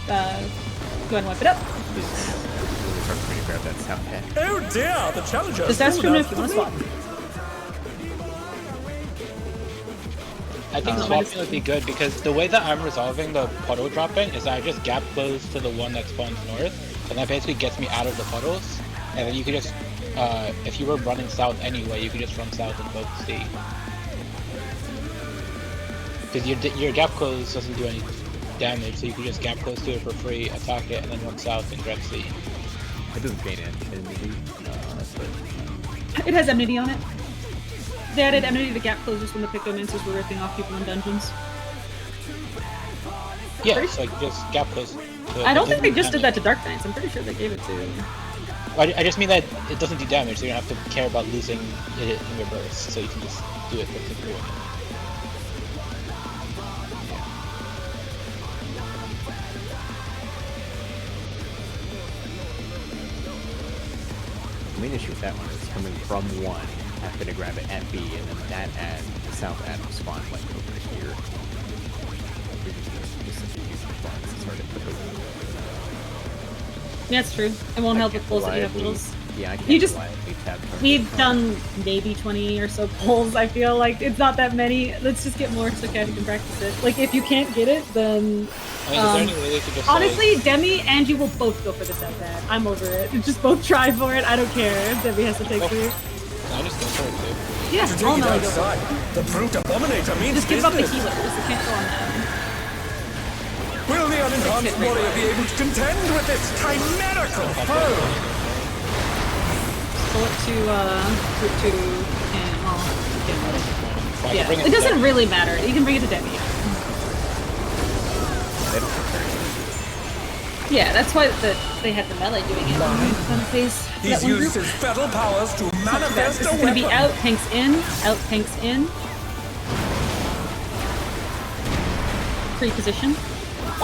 Go ahead and wipe it up. It's hard for me to grab that sound pad. Oh dear, the challenger. Just ask him if you want to swap. I think swapping would be good because the way that I'm resolving the puddle dropping is that I just gap close to the one that spawns north, and that basically gets me out of the puddles. And then you could just, if you were running south anyway, you could just run south and both C. Because your gap close doesn't do any damage, so you could just gap close to it for free, attack it, and then run south and grab C. It doesn't gain enmity, but... It has enmity on it. They added enmity to gap closers when the Pictomancers were ripping off people in dungeons. Yeah, so like just gap close. I don't think they just did that to Dark Knights. I'm pretty sure they gave it to... I just mean that it doesn't do damage, so you don't have to care about losing it in your burst, so you can just do it for the one. The main issue with that one is coming from one, having to grab it at B, and then that ad, the south ad will spawn like over here. Yeah, it's true. It won't help with pulls that you have pulls. Yeah, I can't You just tab we've done maybe 20 or so pulls. I feel like it's not that many. Let's just get more so Cat can practice it. Like if you can't get it, then I mean, is there any way they could just honestly, Demi and you will both go for the south ad. I'm over it. Just both try for it. I don't care if Demi has to take three. I just go for it too. Yeah, To take all it melee go for outside, it. the brute abominator means Just give up the business. healers. They can't go on that. Will the unenhanced warrior be able to contend with this chimerical foe? Pull it to group 2 and well, you can let it. So I can Yeah, bring it doesn't to really matter. You can bring it to Demi. They don't prepare you. Yeah, that's why they had the melee doing it on the phase. He's used his feral powers to manifest It's a gonna weapon. be out, tanks in, out, tanks in. Pre-position.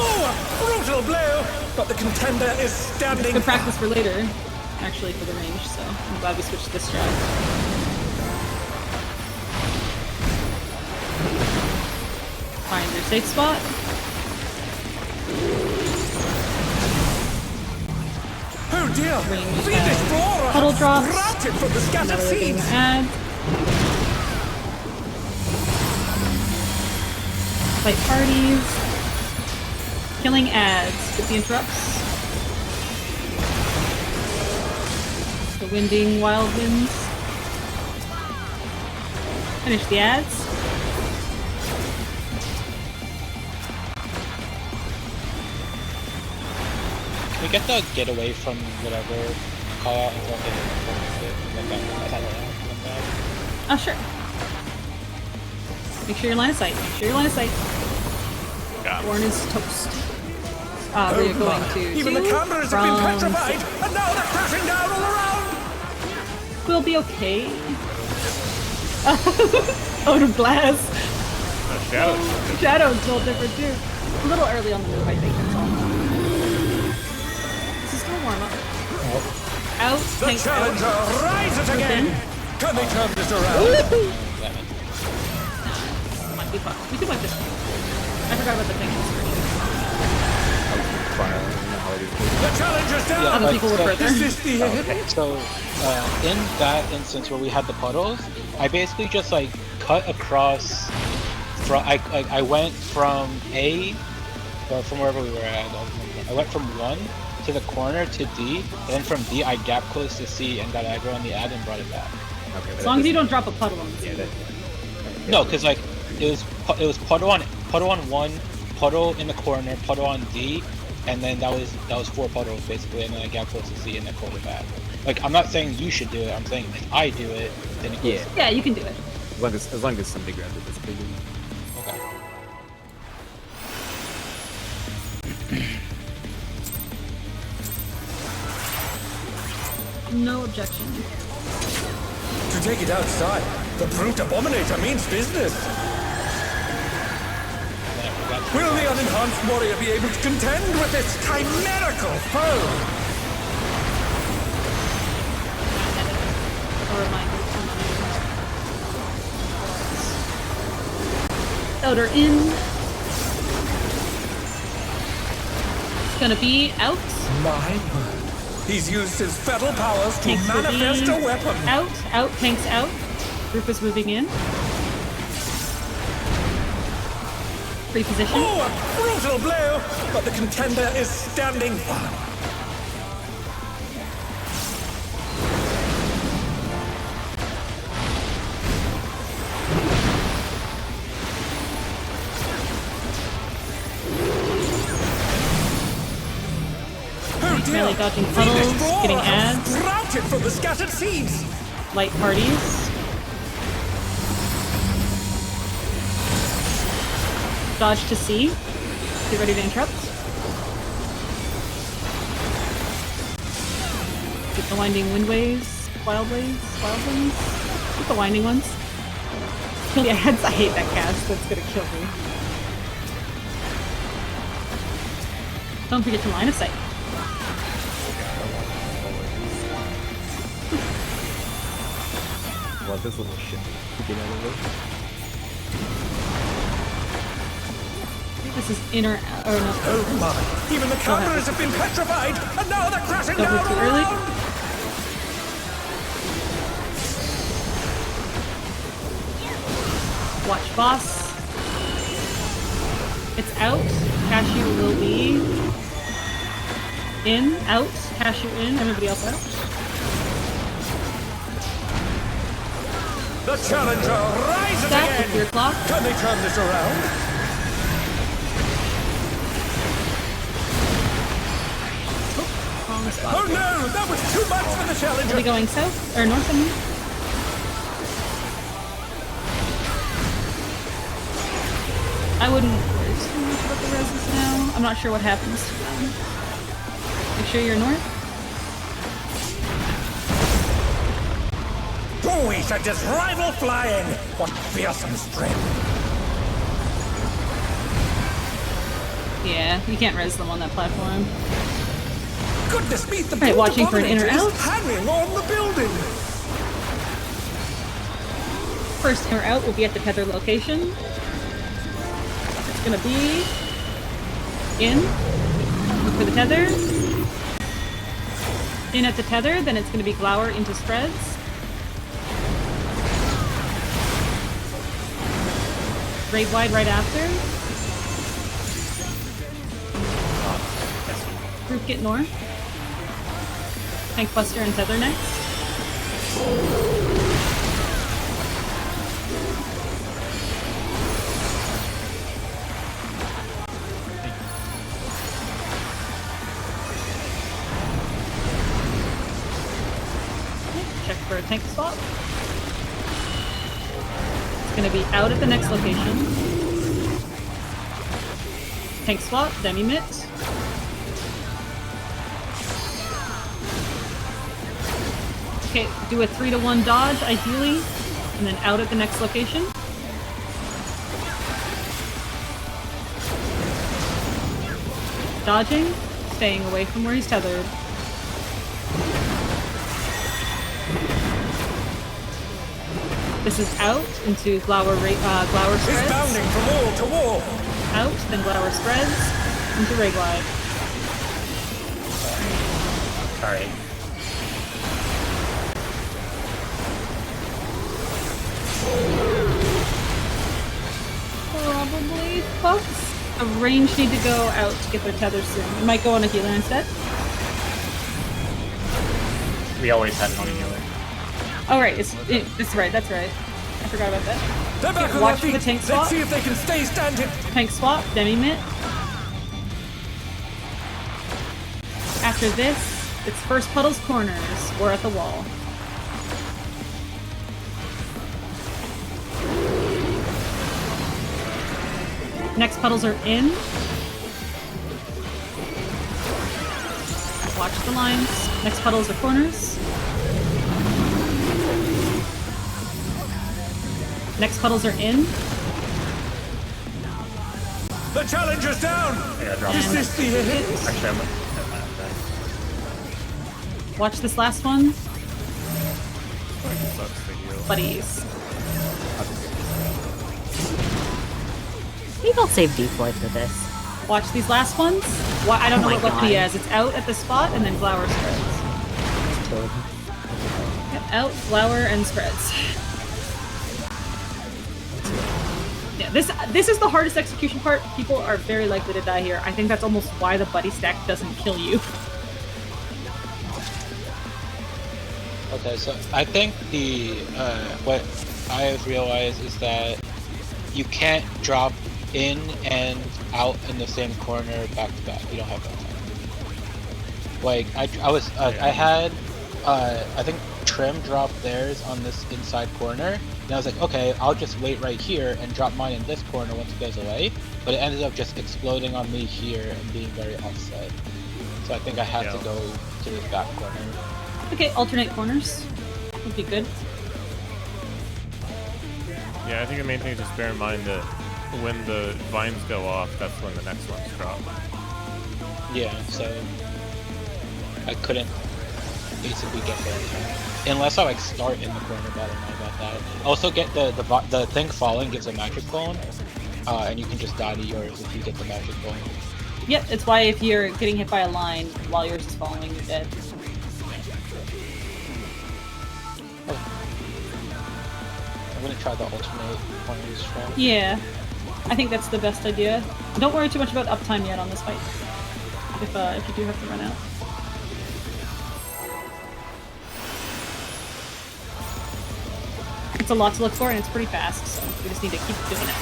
Oh, a brutal blow! But the contender is standing. Good practice for later, actually, for the range, so I'm glad we switched to this strat. Find your safe spot. Oh dear! Range, The explorer puddle drops. routed from the scattered Another thing to seeds. add. Fight parties. Killing ads with the interrupts. The winding wild winds. Finish the ads. Can we get the get away from whatever call out until I Oh, sure. Make sure your line of sight. Make sure your line of sight. Warren is toast. We're going to Even the cameras have been from petrified, and now they're crashing down all around! We'll be okay. Out of glass. Shadow's still different too. A little early on the move, I think. That's all. This is still warm up. Out. The tank challenger out. rises Within. again! Can they turn this around? Might be fun. We could wipe this one. I forgot about the thing. The challenger's down! Yeah, Other people were further. Is this the end? Okay, so in that instance where we had the puddles, I basically just like cut across. I went from A, or from wherever we were at. I went from 1 to the corner to D, and then from D I gap close to C and got aggro on the ad and brought it back. Okay, As long as you don't drop a puddle on the Yeah, that... No, because like it was puddle on 1, puddle in the corner, puddle on D, and then that was 4 puddles basically, and then I gap close to C and then pulled it back. Like I'm not saying you should do it. I'm saying if I do it, then it goes. Yeah. Yeah, you can do it. As long as somebody grabs it, that's good. Okay. No objection. To take it outside, the brute abominator means business. Will the unenhanced warrior be able to contend with this chimerical foe? A reminder. Outer in. Gonna be out. My word. He's used his fetal powers to Tanks will manifest be a weapon. Out. Tanks out. Group is moving in. Reposition. Oh, a brutal blow! But the contender is standing firm. Melee dodging puddles, getting ads. Routed from the scattered seeds. Light parties. Dodge to C. Get ready to interrupt. Get the winding windways, wild winds. Get the winding ones. Yeah, I hate that cast. That's gonna kill me. Don't forget to line of sight. Love this little shit. Get out of This is inner, or no. Oh my! Even the cameras have been petrified, and now they're crashing Don't down move too all early. around. Watch boss. It's out. Cashew will be in. Out. Cashew in. Everybody else out. The challenger rises Stack with your again. clock. Can they turn this around? Wrong spot. Oh no! That was too much for the Are challenger. we going south or north? I mean? I wouldn't worry too much about the reses now. I'm not sure what happens to them. Make sure you're north. Oh, he sent his rival flying. What fearsome strength. Yeah, you can't res them on that platform. Goodness me, the Alright, watching for an inner is out. hanging on the building. First inner out will be at the tether location. It's gonna be in. Look for the tether. In at the tether, then it's gonna be glower into spreads. Raid wide right after. Group get north. Tank Buster and Tether next. Check for a tank spot. It's gonna be out at the next location. Tank spot, demi mitt. Okay, do a 3-to-1 dodge, ideally, and then out at the next location. Dodging, staying away from where he's tethered. This is out into glower He's spreads. bounding from wall to wall. Out, then glower spreads into ray glide. Sorry. Probably folks. A range need to go out to get their tether soon. It might go on a healer instead. We always had it on a healer. Oh right, it's right, that's right. I forgot about that. They're back on watch their for the feet. tank Let's swap. see if they can stay standing. Tank swap, demi mitt. After this, it's first puddles corners. We're at the wall. Next puddles are in. Watch the lines. Next puddles are corners. Next puddles are in. The challenger's down. Is this the end? Actually, I'm Watch this last one. Sucks for you. Buddies. Maybe I'll save Decoy for this. Watch these last ones. I don't know my what weapon he God. has. It's out at the spot and then flower spreads. Yep, out, flower, and spreads. Yeah, this is the hardest execution part. People are very likely to die here. I think that's almost why the buddy stack doesn't kill you. Okay, so I think the what I have realized is that you can't drop in and out in the same corner back to back. You don't have that time. Like I had I think Trim dropped theirs on this inside corner, and I was like, okay, I'll just wait right here and drop mine in this corner once it goes away. But it ended up just exploding on me here and being very offset. So I think I had to go to this back corner. Okay, alternate corners would be good. Yeah, I think the main thing is just bear in mind that when the vines go off, that's when the next ones drop. Yeah, so I couldn't basically get there in time. Unless I like start in the corner, but I don't know about that. Also get the thing falling gives a magic bone, and you can just die to yours if you get the magic bone. Yep, it's why if you're getting hit by a line while yours is falling, you're dead. I'm gonna try the alternate corners strat. Yeah, I think that's the best idea. Don't worry too much about uptime yet on this fight. If you do have to run out. It's a lot to look for and it's pretty fast, so we just need to keep doing it.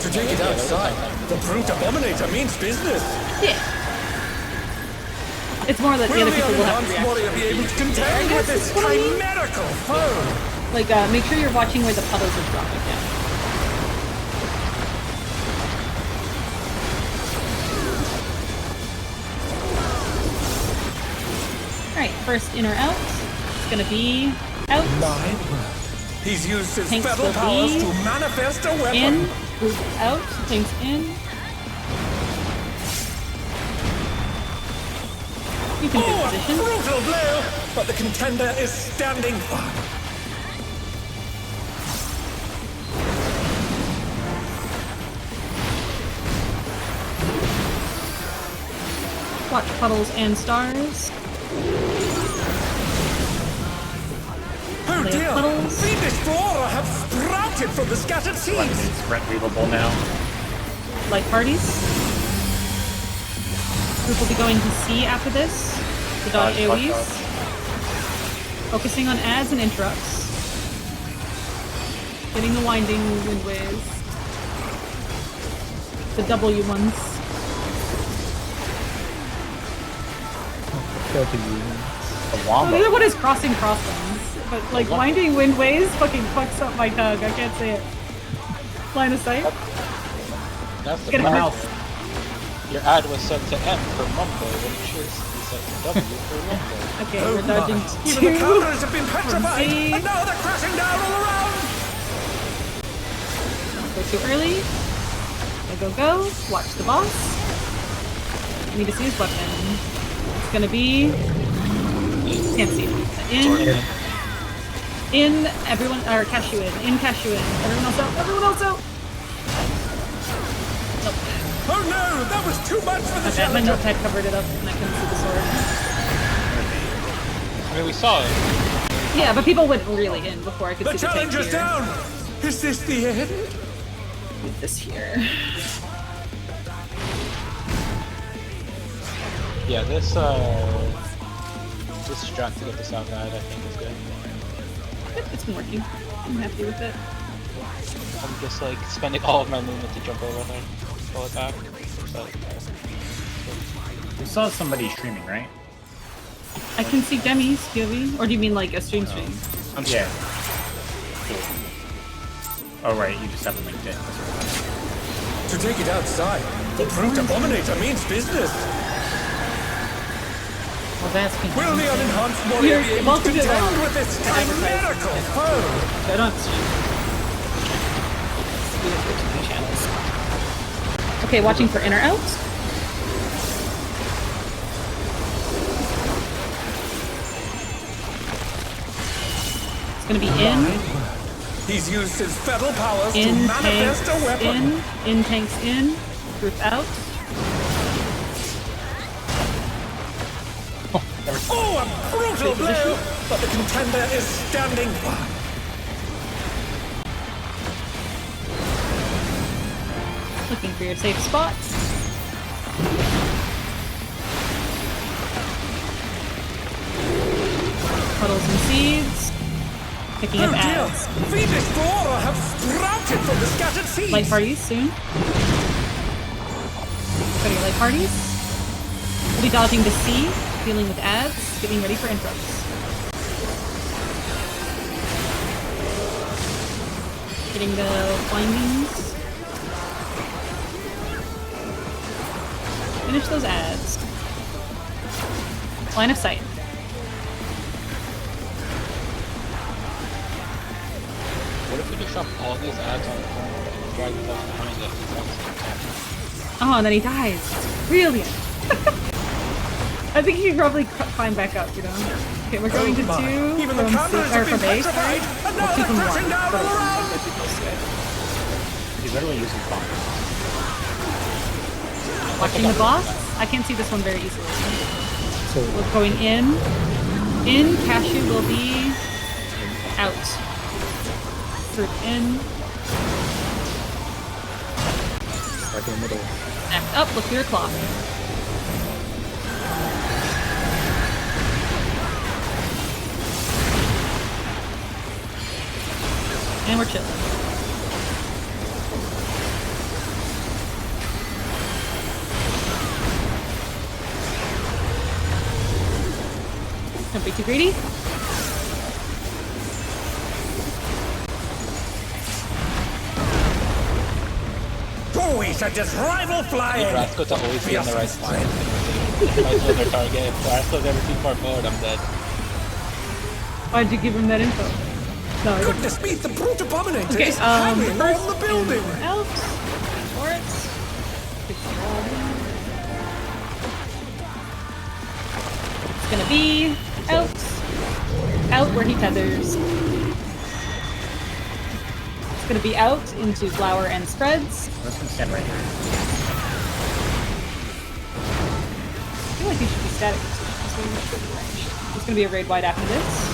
To take it outside, the brute abominator means business. Yeah. It's more that the Will other the people will have to unenhanced react. warrior be able to contend with this chimerical foe? Like, make sure you're watching where the puddles are dropping down. Alright, first in or out. It's gonna be out. My word. He's used his Tanks fetal will powers be to manifest a weapon. In, group out, things in. You can Oh, take a position. brutal blow, but the contender is standing firm. Watch puddles and stars. Oh They have dear, puddles. fiendish flora have sprouted from the scattered seeds. It's retrievable now. Light parties. Group will be going to C after this. The dodge AoEs. Focusing on adds and interrupts. Getting the winding wind waves. The W ones. The The Wombo. other one is crossing crossbones. But like winding wind waves fucking fucks up my tongue. I can't say it. Line of sight. That's the Get him problem. Your ad was set to M for Mumbo when it should be set to W for Wumbo. Okay, Oh we're dodging my. Even the two. counters have been petrified, Z. and now they're crashing down all around. Go too early. Go. Watch the boss. I need to see his weapon. It's gonna be... Can't see it. In, everyone, or Cashew in, Cashew in. Everyone else out. Nope. Oh no, that was too much for the Okay, my challenger. notepad covered it up and I couldn't see the sword. I mean, we saw it. Yeah, but people went really in before I could The see the tank challenger's here. down. Is this the end? Leave this here. Yeah, this strat to get this out guide I think is good. Yep, it's been working. I'm happy with it. I'm just like spending all of my movement to jump over her, pull it back. But, You saw somebody streaming, right? I can see Demi's POV. Or do you mean like a stream? Yeah. Oh right, you just haven't linked it. To take it outside, the brute abominator means business. Well, that's Will the unenhanced warrior be able to welcome to the contend with this chimerical foe? I don't have to stream. We have 52 channels. Okay, watching for in or out. It's gonna be in. He's used his feral powers to In manifest tanks a weapon. in tanks in, group out. Oh, a brutal blow! But the contender is standing firm. Looking for your safe spots. Puddles and seeds. Picking Oh up dear! ads. Fiendish flora have sprouted from the scattered seeds! Light parties soon. Go to your light parties. We'll be dodging to C, dealing with ads, getting ready for interrupts. Getting the findings. Finish those ads. Line of sight. What if we just drop all these ads on the corner and drag them up behind it? Oh, and then he dies. Brilliant. I think he can probably climb back up, you know? Okay, we're going to Oh my. 2 Even the from, counters or have been from A, petrified, sorry. and now Well, 2 they're from 1. crashing down all around. He's literally using bombs. Watching the boss. I can't see this one very easily. So We're going in. In, Cashew will be out. Group in. like in the middle. Act up, look for your clock. And we're chilling. Don't be too greedy. Oh, we should just rival flying! Rasco to always be on the right side. I still their target. If Rasco's ever too far forward, I'm dead. Why'd you give him that info? No, I didn't. Goodness me, the brute abominator Okay, is hanging first on the building! out. For it. It's gonna be out. Out where he tethers. It's gonna be out into flower and spreads. This one's stand right here. I feel like he should be static position, so he should be ranged. It's gonna be a raid wide after this.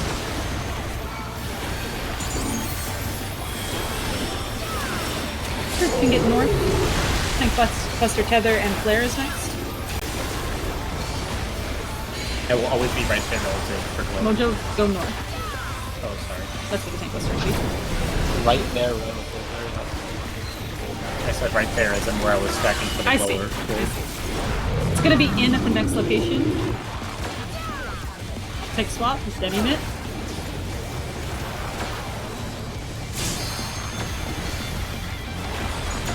Sure, we can get north. I think Buster Tether and Flare is next. It will always be right there relative for glow. Mojo, go north. Oh, sorry. That's what the tank Buster would be. Right there, relative. I said right there as in where I was stacking for the I see. lower. It's gonna be in at the next location. Take swap, just demi it.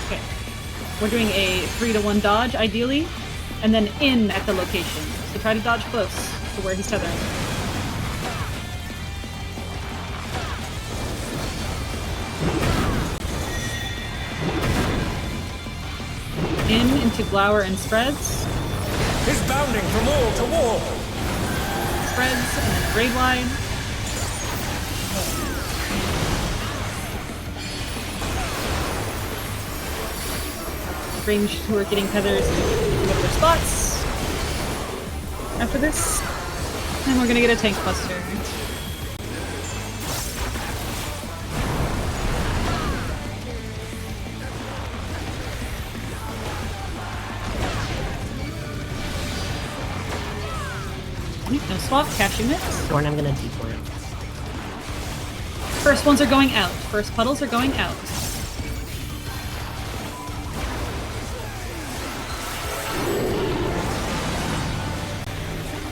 Okay. We're doing a 3-to-1 dodge, ideally, and then in at the location. So try to dodge close to where he's tethering. In into Glower and Spreads. He's bounding from wall to wall! Spreads, and then raid wide. Ranged who are getting tethers and get their spots. After this, and we're gonna get a tank buster. No swap, cashew mix. Or I'm gonna deploy. First ones are going out. First puddles are going out.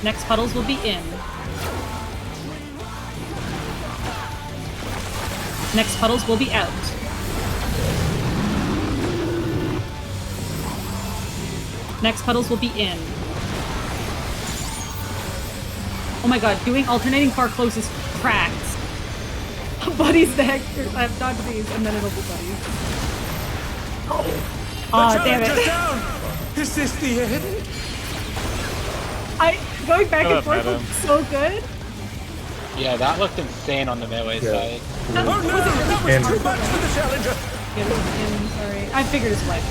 Next puddles will be in. Next puddles will be out. Next puddles will be in. Oh my god, doing alternating far close is cracked. Buddy's deck. I have dodged these, and then it'll be buddies. Oh, damn Challenger's it. down! Is this the end? Going back Shut and up, forth madam. was so good. Yeah, that looked insane on the melee side. Oh no, that was too much for the challenger. Yeah, it was him, sorry. I figured his wife.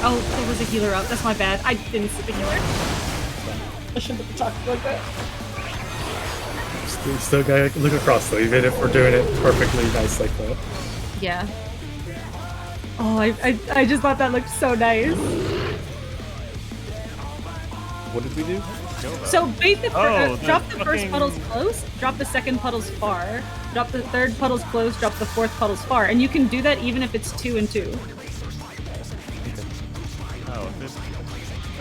Oh, there was a healer out. That's my bad. I didn't see the healer. I shouldn't have talked like that. Still gotta look across though, even if we're doing it perfectly nice like that. Yeah. Oh, I just thought that looked so nice. What did we do? So bait the drop the first fucking- puddles close, drop the second puddles far, drop the third puddles close, drop the fourth puddles far, and you can do that even if it's 2 and 2. Oh, this.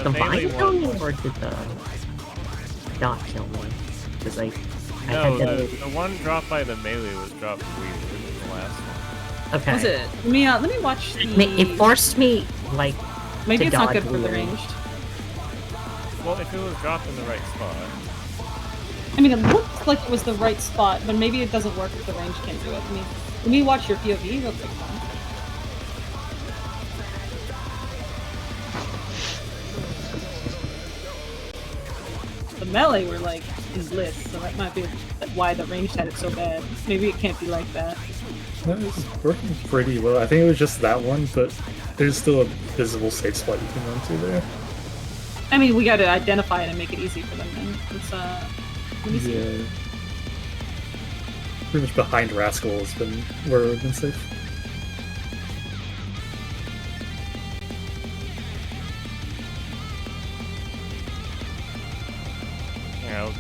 The melee vine kill one. me or did the dot kill me? Because like I No, had the that. one dropped by the melee was dropped weird in the last one. Okay. Was it? Let me watch the. It forced me like Maybe to it's not dodge good for the weird. ranged. Well, if it was dropped in the right spot. I mean, it looked like it was the right spot, but maybe it doesn't work if the range can't do it. Let me watch your POV real quick. The melee were like in bliss, so that might be why the range had it so bad. Maybe it can't be like that. That was working pretty well. I think it was just that one, but there's still a visible safe spot you can run to there. I mean, we gotta identify it and make it easy for them then. Let's, let me see. Yeah. Pretty much behind Rascal has been where we've been safe. Yeah.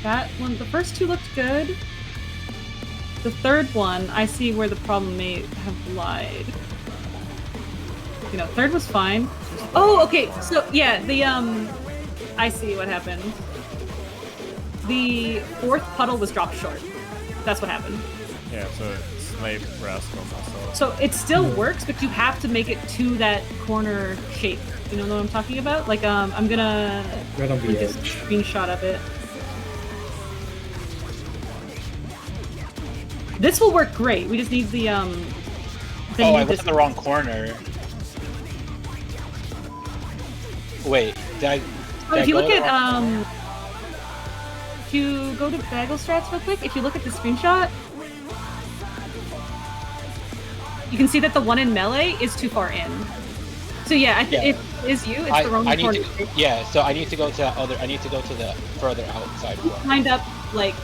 That one, the first two looked good. The third one, I see where the problem may have lied. You know, third was fine. Oh, okay. So yeah, I see what happened. The fourth puddle was dropped short. That's what happened. Yeah, so it sniped Rascal myself. So it still works, but you have to make it to that corner shape. You know what I'm talking about? Like, I'm gonna Right on the link a edge. screenshot of it. This will work great. We just need the Oh, you I need went in the wrong corner. Wait, did I? So if you go look the at wrong- if you go to Bagel Strats real quick, if you look at the screenshot, you can see that the one in melee is too far in. So yeah, it is you. It's the wrong I need corner. to, yeah, so I need to go to that other. I need to go to the further outside one. Lined up like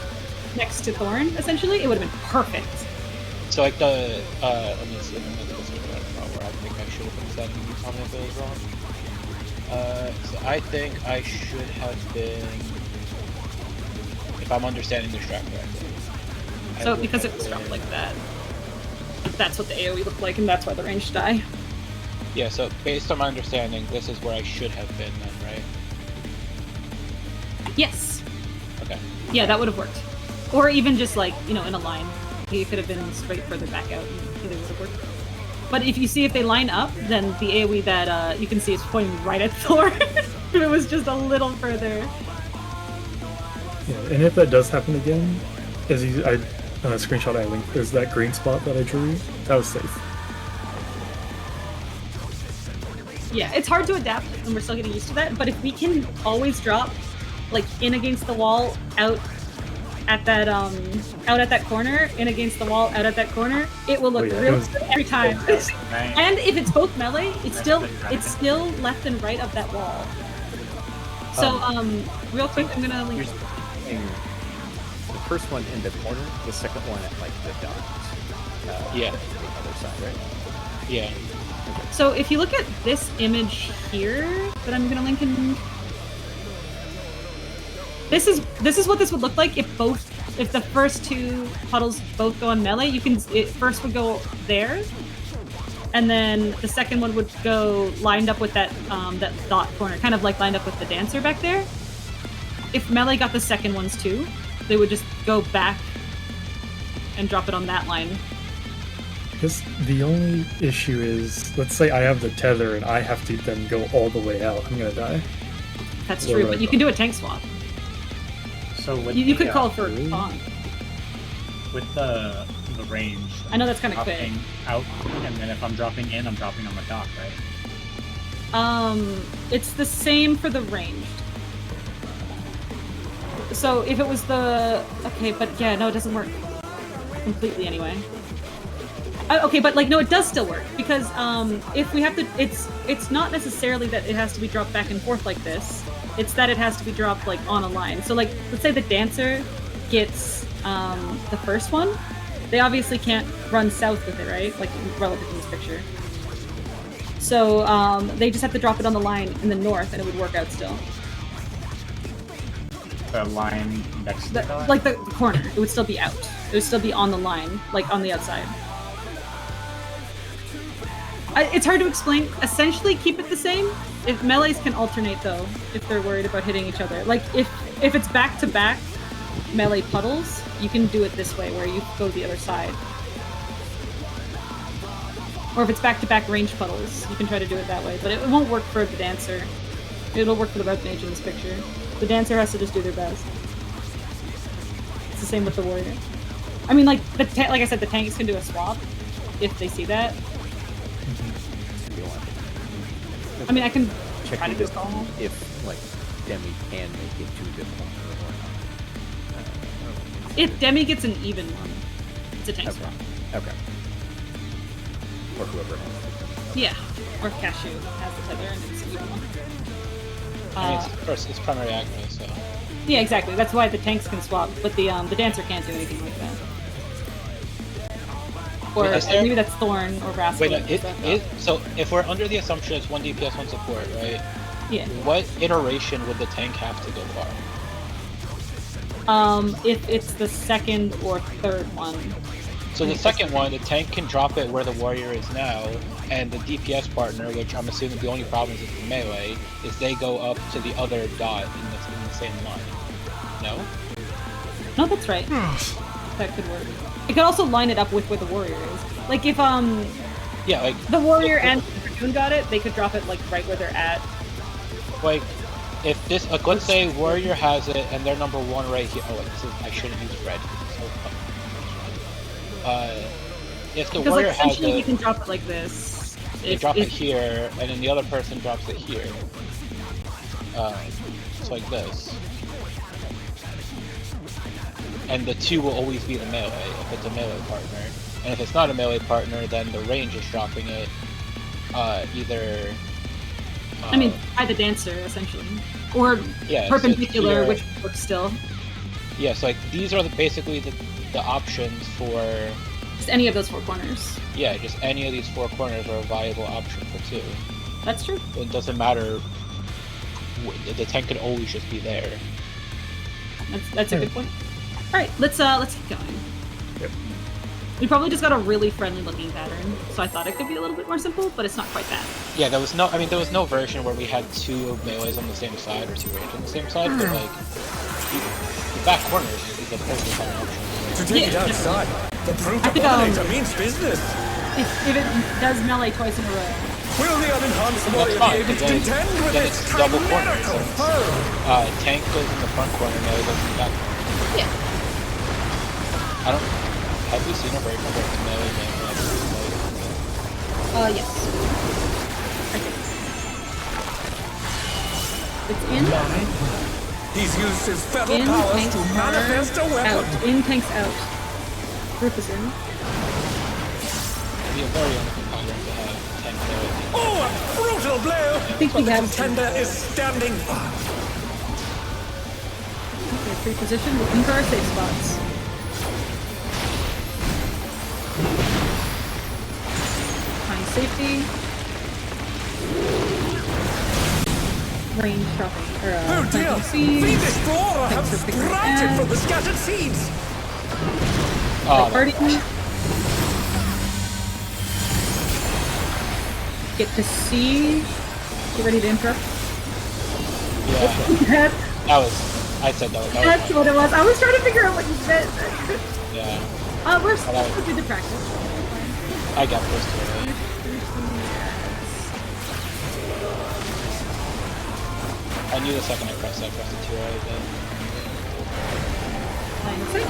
next to Thorn, essentially, it would have been perfect. So like the let me see. Let me look at this screenshot where I think I should have been setting. You tell me if it was wrong. So I think I should have been, if I'm understanding the strat correctly. I So would because it have was dropped been- like that, that's what the AoE looked like, and that's why the range die. Yeah, so based on my understanding, this is where I should have been then, right? Yes. Okay. Yeah, that would have worked. Or even just like, you know, in a line. He could have been straight further back out and either would have worked. But if you see if they line up, then the AoE that you can see is pointing right at Thor. If it was just a little further. Yeah, and if that does happen again, as you, screenshot I linked, there's that green spot that I drew. That was safe. Yeah, it's hard to adapt and we're still getting used to that, but if we can always drop like in against the wall, out at that corner, in against the wall, out at that corner, it will look Oh, yeah, real it was- good every time. Right. And if it's both melee, it's still left and right of that wall. So real quick, I'm gonna link. You're saying the first one in the corner, the second one at like the dot. Yeah. The other side, right? Yeah. So if you look at this image here that I'm gonna link in, this is what this would look like if the first two puddles both go on melee. It first would go there, and then the second one would go lined up with that that dot corner, kind of like lined up with the dancer back there. If melee got the second ones too, they would just go back and drop it on that line. Because the only issue is, let's say I have the tether and I have to then go all the way out. I'm gonna die. That's What true, would I but you do? can do a tank swap. So with You the, could call for with Kong. the range. I know that's kind of quick. Dropping out, and then if I'm dropping in, I'm dropping on the dock, right? It's the same for the ranged. So if it was the... Okay, but yeah, no, it doesn't work completely anyway. Okay, but like, no, it does still work, because if we have to... It's not necessarily that it has to be dropped back and forth like this. It's that it has to be dropped like on a line. So like, let's say the dancer gets the first one. They obviously can't run south with it, right? Like, relative to this picture. So they just have to drop it on the line in the north, and it would work out still. The line next to the Like the corner, it would still be out. It would still be on the line, like on the outside. It's hard to explain. Essentially, keep it the same. If melees can alternate though, if they're worried about hitting each other. Like if it's back to back melee puddles, you can do it this way, where you go to the other side. Or if it's back to back range puddles, you can try to do it that way. But it won't work for the dancer. It'll work for the red mage in this picture. The dancer has to just do their best. It's the same with the warrior. I mean, like like I said, the tanks can do a swap if they see that. I mean, I can try to do a call. If like Demi can make it to the point. If Demi gets an even one, it's a tank Okay. swap. Okay. Or whoever has it. Yeah, or Cashew has the tether and it's an even one. I mean, of course, it's primary aggro, so. Yeah, exactly. That's why the tanks can swap, but the dancer can't do anything like that. Or Wait, is there- maybe that's Thorn or Rascal. Wait, so if we're under the assumption it's 1 DPS, 1 support, right? Yeah. What iteration would the tank have to go far? If it's the second or third one. So the second one, the tank can drop it where the warrior is now, and the DPS partner, which I'm assuming the only problem is the melee, is they go up to the other dot in the same line. No? No, that's right. That could work. It could also line it up with where the warrior is. Like if Yeah, like the warrior and the dragoon got it, they could drop it like right where they're at. like if this let's say warrior has it and they're number 1 right here. Oh wait, this is I shouldn't use red. So, if the Because warrior like has essentially it, you can drop it like this. they drop it here, and then the other person drops it here. It's like this. And the 2 will always be the melee if it's a melee partner. And if it's not a melee partner, then the range is dropping it either... I mean, by the dancer, essentially. Or yeah, perpendicular, so here, which works still. yeah, so like these are basically the options for... Just any of those 4 corners. Yeah, just any of these 4 corners are a viable option for 2. That's true. It doesn't matter. The tank could always just be there. That's a good point. Alright, let's keep going. Yep. We probably just got a really friendly looking pattern, so I thought it could be a little bit more simple, but it's not quite that. Yeah, there was no version where we had 2 melees on the same side or 2 range on the same side, but like the back corners is a perfect fine option. To take it Yeah, outside, the brute I think, abominator means business. If it does melee twice in a row. Will the unenhanced That's warrior fine, be able to then contend with then this it's double corner, chimerical so foe? tank goes in the front corner, melee goes in the back corner. Yeah. Have we seen a break number of melee game? Yes. I think. It's in. He's used his fetal In, powers tanks to are manifest a weapon. out. In, tanks out. Group is in. It'd be a very unfair pattern to have tank melee. Oh, a brutal blow! I think we But the have contender is standing fast. Okay, pre-position, looking for our safe spots. Find safety. Range dropping. Oh dear! planting seeds. The explorer Thanks has for picking sprouted that. from the scattered seeds! Oh, Party. Get to see. Get ready to interrupt. yeah. That was. I said that was. That's what it was. I was trying to figure out what you said. Yeah. We're supposed to do the practice. I got first to it. I knew the second I pressed the 2 right then. Line of sight.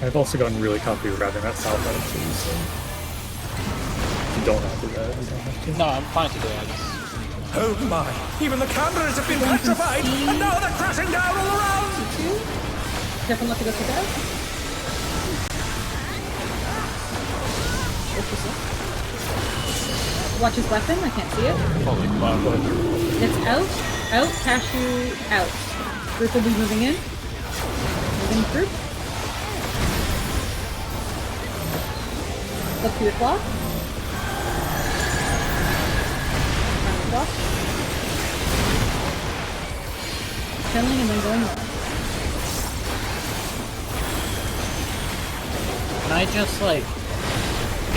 I've also gotten really comfy grabbing that south out too, so if you don't have to do that, you don't have to. No, I'm fine to do it. I just... Oh my! Even the cameras have been petrified, and now they're crashing down all around! 2. Careful not to go too bad. Watch his weapon, I can't see it. Holy fuck. It's out, out, cashew, out. Group will be moving in. Moving group. Look through the clock. Around the clock. Chilling and then going on. Can I just, like,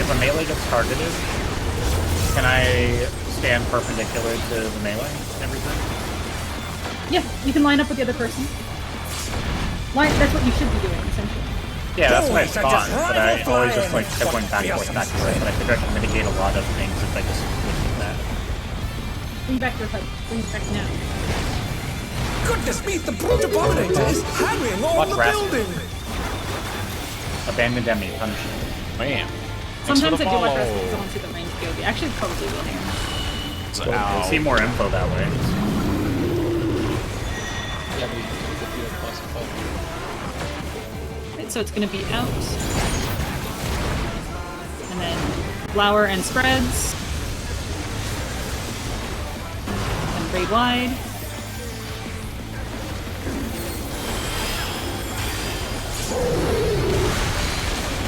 if a melee gets targeted, can I stand perpendicular to the melee and everything? Yeah, you can line up with the other person. That's what you should be doing, essentially. Yeah, that's what I Always, I thought, just but ride I or always fly just, like, and kept going back and fuck forth, the back and forth, but I figured I can mitigate a lot of things if I just would do that. Bring back your HUD. Bring it back now. Goodness me, the brute abominator is harrying all Watch the Rascal. building! Abandoned enemy, punish him. Bam. Sometimes I do watch wrestling because I want to see the range POV. Actually, probably will here. We'll see more info that way. Yeah, we could do a plus info. Right, so it's going to be out. And then flour and spreads. And raid wide.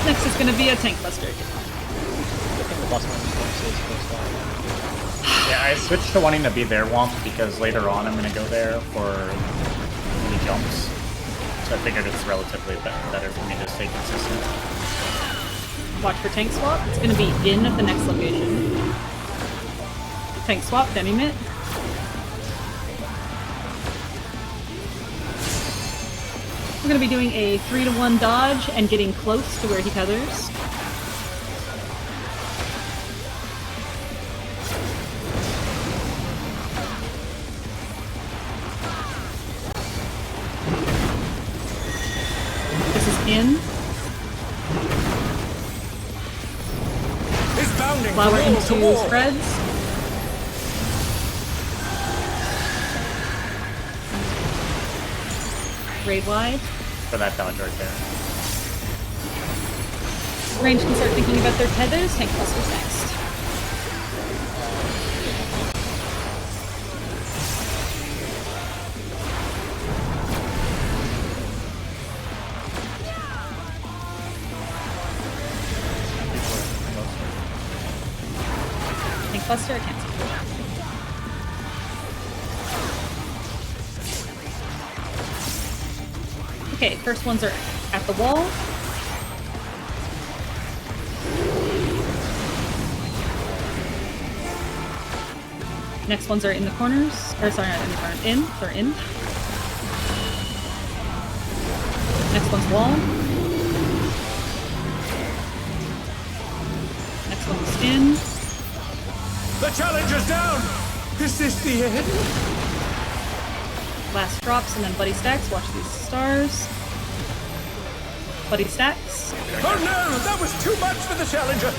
Next is going to be a tank buster. I think the boss one is close by. Yeah, I switched to wanting to be their womp because later on I'm going to go there for the jumps. So I figured it's relatively better for me to stay consistent. Watch for tank swap. It's going to be in at the next location. Tank swap, demi-mit. We're going to be doing a 3-to-1 dodge and getting close to where he tethers. This is in. Is bounding Flower from wall to into wall. spreads. Raid wide. For that dodge right there. Range can start thinking about their tethers. Tank busters next. Tank buster, I can't see. Okay, first ones are at the wall. Next ones are in the corners. Or sorry, not in the corner. In. They're in. Next one's wall. Next one's in. The challenger's down! Is this the end? Last drops and then buddy stacks. Watch these stars. Buddy stacks. Oh no! That was too much for the challenger!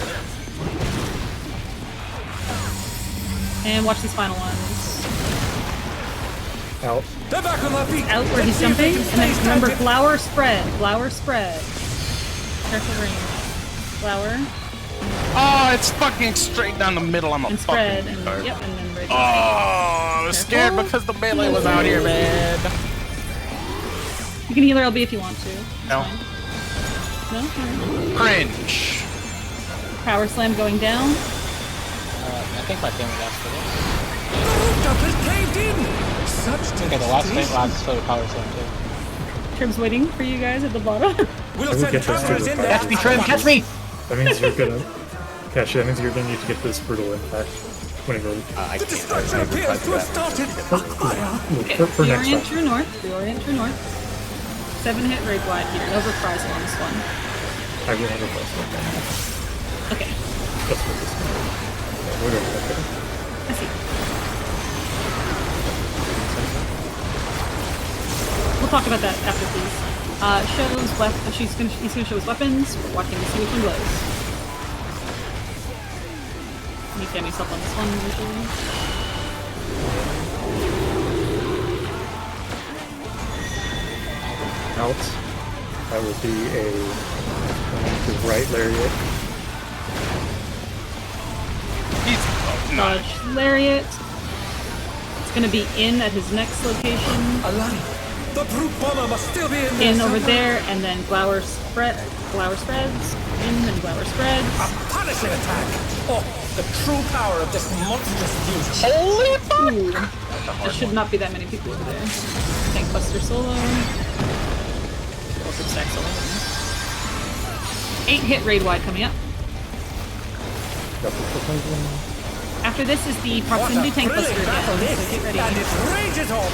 And watch these final ones. Out. They're back on their feet! Out where he's Let's see if jumping. they can And stay then remember standing. flower spread. Flower spread. Careful range. Flower. Oh, it's fucking straight down the middle. I'm a And spread. fucking And nerd. yep, and then right Oh, I was scared Careful. because the melee was out here, man. You can heal her LB if you want to. No. No? Alright. Cringe. Power slam going down. I think my family asked for this. The rooftop has caved in! Such Okay, the last thing devastation. lasts for the power slam too. Trim's waiting for you guys at the bottom. We'll I will send get this cameras to in the there. Catch me, Trim! Catch me! That means you're gonna. Cash, that means you're gonna need to get this brutal impact when it goes. I The can't. destruction appears to have started. For next Reorient time. true north. Reorient true north. 7-hit raid wide here. No reprisal on this one. I will have a plus one. Okay. Just for this one. Yeah, we're going to I see. We'll talk about that after these. Shows he's gonna show his weapons. We're watching to see which one glows. Need to get myself on this one usually. out. That would be a right lariat. Dodge lariat. It's gonna be in at his next location. Alive! The brute bomber must still be in there In over somewhere. there, and then Glower spreads. In and Glower spreads. A punishing attack! Oh, the true power of this monstrous beast. Holy fuck! Ooh, there should not be that many people over there. Tank Buster solo. Also stack solo. 8 hit raid wide coming up. After this is the proximity What a tank buster brilliant battle again. this, So get ready. and it rages on!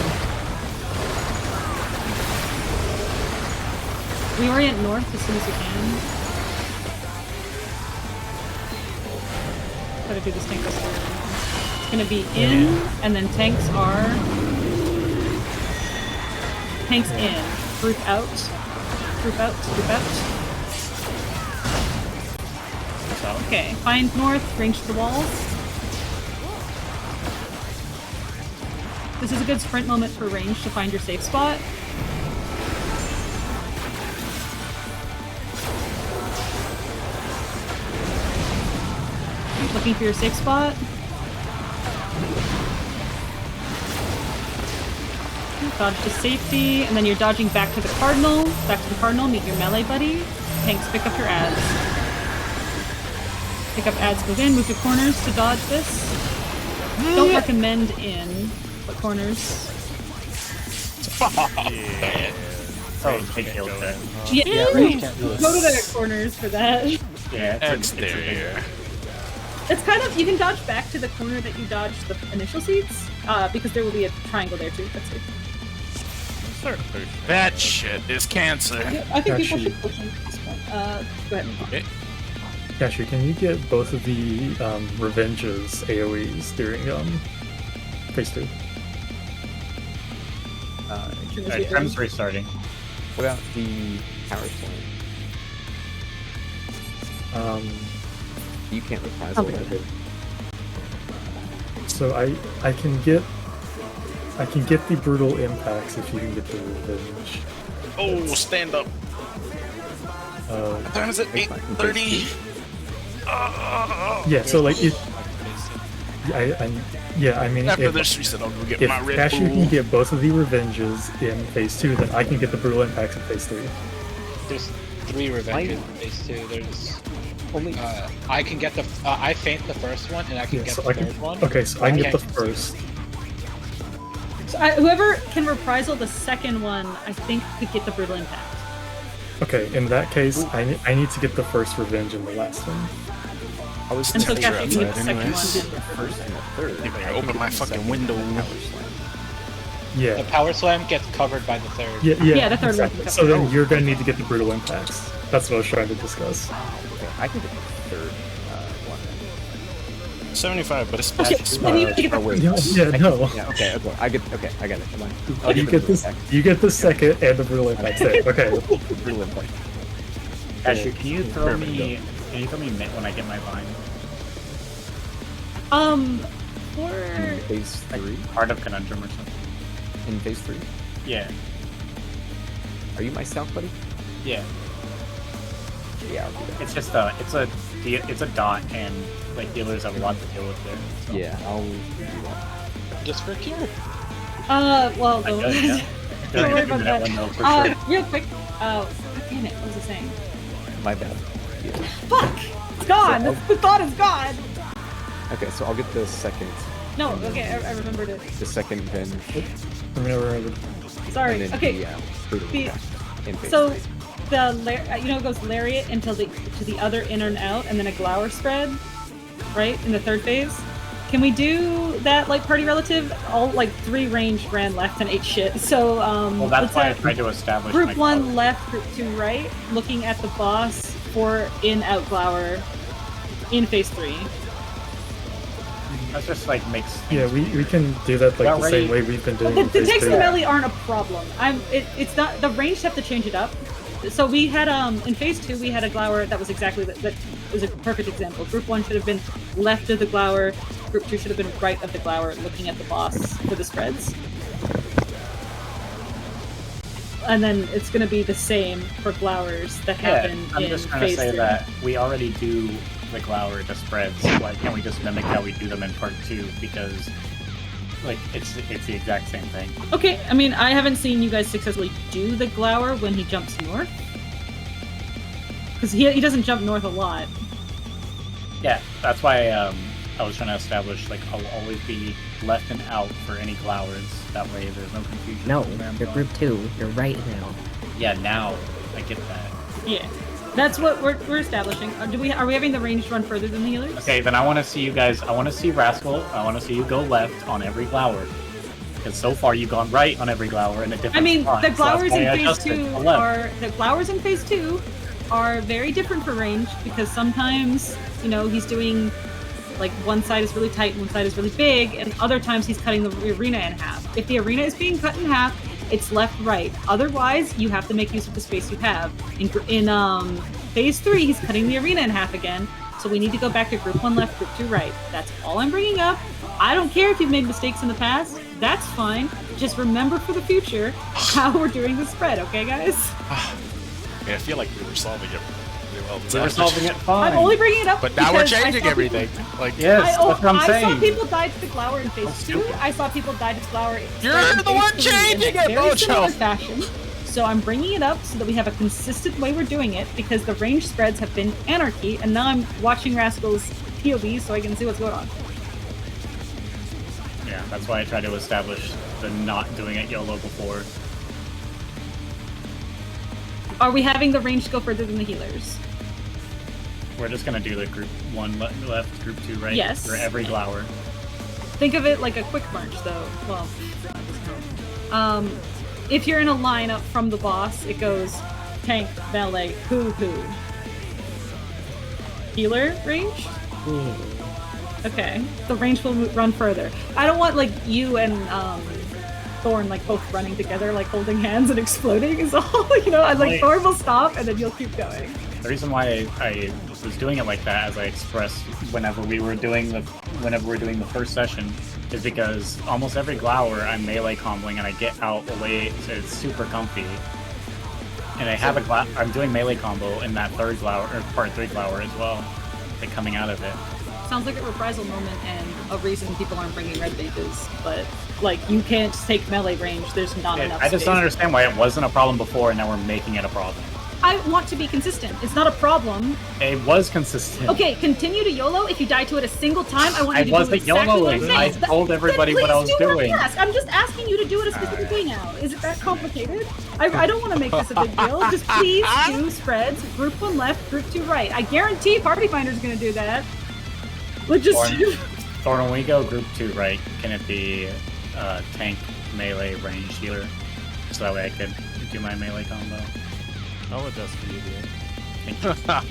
Reorient north as soon as you can. Try to do this tank buster. It's gonna be in, and then tanks are tanks in. Group out. Group out. Group out. Okay, find north, range to the walls. This is a good sprint moment for range to find your safe spot. Keep looking for your safe spot. Dodge to safety, and then you're dodging back to the Cardinal. Back to the Cardinal, meet your melee buddy. Tanks, pick up your ads. Pick up ads, move in, move to corners to dodge this. Don't recommend in, but corners. Oh, take kill there. Yeah, range can't do it. go to the corners for that. Yeah, That's there. It's kind of, you can dodge back to the corner that you dodged the initial seats, because there will be a triangle there too. That's it. That shit is cancer. I think people Actually- should push in at this point. Go ahead. Okay. Cashew, can you get both of the Revenges AoEs during phase 2? Time's restarting. What about the power slam? You can't reprisal it. So I can get the brutal impacts if you can get the revenge. Oh, stand up. What time is it? 8:30. Yeah, so like it. I mean, After this, we said I'll go get if my Red Cashew Bull. can get both of the revenges in phase 2, then I can get the brutal impacts in phase 3. There's 3 revenges in phase 2. There's only I can get the I faint the first one and I can get so the I can, third one. okay, so I can get the can't- first. So whoever can reprisal the second one, I think could get the brutal impact. Okay, in that case, I need to get the first revenge in the last one. I was And so Temperature Cashew can get the outside second anyways. one. first and the third. If I open my fucking window. The Yeah. power slam gets covered by the third. Yeah, Yeah, the third one exactly. can So cover. then you're gonna need to get the brutal impacts. That's what I was trying to discuss. Okay, I can get the third one. 75, but it's Okay, then you get the Oh, wait. No, yeah, no. Yeah, okay, I get it. Come on. You get this. You get the second and the brutal impacts there. Okay. Brutal impact. Cashew, can you throw me mint when I get my vine? For In phase 3? Heart of Conundrum or something. In phase 3? Yeah. Are you my scout buddy? Yeah. Yeah, I'll do that. It's just it's a dot, and like dealers have a lot to deal with there. So. Yeah, I'll do that. Just for a cure. well, I go guess, yeah. Don't worry about that. One, though, for sure. Real quick. God damn it, what was I saying? My bad. Yeah. Fuck! It's gone! So, The thought is gone! Okay, so I'll get the second. No, okay, I remembered it. The second venge. I'm gonna remember. Sorry. And then Okay, the brutal the- impact in phase so 3. the it goes lariat until to the other in and out, and then a glower spread, right in the third phase. Can we do that like party relative? All like 3 range ran left and 8 shit. So Well, that's let's why I have tried to establish group my 1 cover. left, group 2 right, looking at the boss for in out glower in phase 3. That just like makes. Yeah, we can do that like Got the same ready. way we've been doing. The in phase tanks 2. and melee aren't a problem. It's not the range have to change it up. So we had in phase 2 we had a glower that was exactly that was a perfect example. Group 1 should have been left of the glower. Group 2 should have been right of the glower, looking at the boss for the spreads. and then it's going to be the same for glowers that happen I'm in just trying to phase say 3. that we already do the glower to spreads. Why can't we just mimic how we do them in part 2? Because like it's the exact same thing. Okay, I mean, I haven't seen you guys successfully do the glower when he jumps north. Because he doesn't jump north a lot. Yeah, that's why I was trying to establish, like, I'll always be left and out for any glowers. That way there's no confusion. No, where I'm you're going. group 2. You're right now. Yeah, now I get that. Yeah. That's what we're establishing. Are we having the range run further than the healers? Okay, then I want to see you guys. I want to see Rascal. I want to see you go left on every glower. Because so far you've gone right on every glower in a different I mean, spot. the So that's glowers why I in phase adjusted 2 to left. the glowers in phase 2 are very different for range because sometimes, you know, he's doing like one side is really tight and one side is really big, and other times he's cutting the arena in half. If the arena is being cut in half, it's left-right. Otherwise, you have to make use of the space you have. In phase 3, he's cutting the arena in half again, so we need to go back to group 1 left, group 2 right. That's all I'm bringing up. I don't care if you've made mistakes in the past. That's fine. Just remember for the future how we're doing the spread, okay, guys? I feel like we were solving it really well. We were solving it fine. I'm only bringing it up But now we're because I changing saw everything. people- Like, Yes, that's what I'm I saying. saw people die to the glower in phase 2. I saw people die to the glower in You're phase the one 3 changing in a it, very similar Mojo! fashion. So I'm bringing it up so that we have a consistent way we're doing it because the range spreads have been anarchy, and now I'm watching Rascal's POV so I can see what's going on. Yeah, that's why I tried to establish the not doing it YOLO before. Are we having the range go further than the healers? We're just gonna do the group 1 left, group 2 right Yes. for every glower. Think of it like a quick march, though. Well, if you're in a line up from the boss, it goes tank, melee, hoo-hoo. Healer range? Okay. The range will run further. I don't want, like, you and Thorn, like, both running together, like, holding hands and exploding is all, you know? Like, Thorn will stop, and then you'll keep going. The reason why I was doing it like that, as I expressed whenever we were doing the first session, is because almost every glower I'm melee comboing and I get out away, so it's super comfy. And I have I'm doing melee combo in that third glower or part 3 glower as well, like coming out of it. Sounds like a reprisal moment and a reason people aren't bringing red mages, but like you can't just take melee range. There's not enough. I just space. don't understand why it wasn't a problem before and now we're making it a problem. I want to be consistent. It's not a problem. It was consistent. Okay, continue to YOLO. If you die to it a single time, I want you to do wasn't exactly what I'm YOLOing. saying. I told everybody what I was doing. I'm just asking you to do it a specific way now. Is it that complicated? I don't want to make this a big deal. Just please do spreads. Group 1 left, group 2 right. I guarantee Party Finder's going to do that. Let's just... Thorn, when we go group 2 right, can it be tank, melee, range, healer? So that way I could do my melee combo. I'll adjust for you, dude.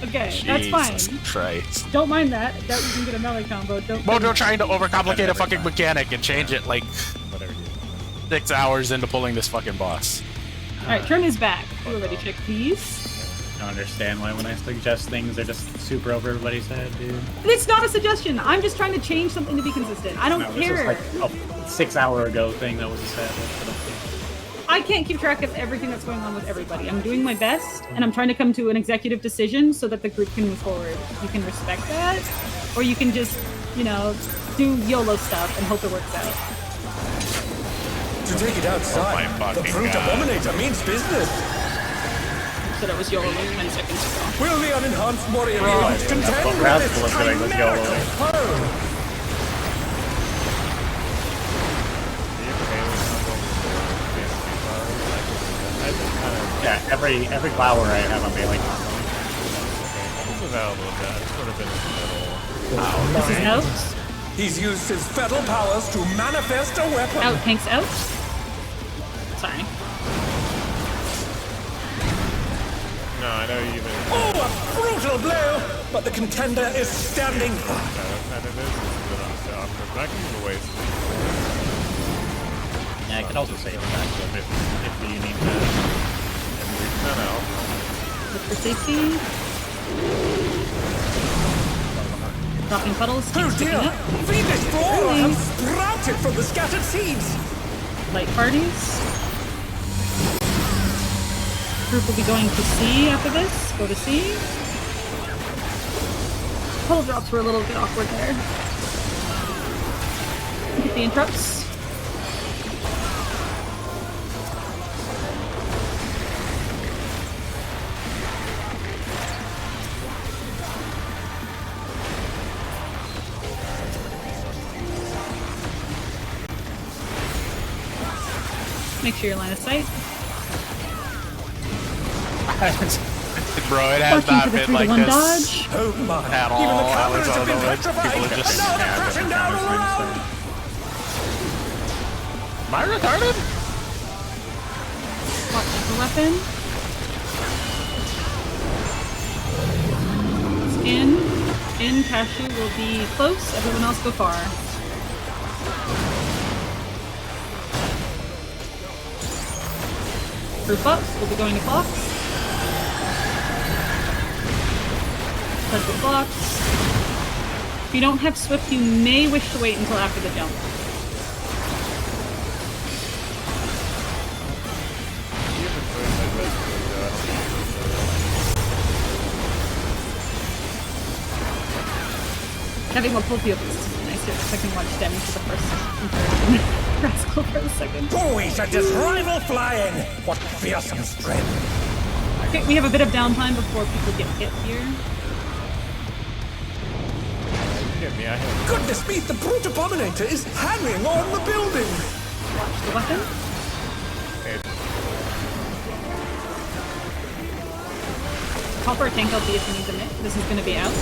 Okay, that's fine. Jesus Christ. Don't mind that. That you can get a melee combo. Mojo trying to overcomplicate a fucking mechanic and change it like Whatever you 6 hours into pulling this fucking boss. Alright, turn his back. Do a ready check, please. I don't understand why when I suggest things, they're just super over everybody's head, dude. It's not a suggestion. I'm just trying to change something to be consistent. I don't No, this care. is like a 6 hour ago thing that was established. I can't keep track of everything that's going on with everybody. I'm doing my best, and I'm trying to come to an executive decision so that the group can move forward. You can respect that, or you can just, you know, do YOLO stuff and hope it works out. To take it outside, Oh my the fucking Brute God. Abominator means business. So that was YOLO like 10 seconds ago. Will the unenhanced warrior be able to contend what with Rascal this was doing was YOLO. chimerical foe? Yeah, every flower I have a melee combo. It's available with that. It's sort of in the middle. This is out. He's used his fetal powers to manifest a weapon. Out, Tank's out. Sorry. No, I know you even. Oh, a brutal blow! But the contender is standing. And it is a bit unstuff, but I can move away. Yeah, I could also save that if you need to. No. Look for safety. Dropping puddles. Oh Tank's picking dear! up. Fiendish flora have sprouted from the scattered seeds. Light parties. group will be going to C after this. Go to C. Puddle drops were a little bit awkward there. Get the interrupts. Make sure your line of sight. Bro, it has Watching not for the been like 3-1 this dodge. Oh my. at all. Even the I counters was have on been the list. petrified. People are just Now they're crashing down all around. Am I retarded? Watch the weapon. In Cashew will be close, everyone else go far. Group up, we'll be going to clocks. Touch the clocks. If you don't have Swift, you may wish to wait until after the jump. Having one pull field is nicer. I can watch damage for the first and Rascal for the second. We should just rival flying. What fearsome strength. Okay, we have a bit of downtime before people get hit here. Goodness me, the brute abominator is hanging on the building. Watch the weapon. Call for a tank LB if you need to mitt. This is going to be out.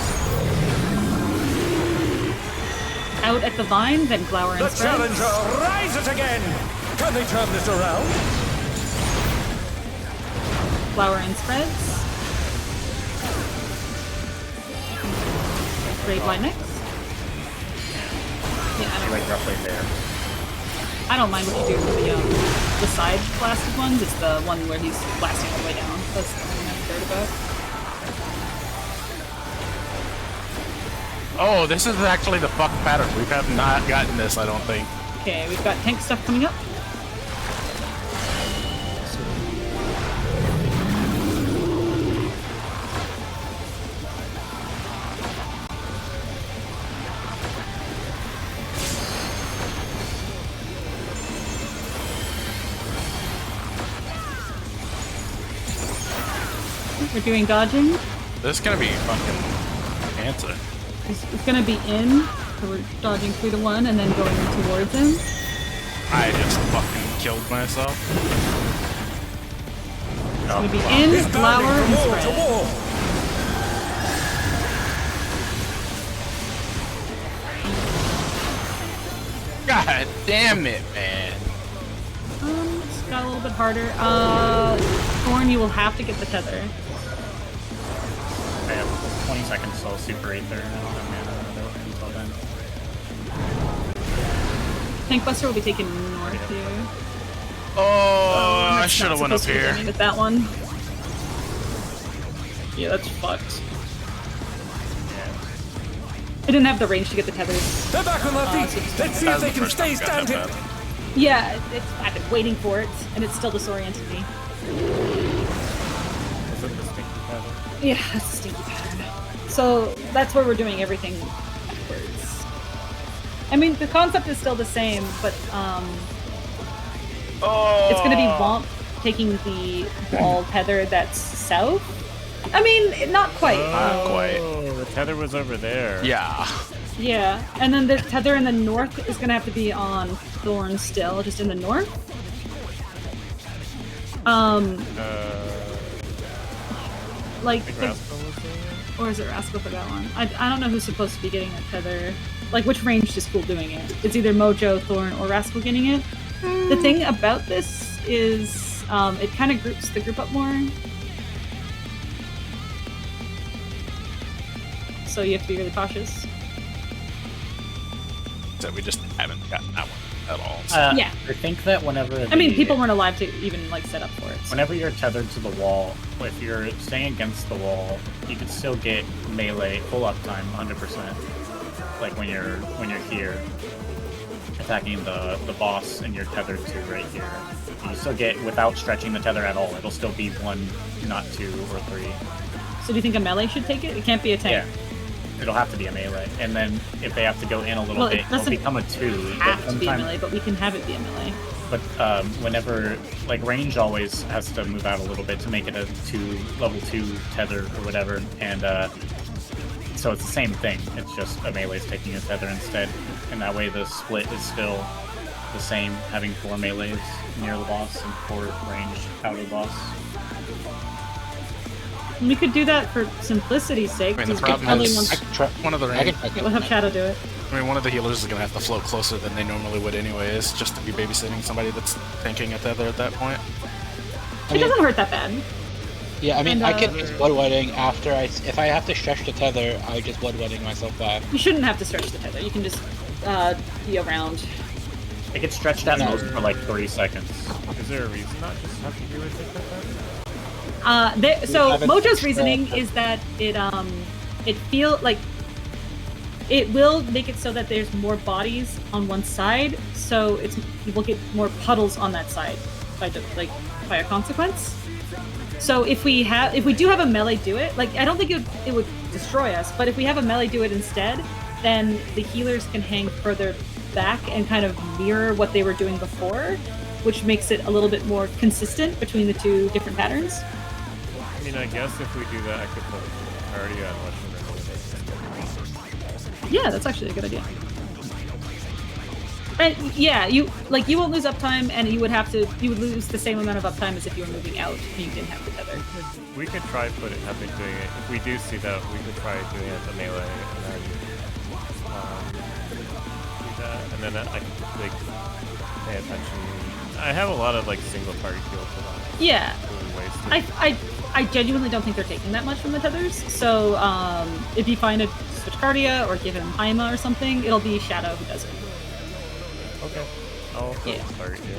Out at the vine, then Glower and The Spread. challenger rises again. Can they turn this around? Flower and Spreads. Raid line next. Yeah, I don't Like roughly there. I don't mind what you do for the side blasted ones. It's the one where he's blasting all the way down. That's the one I'm scared about. Oh, this is actually the fuck pattern. We have not gotten this, I don't think. Okay, we've got tank stuff coming up. We're doing dodging. This is gonna be fucking answer. It's gonna be in, so we're dodging through the one and then going towards him. I just fucking killed myself. It's gonna be in, He's Flower, bounding and from wall to Spread. wall. God damn it, man. It's got a little bit harder. Thorn, you will have to get the tether. I have 20 seconds till Super Ether. I don't have mana until then. Tank Buster will be taken north here. Oh, I That's should have not went up supposed to be here. aiming at that one. Yeah, that's fucked. I didn't have the range to get the tethers. They're back on their feet. Let's see if they can stay standing. Yeah, I've been waiting for it, and it still disoriented me. Yeah, that's a stinky pattern. So that's where we're doing everything backwards. I mean, the concept is still the same, but it's gonna be Womp taking the wall tether that's south. I mean, not quite. Oh, the tether was over there. Yeah. Yeah, and then the tether in the north is gonna have to be on Thorn still, just in the north. Like, or is it Rascal for that one? I don't know who's supposed to be getting that tether. Like, which range is cool doing it? It's either Mojo, Thorn, or Rascal getting it. The thing about this is it kind of groups the group up more. So you have to be really cautious. So we just haven't gotten that one at all. Yeah. I think that whenever I mean, people weren't alive to even like set up for it. Whenever you're tethered to the wall, if you're staying against the wall, you can still get melee full uptime 100%. Like when you're here. attacking the boss and you're tethered to right here. You still get, without stretching the tether at all, it'll still be 1, not 2 or 3. So do you think a melee should take it? It can't be a tank. Yeah. It'll have to be a melee. And then if they have to go in a little bit, it'll become a 2. Have to be a melee, but we can have it be a melee. But whenever, like, range always has to move out a little bit to make it a level 2 tether or whatever, and so it's the same thing. It's just a melee's taking a tether instead, and that way the split is still the same, having 4 melees near the boss and 4 range out of the boss. We could do that for simplicity's sake. I mean, the problem is one of the We'll have Shadow do it. I mean, one of the healers is going to have to float closer than they normally would anyways, just to be babysitting somebody that's tanking a tether at that point. It doesn't hurt that bad. Yeah, I mean, I can just blood wedding after if I have to stretch the tether, I just blood wedding myself back. You shouldn't have to stretch the tether. You can just be around. It gets stretched at most for like 30 seconds. Is there a reason not just have to do it like that? So Mojo's reasoning is that it will make it so that there's more bodies on one side, so you will get more puddles on that side by a consequence. So if we do have a melee do it, like I don't think it would destroy us, but if we have a melee do it instead, then the healers can hang further back and kind of mirror what they were doing before, which makes it a little bit more consistent between the two different patterns. I mean, I guess if we do that, I could put Arcadion on much. Yeah, that's actually a good idea. And yeah, you won't lose uptime, and you would lose the same amount of uptime as if you were moving out and you didn't have the tether. We could try doing it. If we do see that, we could try doing it as a melee, and then do that, and then I can pay attention. I have a lot of single target heals for that. Yeah. I genuinely don't think they're taking that much from the tethers. So if you find a switch Cardia or give him Haima or something, it'll be Shadow who does it. Okay. I'll target you.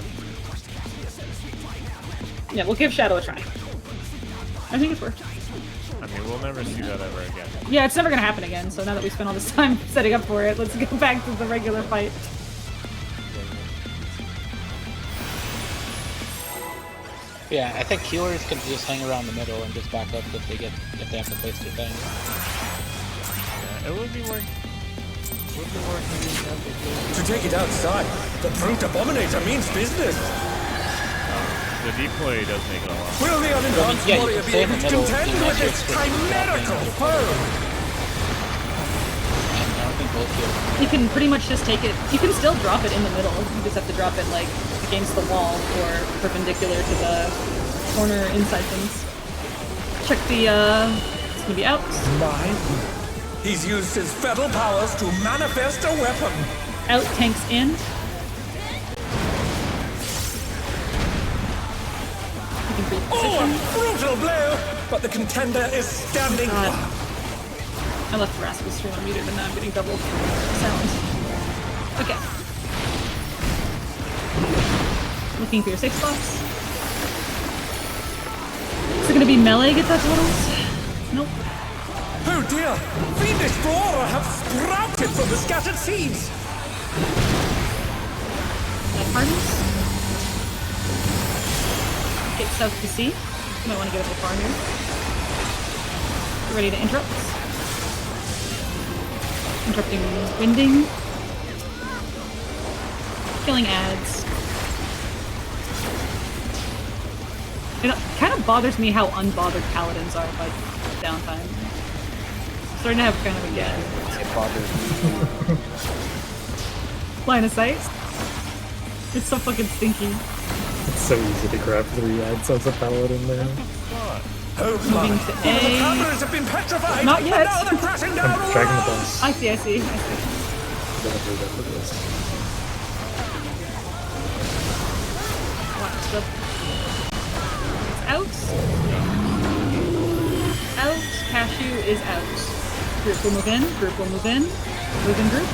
Yeah, we'll give Shadow a try. I think it's worked. I mean, we'll never see that ever again. Yeah, it's never gonna happen again. So now that we spent all this time setting up for it, let's go back to the regular fight. Yeah, I think healers can just hang around the middle and just back up if they have to place their thing. Yeah, it would be worth. To take it outside, the brute abominator means business. The deploy does make it a lot. Will the unenhanced warrior be able to contend with this chimerical foe? You can pretty much just take it. You can still drop it in the middle. You just have to drop it against the wall or perpendicular to the corner inside things. Check the. It's gonna be out. He's used his fetal powers to manifest a weapon. Out, tanks in. Oh, a brutal blow! But the contender is standing. I left Rascal's stream unmuted, but now I'm getting double sound. Okay. Looking for your safe spots. Is it gonna be melee get that totals? Nope. Oh dear! Fiendish flora have sprouted from the scattered seeds! That hardens. Get south to sea. Might want to get up the far here. Get ready to interrupt. Interrupting winding. Killing ads. It kind of bothers me how unbothered paladins are by downtime. Starting to have kind of a gag. It bothers me. Line of sight. It's so fucking stinky. It's so easy to grab 3 ads as a paladin there. Moving to A. Have been petrified, Not yet. Now they're crashing down I'm dragging the boss. I see. Gotta hurry up with this. Watch the. It's out. Out. Cashew is out. Group will move in. Group will move in. Move in group.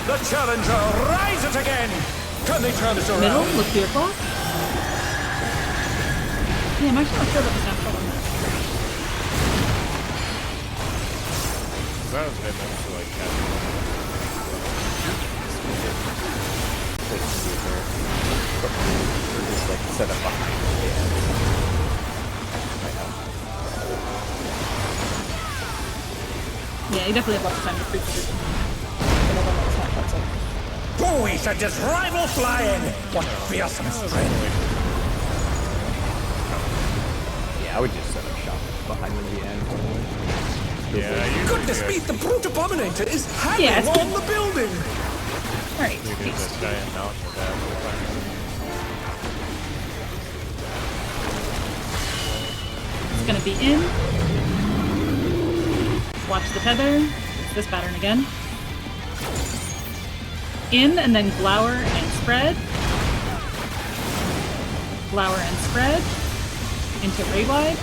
The challenger rises again! Can they turn this around? Middle. Look to your clock. Yeah, I'm actually not sure about the snapshot on that. That was good enough to Yeah, you definitely have lots of time to pre-position. But other than that, that's it. We should just rival flying! What fearsome strength! Yeah, I would just set up shop behind the end. Yeah, you Goodness me, the brute abominator is hanging Yeah, it's on the building! Alright. do this giant mountain with that. It's gonna be in. Watch the tether. It's this pattern again. In and then glower and spread. Glower and spread. Into ray wide.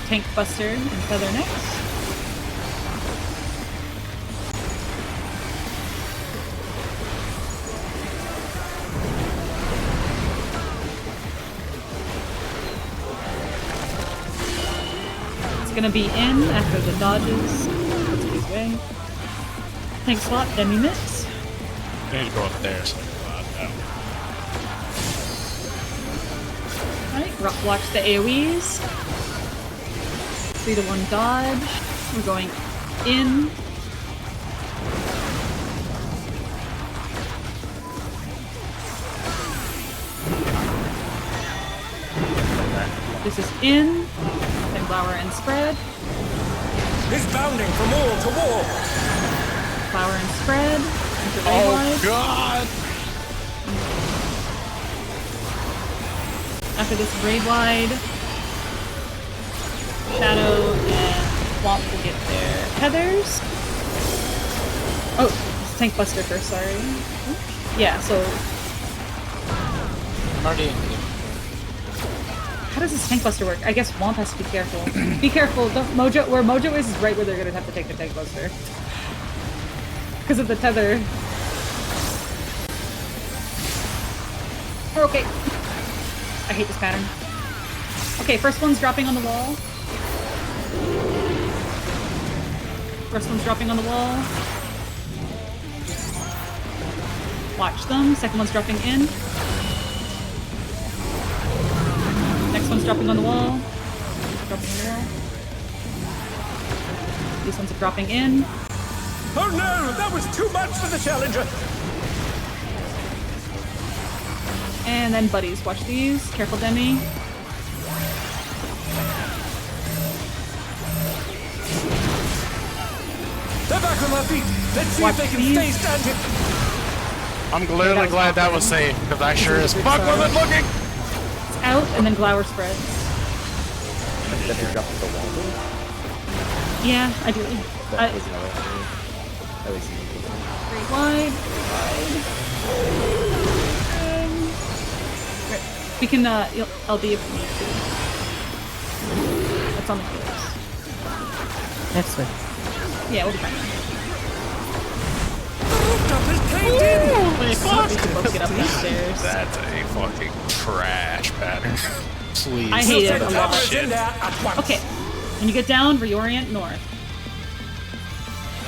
Tank buster and feather next. Gonna be in after the dodges. Let's get his way. Tank slot, demi mix. I need to go up there, so Alright, watch the AoEs. 3-1 dodge. We're going in. This is in. Then flower and spread. He's bounding from wall to wall! Flower and spread. Into ray wide. God! After this raid wide, Shadow and Swamp will get their heathers. Oh, it's Tank Buster first, sorry. Yeah, so I'm already in game. how does this Tank Buster work? I guess Womp has to be careful. Be careful, don't Mojo, where Mojo is right where they're gonna have to take the Tank Buster. Because of the tether. We're okay. I hate this pattern. Okay, first one's dropping on the wall. First one's dropping on the wall. Watch them. Second one's dropping in. Next one's dropping on the wall. Dropping in the wall. These ones are dropping in. Oh no, that was too much for the challenger! And then buddies. Watch these. Careful, Demi. They're back on their feet! Let's see Watch if they can these. stay standing! I'm literally glad that was safe, because I sure as fuck wasn't looking! It's out, and then Glower spreads. Let me drop the wall. Yeah, I do. That was another thing. At least Very wide. Right. We can LD if we need to. That's on the killers. That's fine. Yeah, we'll be fine. The rooftop is caved in! We can both get up these stairs. That's a fucking trash pattern. Please. I hate it a The lot. tower is in there at once! Okay, when you get down, reorient north.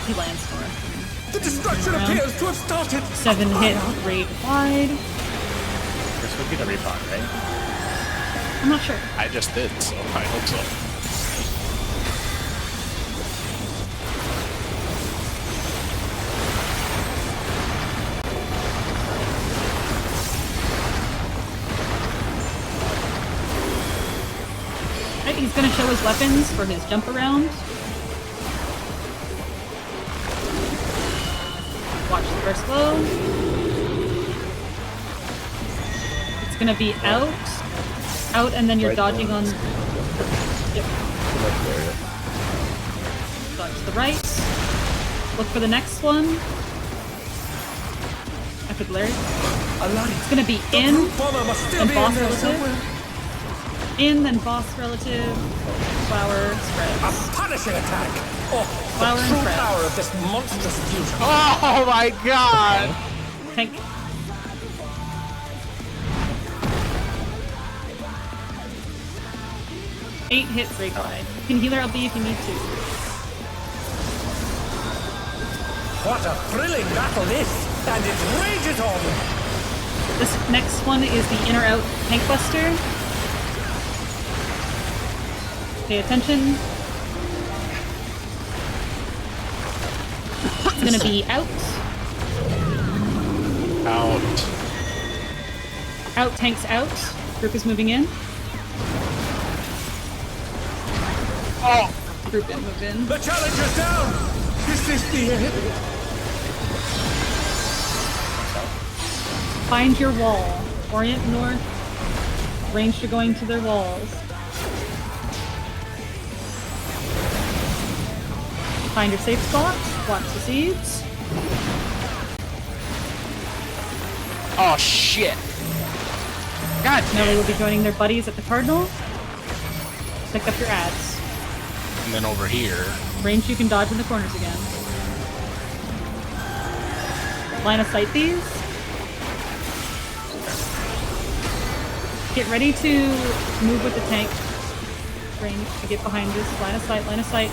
He lands north. The destruction appears to have started! 7 hit raid wide. This would be the repot, right? I'm not sure. I just did, so I hope so. Right, he's gonna show his weapons for his jump around. Watch the first blow. It's gonna be out, and then you're Right dodging down. on. Yep. Dodge to the right. Look for the next one. After the Larry. It's gonna be The in, brute bomber must still and be in boss there relative. somewhere! In, then boss relative. Flower A spreads. punishing attack! Oh, Flower the and true spread. power of this monstrous fusion! Oh my god! Tank. Eight hits right wide. You can heal her LB if you need to. What a thrilling battle this! And it rages on! This next one is the in or out tank buster. Pay attention. It's gonna be out. Out. Out, tanks out. Group is moving in. Oh! Group in, move in. The challenger's down! Is this the end? Find your wall. Orient north. Range to going to their walls. Find your safe spot. Watch the seeds. Oh shit! God Now they damn. will be joining their buddies at the Cardinal. Pick up your ads. And then over here. Range you can dodge in the corners again. Line of sight these. Get ready to move with the tank. Range to get behind this. Line of sight, line of sight.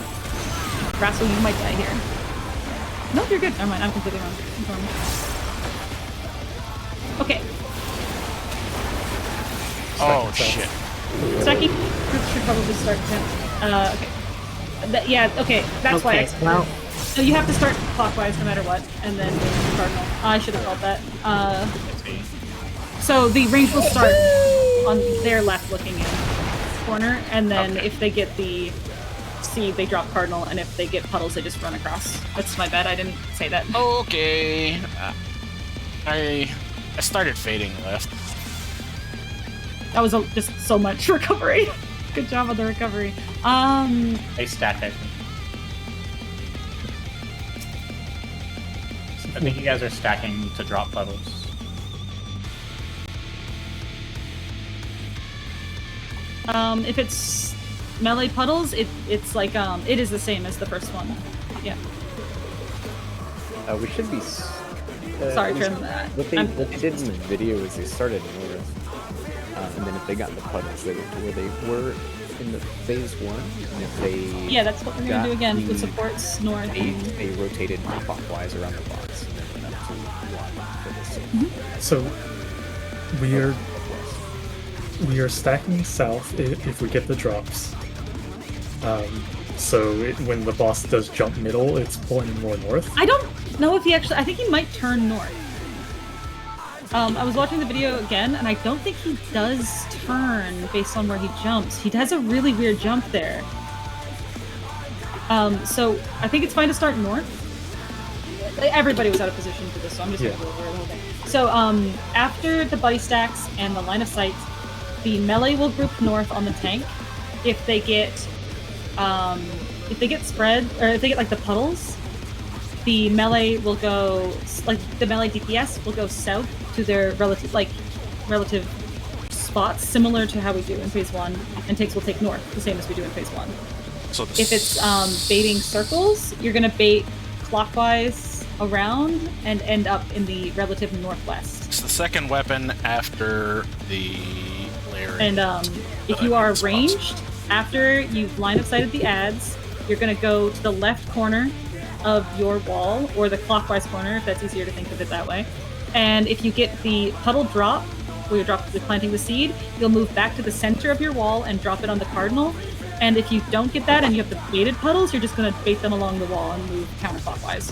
Rassel, you might die here. Nope, you're good. Never mind, I'm completely wrong. Okay. Oh shit. Stacking groups should probably start. Okay. Yeah, okay. That's why. Okay, well, So you have to start clockwise no matter what, and then cardinal. I should have felt that. So the range will start on their left looking in corner, and then if they get the seed, they drop cardinal, and if they get puddles, they just run across. That's my bad. I didn't say that. Okay. I started fading left. That was just so much recovery. Good job on the recovery. They stack, I think. I think you guys are stacking to drop puddles. If it's melee puddles, it's like it is the same as the first one. Yeah. We should be. Sorry, Trim. What they did in the video is they started north, and then if they got in the puddles, they were to where they were in the phase one. And if they that's what we're gonna do again with the- supports north. They rotated clockwise around the box and then went up to one for the same. So we are stacking south if we get the drops. When the boss does jump middle, it's pulling more north. I don't know if he actually. I think he might turn north. I was watching the video again, and I don't think he does turn based on where he jumps. He has a really weird jump there. So I think it's fine to start north. Everybody was out of position for this, so I'm just gonna go over the whole thing. So after the buddy stacks and the line of sight, the melee will group north on the tank. If they get spread, or if they get like the puddles, the melee will go, like the melee DPS will go south to their relative spots, similar to how we do in phase one, and tanks will take north, the same as we do in phase one. So If it's baiting circles, you're gonna bait clockwise around and end up in the relative northwest. it's the second weapon after the layering. And if you are ranged, after you've line of sighted the ads, you're going to go to the left corner of your wall, or the clockwise corner, if that's easier to think of it that way. And if you get the puddle drop, where you're planting the seed, you'll move back to the center of your wall and drop it on the cardinal. And if you don't get that and you have the baited puddles, you're just going to bait them along the wall and move counterclockwise.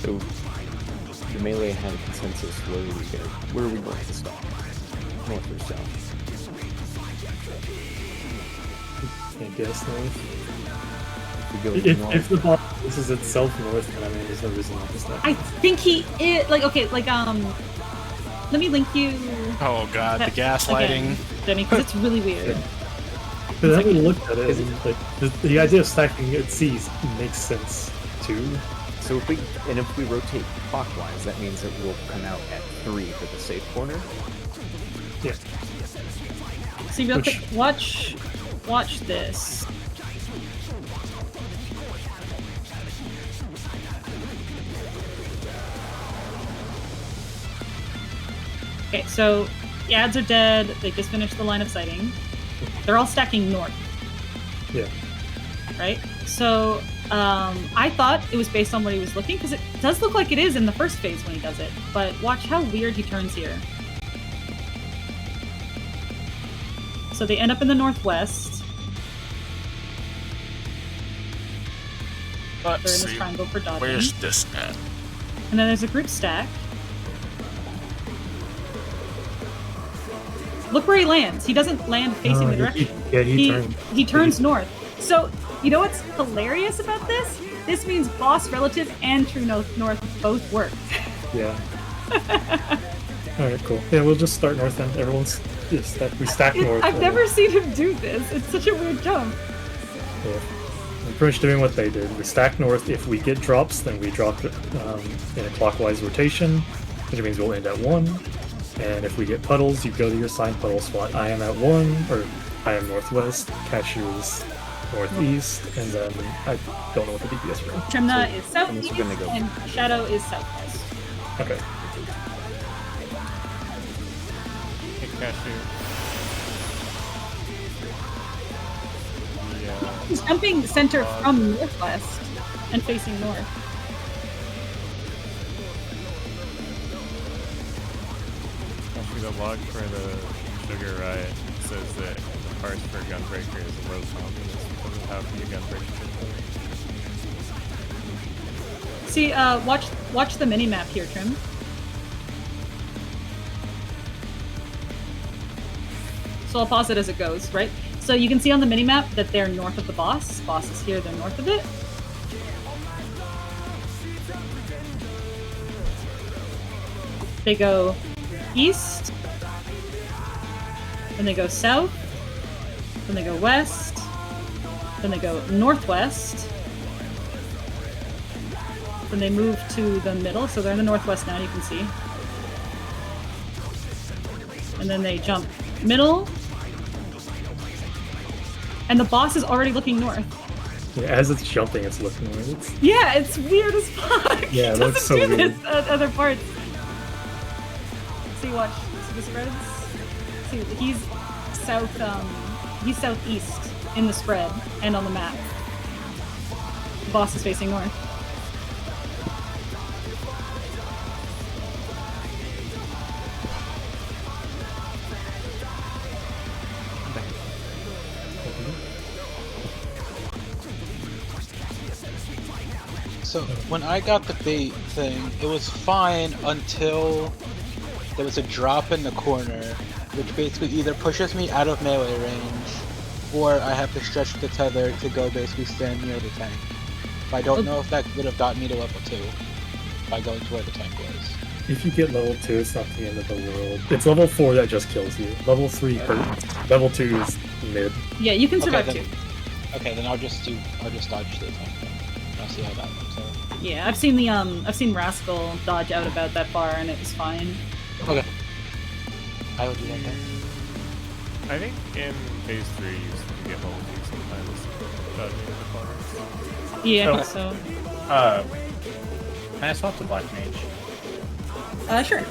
So the melee had a consensus. Where are we going to stop? North or south? I guess north. If we go north, If the boss places itself north, then I mean, there's no reason not to stop. I think he is, let me link you. Oh god, the gaslighting. Demi, because it's really weird. But then we looked at it, and like the idea of stacking at C's makes sense too. so if we rotate clockwise, that means it will come out at 3 for the safe corner. Yeah. See, real quick, watch this. Okay, so the ads are dead. They just finished the line of sighting. They're all stacking north, Yeah. right? So I thought it was based on what he was looking, because it does look like it is in the first phase when he does it. But watch how weird he turns here. So they end up in the northwest. They're in this triangle for dodging. Where's this at? And then there's a group stack. Look where he lands. He doesn't land facing the direction. He turns north. So, you know what's hilarious about this? This means boss, relative, and true north both work. Yeah. Alright, cool. Yeah, we'll just start north then. Everyone's we stack north. I've never seen him do this. It's such a weird jump. Yeah. We're pretty much doing what they did. We stack north. If we get drops, then we drop it in a clockwise rotation, which means we'll end at 1. And if we get puddles, you go to your assigned puddle spot. I am at 1, or I am northwest, Cashew is northeast, and then I don't know what the DPS are. Tremna is southeast, and Shadow is southwest. Okay. Hey, Cashew. He's jumping center from northwest and facing north. Actually, the log for the Sugar Riot says that the parts for Gunbreaker is a low confidence because of how few Gunbreaker can See, watch the mini map here, Trim. So I'll pause it as it goes, right? So you can see on the mini map that they're north of the boss. Boss is here, they're north of it. They go east, then they go south, then they go west, then they go northwest, then they move to the middle, so they're in the northwest now, you can see. And then they jump middle, and the boss is already looking north. Yeah, as it's jumping, it's looking north. Yeah, it's weird as fuck. Yeah, it looks so do weird. This at other parts. See, watch. See the spreads? See, he's southeast in the spread and on the map. The boss is facing north. So when I got the bait thing, it was fine until there was a drop in the corner, which basically either pushes me out of melee range, or I have to stretch the tether to go basically stand near the tank. But I don't know if that would have gotten me to level 2 by going to where the tank was. If you get level 2, it's not the end of the world. It's level 4 that just kills you. Level 3 hurts. Level 2 is mid. Yeah, you can survive too. Okay, then I'll just dodge the tank then. I'll see how that works out. Yeah, I've seen Rascal dodge out about that far and it was fine. Okay. I will do that then. I think in phase 3 you can get level 2 sometimes dodging the corners. Yeah, I think so. Can I swap to Black Mage? Sure.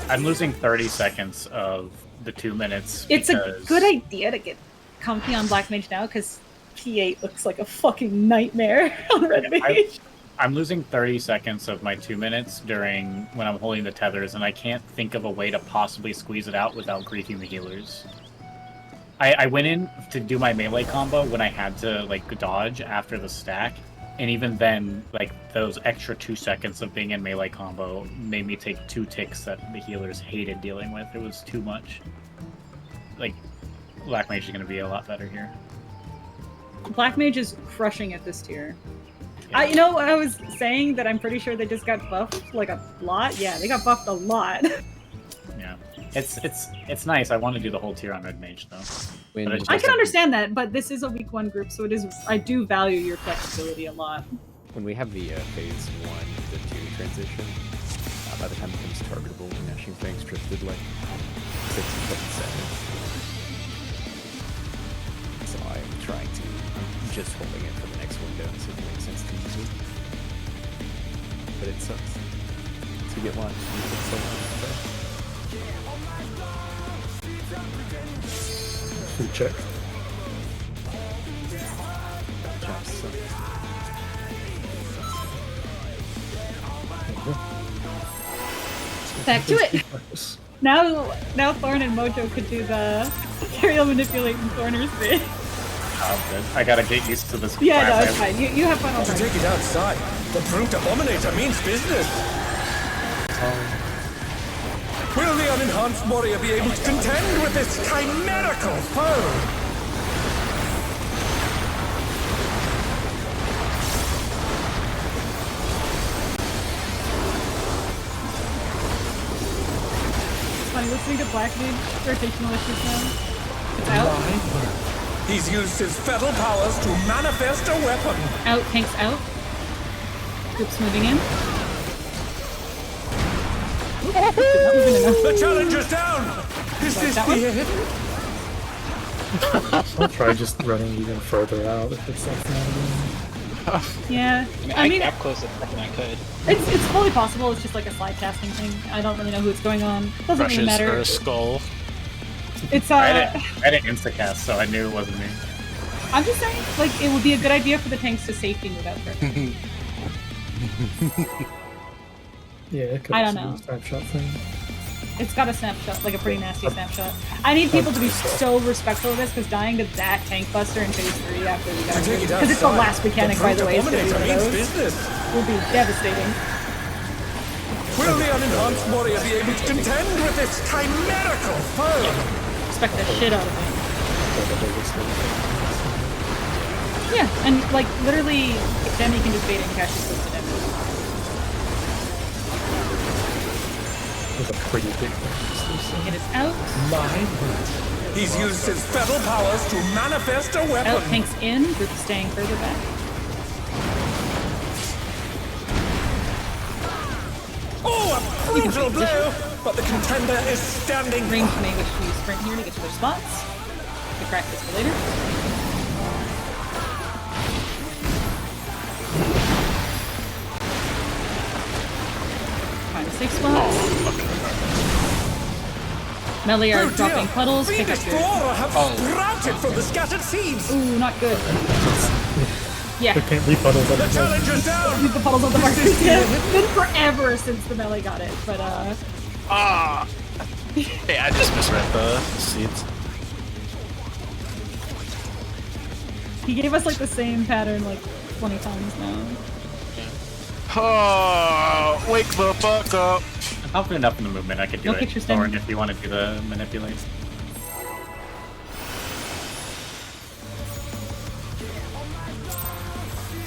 I'm losing 30 seconds of the 2 minutes. It's a good idea to get comfy on Black Mage now, because P8 looks like a fucking nightmare on Red Mage. I'm losing 30 seconds of my 2 minutes when I'm holding the tethers, and I can't think of a way to possibly squeeze it out without griefing the healers. I went in to do my melee combo when I had to like dodge after the stack, and even then, like those extra 2 seconds of being in melee combo made me take 2 ticks that the healers hated dealing with. It was too much. Like, Black Mage is going to be a lot better here. Black Mage is crushing at this tier. Yeah. I was saying that I'm pretty sure they just got buffed like a lot. Yeah, they got buffed a lot. Yeah, it's nice. I want to do the whole tier on Red Mage though. I can understand that, but this is a week 1 group, so it is. I do value your flexibility a lot. When we have the phase 1 to 2 transition, by the time it becomes targetable, the mashing things drifted like 6 or 7 seconds. So I'm trying to just holding it for the next window so it makes sense to use it. But it sucks. To get launched, you put so much Food check. Just sucks. Back to it. Now Thorn and Mojo could do the aerial manipulating corners thing. Oh, good. I gotta get used to this. Yeah, no, class. it's fine. You have fun all To right. take it outside, the brute abominator means business. Will the unenhanced warrior be able to contend with this chimerical foe? Funny listening to Black Mage rotational issues now. It's out. He's used his fetal powers to manifest a weapon. Out, tanks out. Group's moving in. Oop, not moving enough. The challenger's down! Is Like this that the one? end? I'll try just running even further out if it's like that. Yeah. I mean, I got close as I could. It's fully possible. It's just like a slide casting thing. I don't really know who's going on. Doesn't really Brushes matter. for a skull. It's I didn't instacast, so I knew it wasn't me. I'm just saying, like, it would be a good idea for the tanks to safety move out first. Yeah, it could I don't also be know. a snapshot thing. It's got a snapshot, like a pretty nasty snapshot. I need people to be so respectful of this, because dying to that tank buster in phase 3 after we got Take it because it's the outside. last mechanic, by the way, is going to be abominator one of means those. business. Will be devastating. Will the unenhanced warrior be able to contend with this chimerical foe? Respect the shit out of it. Yeah, and like literally, Demi can just bait and catch his to Demi. It's a pretty big thing. It is out. He's used his fetal powers to manifest a Out, weapon. tanks in. Group is staying further back. Oh, a brutal blow! But the contender is standing. Range may wish to use sprint here to get to their spots. To crack this for later. Find a safe spot. Melee are dropping puddles. Pick up Fiendish your. flora have sprouted from the scattered seeds. Ooh, not good. Yeah. There can't be puddles on The the challenger's down. Leave the puddles on the markers. Yeah. It's been forever since the melee got it, but Ah! Hey, I just misread the seeds. he gave us like the same pattern like 20 times now. Oh, wake the fuck up. I'm confident enough in the movement, I could do No it. pictures, Or Demi. if you want to do the manipulate.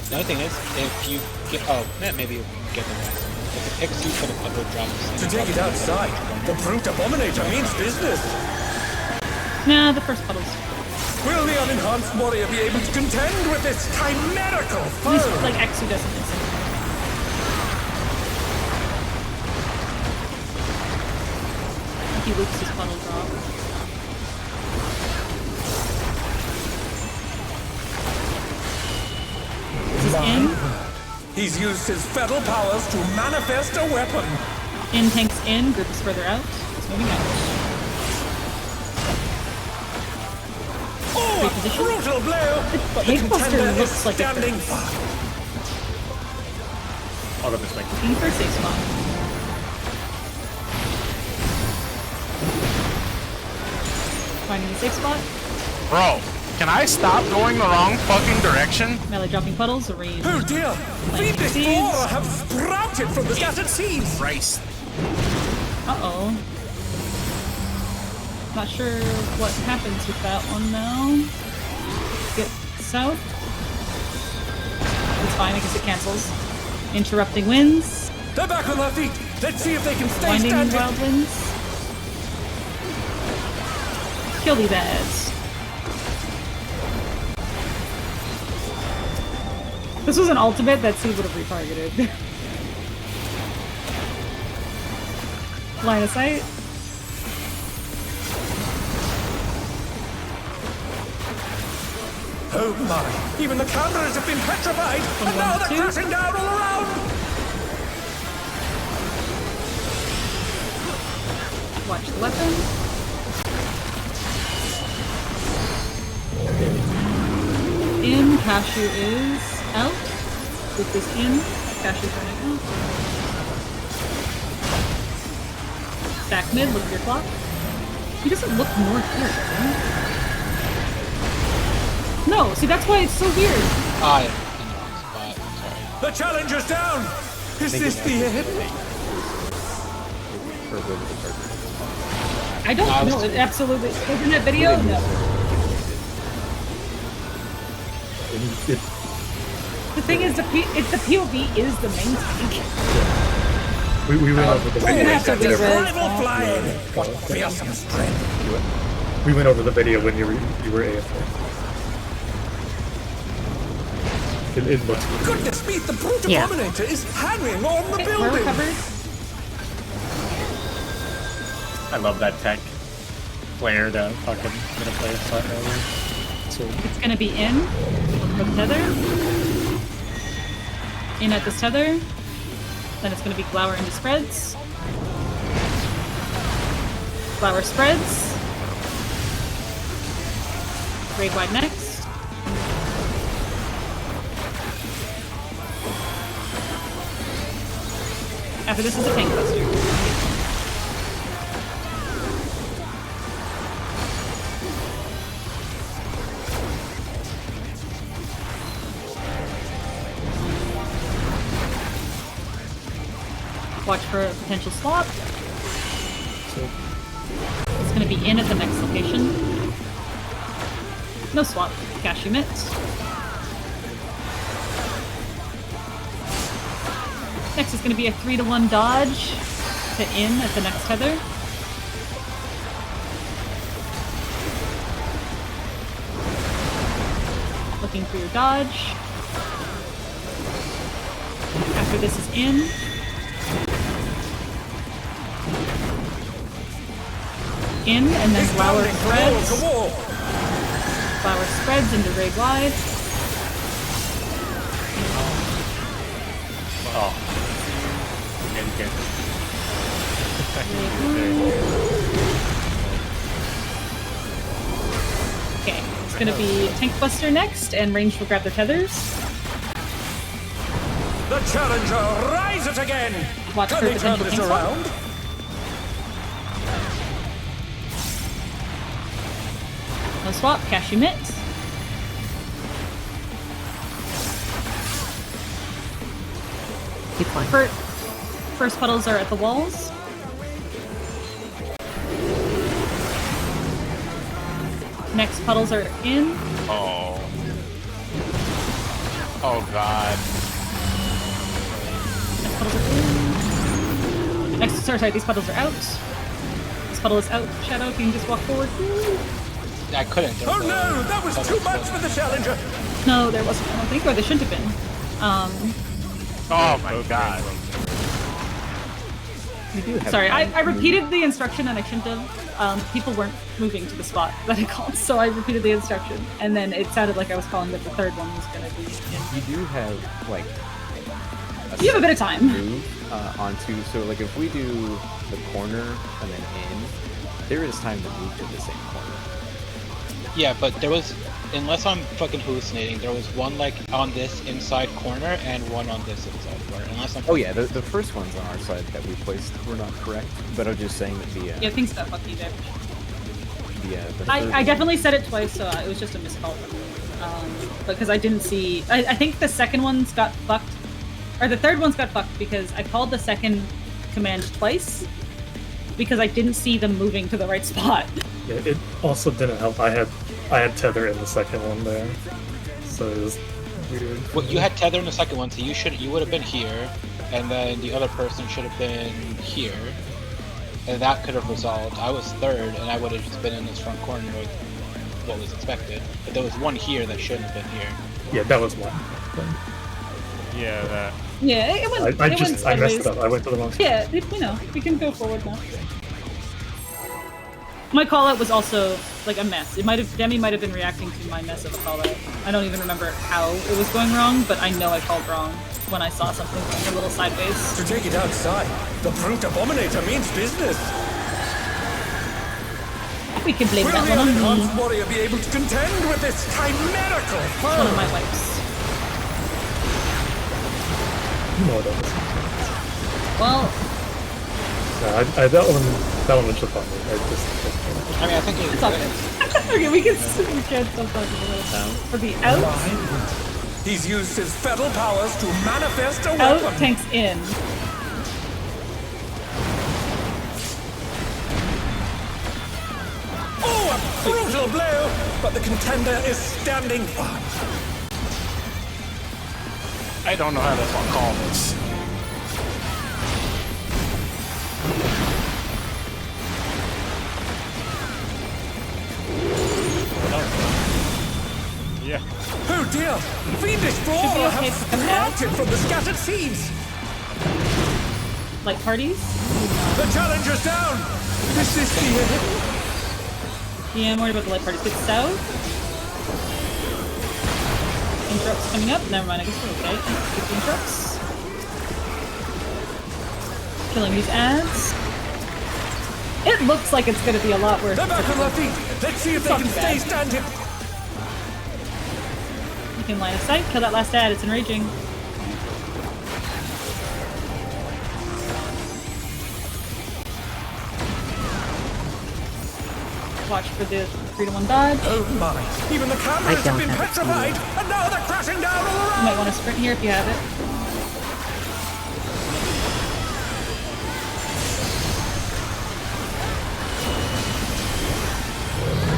Another thing is, if you get maybe you get the rest. If it picks you for the puddle drops. To take it outside, the brute abominator means business. Nah, the first puddles. Will the unenhanced warrior be able to contend with this chimerical At least foe? like Exu doesn't miss it. He loops his puddle drop. This is in. He's used his fetal powers to manifest a weapon. In tanks in. Group is further out. It's moving out. Oh, a Reposition. brutal blow! But the Tank Buster contender is looks like it standing. I'll go this way. Looking for a safe spot. Finding a safe spot. Bro, can I stop going the wrong fucking direction? Melee dropping puddles. Range. Oh dear! Planting Fiendish seeds. flora have sprouted from the scattered seeds. Christ. Uh-oh. Not sure what happens with that one now. Get south. It's fine, I guess it cancels. Interrupting winds. They're back on their feet. Let's see if they can stay Winding standing. wild winds. Kill these ads. This was an ultimate that Seed would have retargeted. Line of sight. Oh my! Even the cameras have been petrified, and now they're 2. crashing down all around. Watch the weapon. In, Cashew is out. Loop is in, Cashew's running out. Back mid, look at your clock. He doesn't look north here, does he? No, see that's why it's so weird. Ah, yeah, in the wrong spot. Sorry. The challenger's down! Is this the end? I don't know. It absolutely. Isn't that video? No. The thing is, the POV is the main tank. We went over the We're gonna have to video. re-res. Fearsome strength. We went over the video when you were AFK. It looks good. Goodness me, the brute Yeah. abominator is hanging on the Okay, we're building! recovered. I love that tech player to fucking get a player spot earlier. So It's gonna be in for the tether. In at this tether. Then it's gonna be Glower into spreads. Glower spreads. Grave wide next. After this is a tank buster. Watch for a potential swap. It's going to be in at the next location. No swap. Cash emit. Next is going to be a 3-to-1 dodge to in at the next tether. Looking for your dodge. After this is in. In, and then Flower spreads. Flower spreads into raid wide. Oh. Getting good. Okay, it's gonna be Tank Buster next, and range will grab their tethers. The challenger rises again! Watch Can for they turn potential this tank swap. around? No swap, cash emit. Keep flying. First puddles are at the walls. Next puddles are in. Oh. Oh god. Next puddles are in. Next, sorry, these puddles are out. This puddle is out. Shadow, if you can just walk forward. I couldn't. There Oh was no, that was too much for the challenger! No, there wasn't, I don't think, or there shouldn't have been. Oh my god. Sorry, I repeated the instruction and I shouldn't have. People weren't moving to the spot that I called, so I repeated the instruction. And then it sounded like I was calling that the third one was going to be in. You do have, like, You have a bit of time. move onto, so like if we do the corner and then in, there is time to move to the same corner. Yeah, but there was, unless I'm fucking hallucinating, there was one like on this inside corner and one on this inside corner. Unless I'm. Oh yeah, the first ones on our side that we placed were not correct, but I'm just saying that the Yeah, things got fucky there. the third I definitely said it twice, so it was just a miscall from me. Because I didn't see. I think the second one's got fucked, or the third one's got fucked because I called the second command twice because I didn't see them moving to the right spot. yeah, it also didn't help. I had tether in the second one there, so it was weird. Well, you had tether in the second one, so you would have been here, and then the other person should have been here, and that could have resolved. I was third, and I would have just been in this front corner with what was expected. But there was one here that shouldn't have been here. Yeah, that was one. Yeah, that. Yeah, it went. I it went messed sideways. it up. I went to the wrong spot. Yeah, we can go forward now. My call out was also like a mess. Demi might have been reacting to my mess of a call out. I don't even remember how it was going wrong, but I know I called wrong when I saw something going a little sideways. To take it outside, the brute abominator means business! We can blame Will that the one on me. unenhanced warrior be able to contend with this chimerical foe? One of my wipes. No, that was. Well, That one was just on me. I mean, I think It's all good. Okay, we can stop talking about it now. For the out, He's used his fetal powers to manifest a out, weapon. tanks in. Oh, a brutal blow! But the contender is standing firm. I don't know how to call this. Yeah. Oh dear! Fiendish Should be Brawler okay have to come out. sprouted from the scattered seeds! Like parties. The challenger's down! This is the end! Yeah, I'm worried about the light parties. Get south. Interrupts coming up. Never mind, I guess we're okay. Get the interrupts. Killing these ads. It looks like it's gonna be a lot worse. They're back on their feet! Let's see if they Not can too stay bad. standing! You can line of sight. Kill that last ad. It's enraging. Watch for the 3-to-1 dodge. Oh my! Even the cameras have don't been have petrified! And now they're crashing down all You around! might want to sprint here if you have it.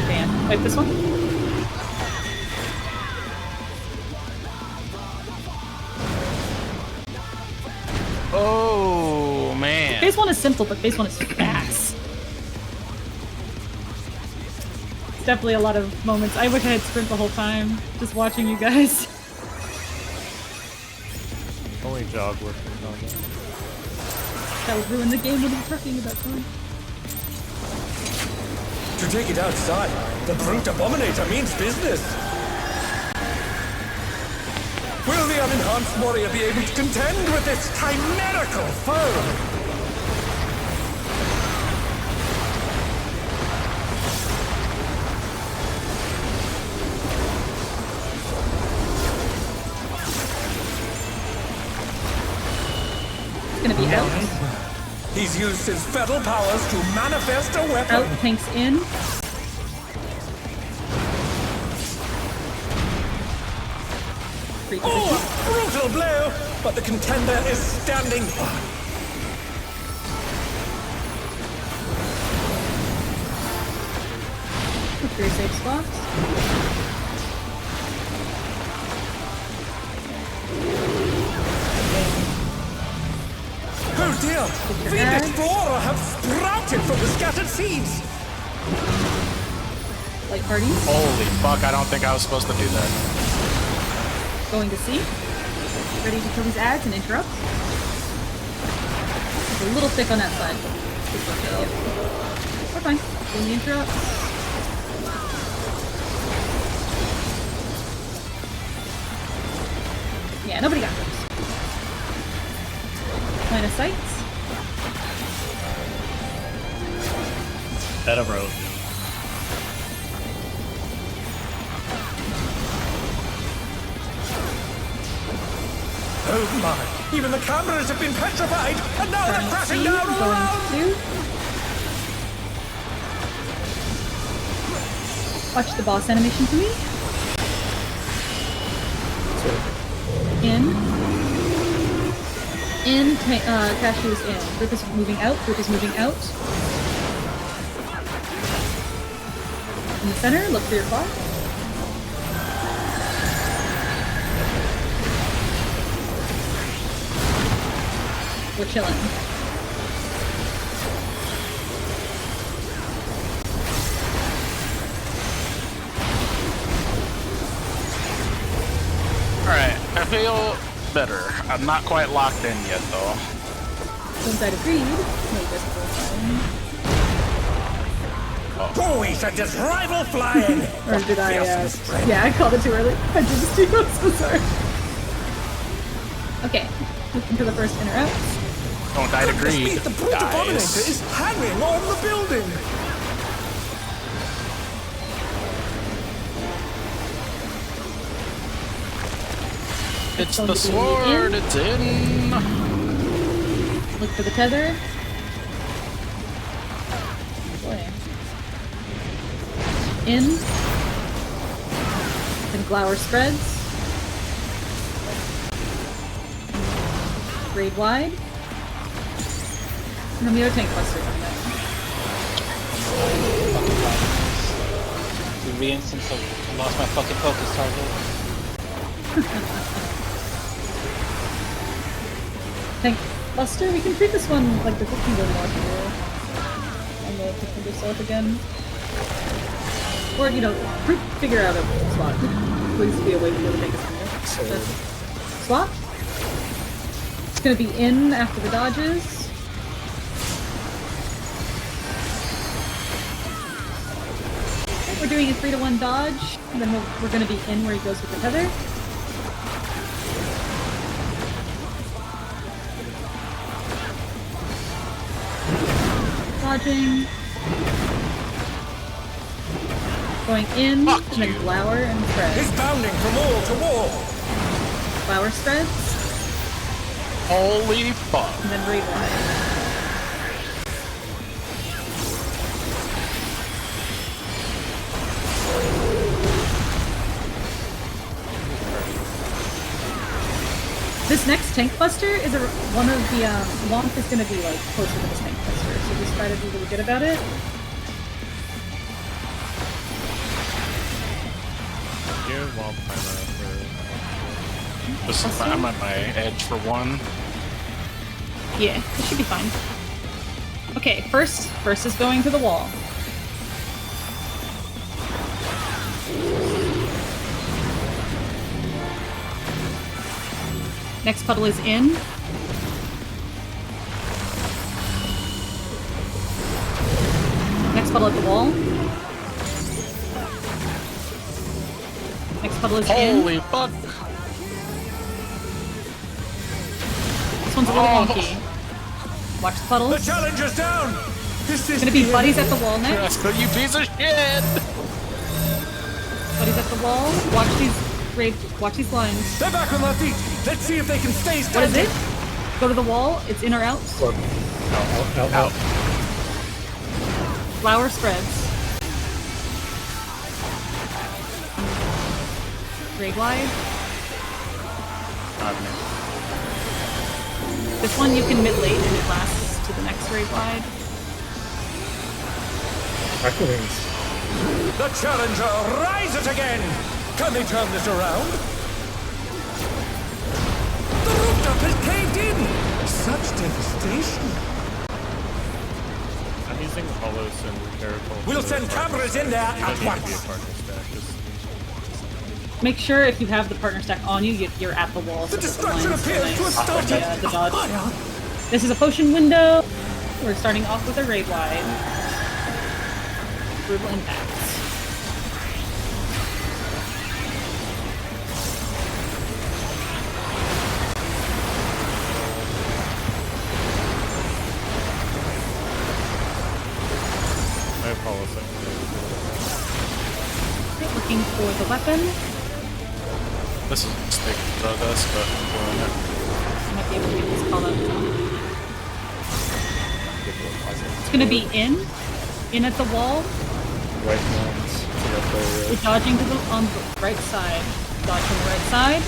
Damn. Wipe this one. Oh man. Phase 1 is simple, but phase 1 is fast. It's definitely a lot of moments. I wish I had sprint the whole time, just watching you guys. Only job working on that. That would ruin the game when I'm talking about time. To take it outside, the brute abominator means business! Will the unenhanced warrior be able to contend with this chimerical foe? It's gonna be out. He's used his fetal powers to manifest a weapon. Out, tanks in. Free Oh, position. a brutal blow! But the contender is standing firm. Look for your safe spots. Oh dear! Fiendish Brawler have sprouted from the scattered seeds! Light parties. Holy fuck, I don't think I was supposed to do that. Going to C. Ready to kill these ads and interrupt. It's a little thick on that side. It's okay. We're fine. Doing the interrupt. Yeah, nobody got those. Line of sight. Bed of road. Oh my! Even the cameras have been petrified, and now they're crashing down all Going around! to. Watch the boss animation for me. In, Cashew's in. Group is moving out, group is moving out. In the center, look for your clock. We're chilling. Alright, I feel better. I'm not quite locked in yet though. Since I'd agreed, no visible sign. Oh, he sent his rival flying! Or did I, Fierce strength. yeah, I called it too early. I did this too, I'm so sorry. Okay, looking for the first interrupt. Don't die to This greed. means the brute abominator Dies. is hanging on the building! It's the sword, it's in. Look for the tether. in. Then Glower spreads. Raid wide. And then the other tank buster coming out. Fucking blindness. The re-instance of lost my fucking focus target. Tank buster, we can treat this one like the 15 go north here. And the 15 go south again. Or, you know, figure out a slot. Please be a way to be able to take us from here. Swap. It's gonna be in after the dodges. We're doing a 3-to-1 dodge, and then we're gonna be in where he goes with the tether. Dodging. Going in, and then Flower and spread. He's bounding from wall to wall. Flower spreads, Holy fuck. and then raid wide. This next tank buster is one of the Womp is going to be like closer to this tank buster, so just try to be really good about it. Give Womp timer for. Just, I'm at my edge for one. Yeah, it should be fine. Okay, first is going to the wall. Next puddle is in. Next puddle at the wall. Next puddle is in. Holy fuck. This one's a little wonky. Watch the puddles. The challenger's down. This is Gonna be buddies at the wall next. You piece of shit. Buddies at the wall. Watch these lines. They're back on their feet. Let's see if they can stay What is standing. it? Go to the wall. It's in or out. Out. Flower spreads. Raid wide. This one you can mid late and it lasts to the next raid wide. Aqualings. The challenger rises again. Can they turn this around? The rooftop has caved in. Such devastation. I'm using Hollows and Miracle. We'll send cameras in there It at doesn't need to be a once. partner stack. Just Make sure if you have the partner stack on you, you're at the wall. So The that destruction lines appears to have started. the dodge. This is a potion window. We're starting off with a raid wide. Brutal impacts. I have Hollow set. Looking for the weapon. This is a mistake to throw this, but I'm doing it. I might be able to read this call out. It's gonna be in at the wall. Right ones. We're dodging to on the right side. Dodge on the right side.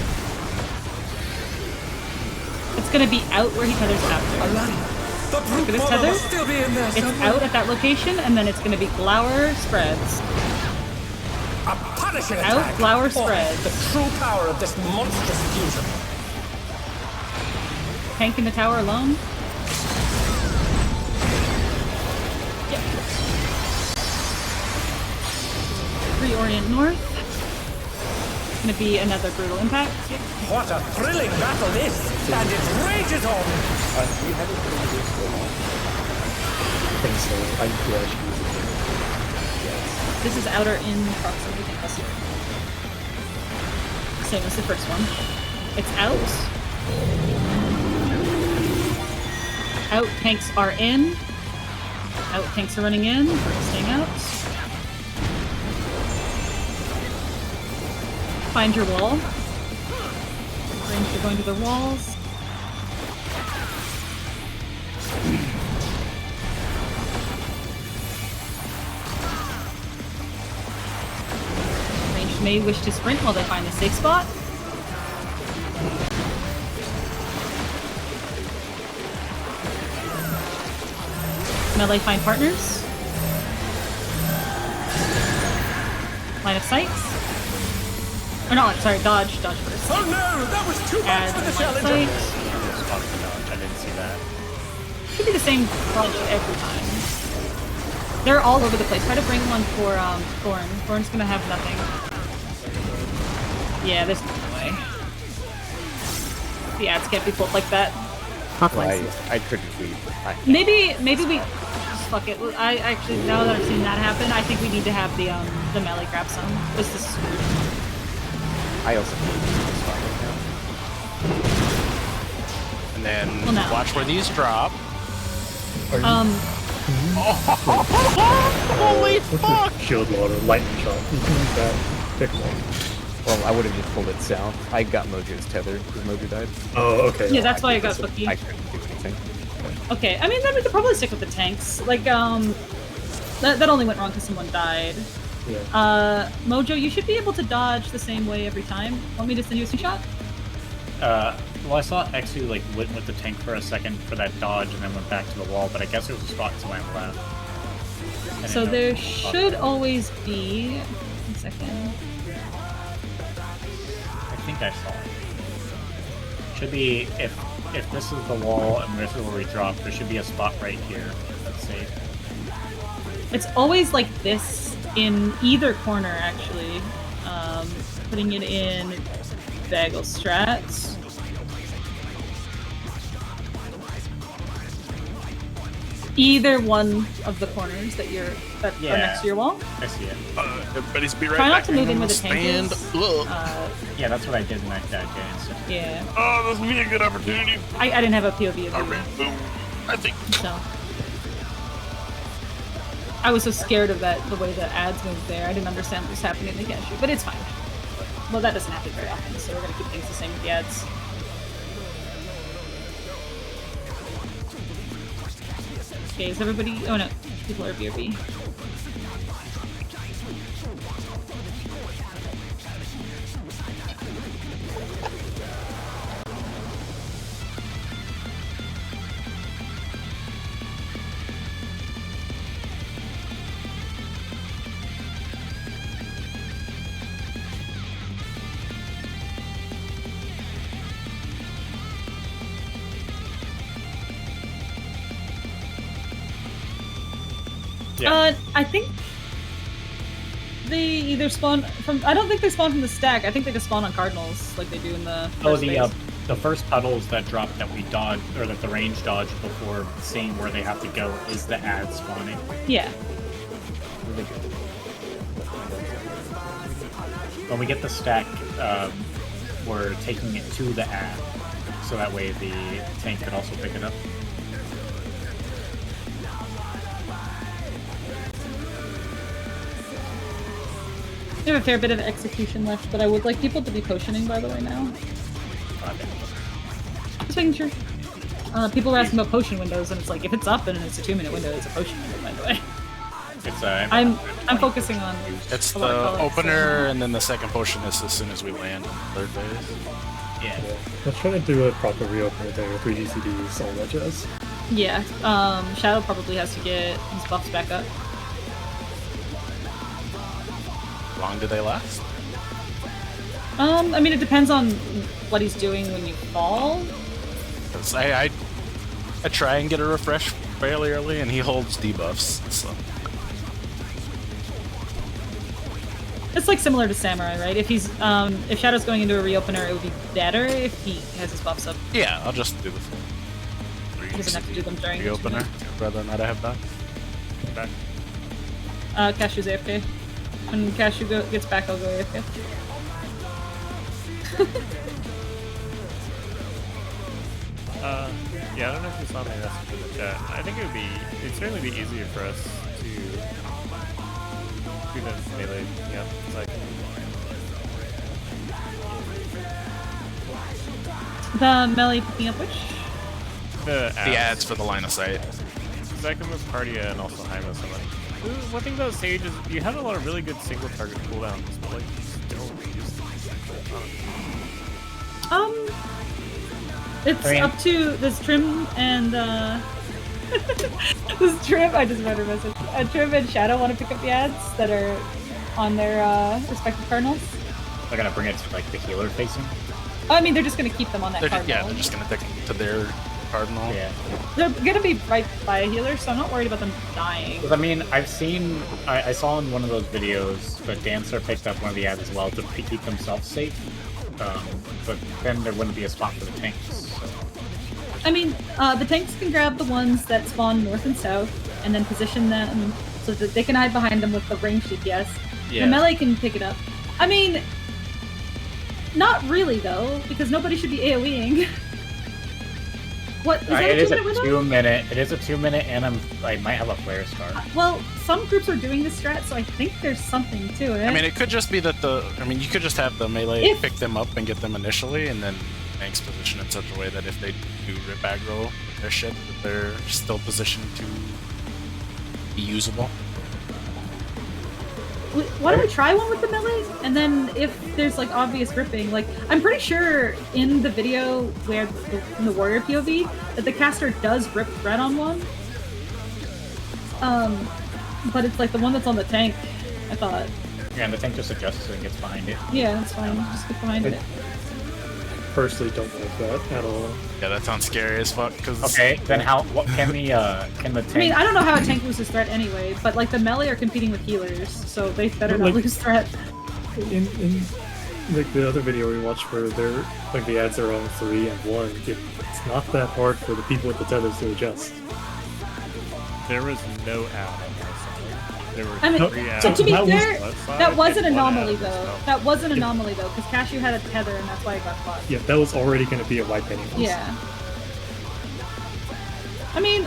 It's gonna be out where he tethers after. The brute this mother tether? must still be in there It's somewhere. out at that location, and then it's gonna be Glower spreads. A punishing Out, attack. Flower Oh, spreads. the true power of this monstrous fusion. Tank in the tower alone. Yep. Reorient north. Gonna be another brutal impact. Yep. What a thrilling battle this, and it rages on. I think so. I should use it. This is outer in proximity tank buster. Same as the first one. It's out. Out tanks are in. Out tanks are running in. We're staying out. Find your wall. Ranged are going to the walls. may wish to sprint while they find the safe spot. Melee find partners. Line of sight. Or no, sorry, dodge first. Oh no, that was too much Add for the line of challenger. sight. Spot the dodge. I didn't see that. Should be the same dodge every time. They're all over the place. Try to bring one for Thorn. Thorn's gonna have nothing. Yeah, there's no way. The ads can't be pulled like that. Top Well, line. I couldn't leave. Maybe we fuck it. I actually, now that I've seen that happen, I think we need to have the melee grab some. This is screwed. I also can't leave this spot right now. And then Well, no. watch where these drop. Holy fuck! Shield water, lightning shot. You can use that. Pick one. Well, I would have just pulled it south. I got Mojo's tether because Mojo died. Oh, okay. Yeah, that's why I got Bookie. I couldn't do anything. Okay, I mean, then we could probably stick with the tanks. Like, that only went wrong because someone died. Yeah. Mojo, you should be able to dodge the same way every time. Want me to send you a screenshot? Well, I saw Exu like went with the tank for a second for that dodge and then went back to the wall, but I guess it was a spot to my left. I didn't So know there it was a spot. should always be... 1 second. I think I saw it. Should be if this is the wall and this is where we drop, there should be a spot right here. That's safe. It's always like this in either corner, actually. Putting it in Bagel Strats. Either one of the corners that are Yeah. next to your wall. I see it. Everybody's be right Try not back. to move in I'm with the gonna tank. stand up. Yeah, that's what I did in that game. Yeah. Oh, this would be a good opportunity. I didn't have a POV of I you, ran boom. I think. so. I was so scared of that, the way the ads moved there. I didn't understand what was happening in the cashew, but it's fine. Well, that doesn't happen very often, so we're gonna keep things the same with the ads. Okay, is everybody... Oh no, people are BRB. Yeah. I think they either spawn from... I don't think they spawn from the stack. I think they just spawn on cardinals, like they do in the Oh, first phase. the first puddles that drop that we dodged, or that the range dodged before seeing where they have to go, is the ad spawning. Yeah. Really good. When we get the stack, we're taking it to the ad, so that way the tank could also pick it up. We have a fair bit of execution left, but I would like people to be potioning, by the way, now. Just making sure. People were asking about potion windows, and it's like, if it's up and it's a 2-minute window, it's a potion window, by the way. It's I'm focusing on... It's a the lot of colors, opener, and then the second potion is as soon as we land. Third phase. Yeah. Let's try to do a proper reopener there, 3 DCDs, all that jazz. Yeah, Shadow probably has to get his buffs back up. How long do they last? I mean, it depends on what he's doing when you fall. 'Cause I try and get a refresh fairly early, and he holds debuffs. So. It's like similar to Samurai, right? If he's if Shadow's going into a reopener, it would be better if he has his buffs up. Yeah, I'll just do the He doesn't have to do them during the reopener. Rather than not have that. Back. Cashew's AFK. When Cashew gets back, I'll go AFK. Yeah, I don't know if you saw my message in the chat. I think it'd certainly be easier for us to do the melee, yeah, like The melee picking up which? the The ads for the line of sight. Because I can move Cardia and also Jaime someone. One thing about Sage is you have a lot of really good single target cooldowns, but like just don't use them. It's up to this Trim and this Trim. I just read her message. Trim and Shadow want to pick up the ads that are on their respective cardinals. They're gonna bring it to like the healer facing. I mean, they're just gonna keep them on that cardinal. Yeah, they're just gonna take them to their cardinal. Yeah. They're gonna be right by a healer, so I'm not worried about them dying. I mean, I saw in one of those videos that Dancer picked up one of the ads as well to keep themselves safe. But then there wouldn't be a spot for the tanks. So. I mean, the tanks can grab the ones that spawn north and south, and then position them so that they can hide behind them with the ranged DPS. Yeah. The melee can pick it up. I mean, not really though, because nobody should be AoEing. What is that? It is a 2-minute window? 2 minute. It is a 2 minute, and I might have a flare star. Well, some groups are doing this strat, so I think there's something to it. I mean, it could just be that you could just have the melee pick them up and get them initially, and then tanks position in such a way that if they do rip aggro with their shit, that they're still positioned to be usable. Why don't we try one with the melee? And then if there's like obvious ripping, like I'm pretty sure in the video where in the warrior POV that the caster does rip red on one. But it's like the one that's on the tank, I thought. Yeah, and the tank just adjusts and gets behind it. Yeah, that's fine. Just get behind it. Personally, don't like that at all. Yeah, that sounds scary as fuck. Cause Okay, then what can the tank? I mean, I don't know how a tank loses threat anyway, but like the melee are competing with healers, so they better not lose threat. In like the other video we watched where they're like the ads are on 3 and 1, it's not that hard for the people with the tethers to adjust. There was no ad on my side. There were I mean, 3 ads. to be on fair, that side that was an and 1 ad anomaly on this though. side. That was an anomaly though, because Cashew had a tether and that's why it got fucked. Yeah, that was already going to be a wipe anyways. Yeah. I mean,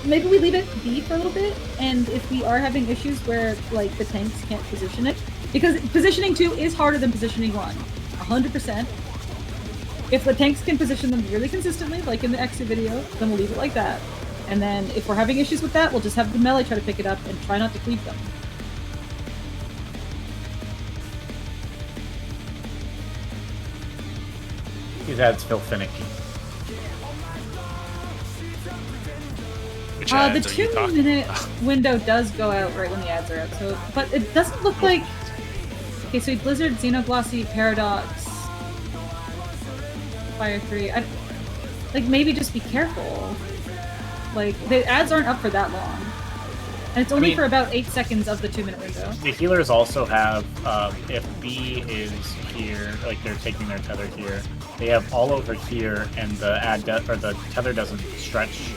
maybe we leave it be for a little bit, and if we are having issues where like the tanks can't position it, because positioning 2 is harder than positioning 1, 100%. If the tanks can position them really consistently, like in the Exu video, then we'll leave it like that. And then if we're having issues with that, we'll just have the melee try to pick it up and try not to cleave them. These ads feel finicky. Which The ads are you talking 2-minute about? window does go out right when the ads are out, so but it doesn't look like. Okay, so Blizzard, Xenoglossy, Paradox, Fire 3. Like maybe just be careful. Like the ads aren't up for that long, and it's only for about 8 seconds of the 2-minute window. The healers also have, if B is here, like they're taking their tether here, they have all over here, and the the tether doesn't stretch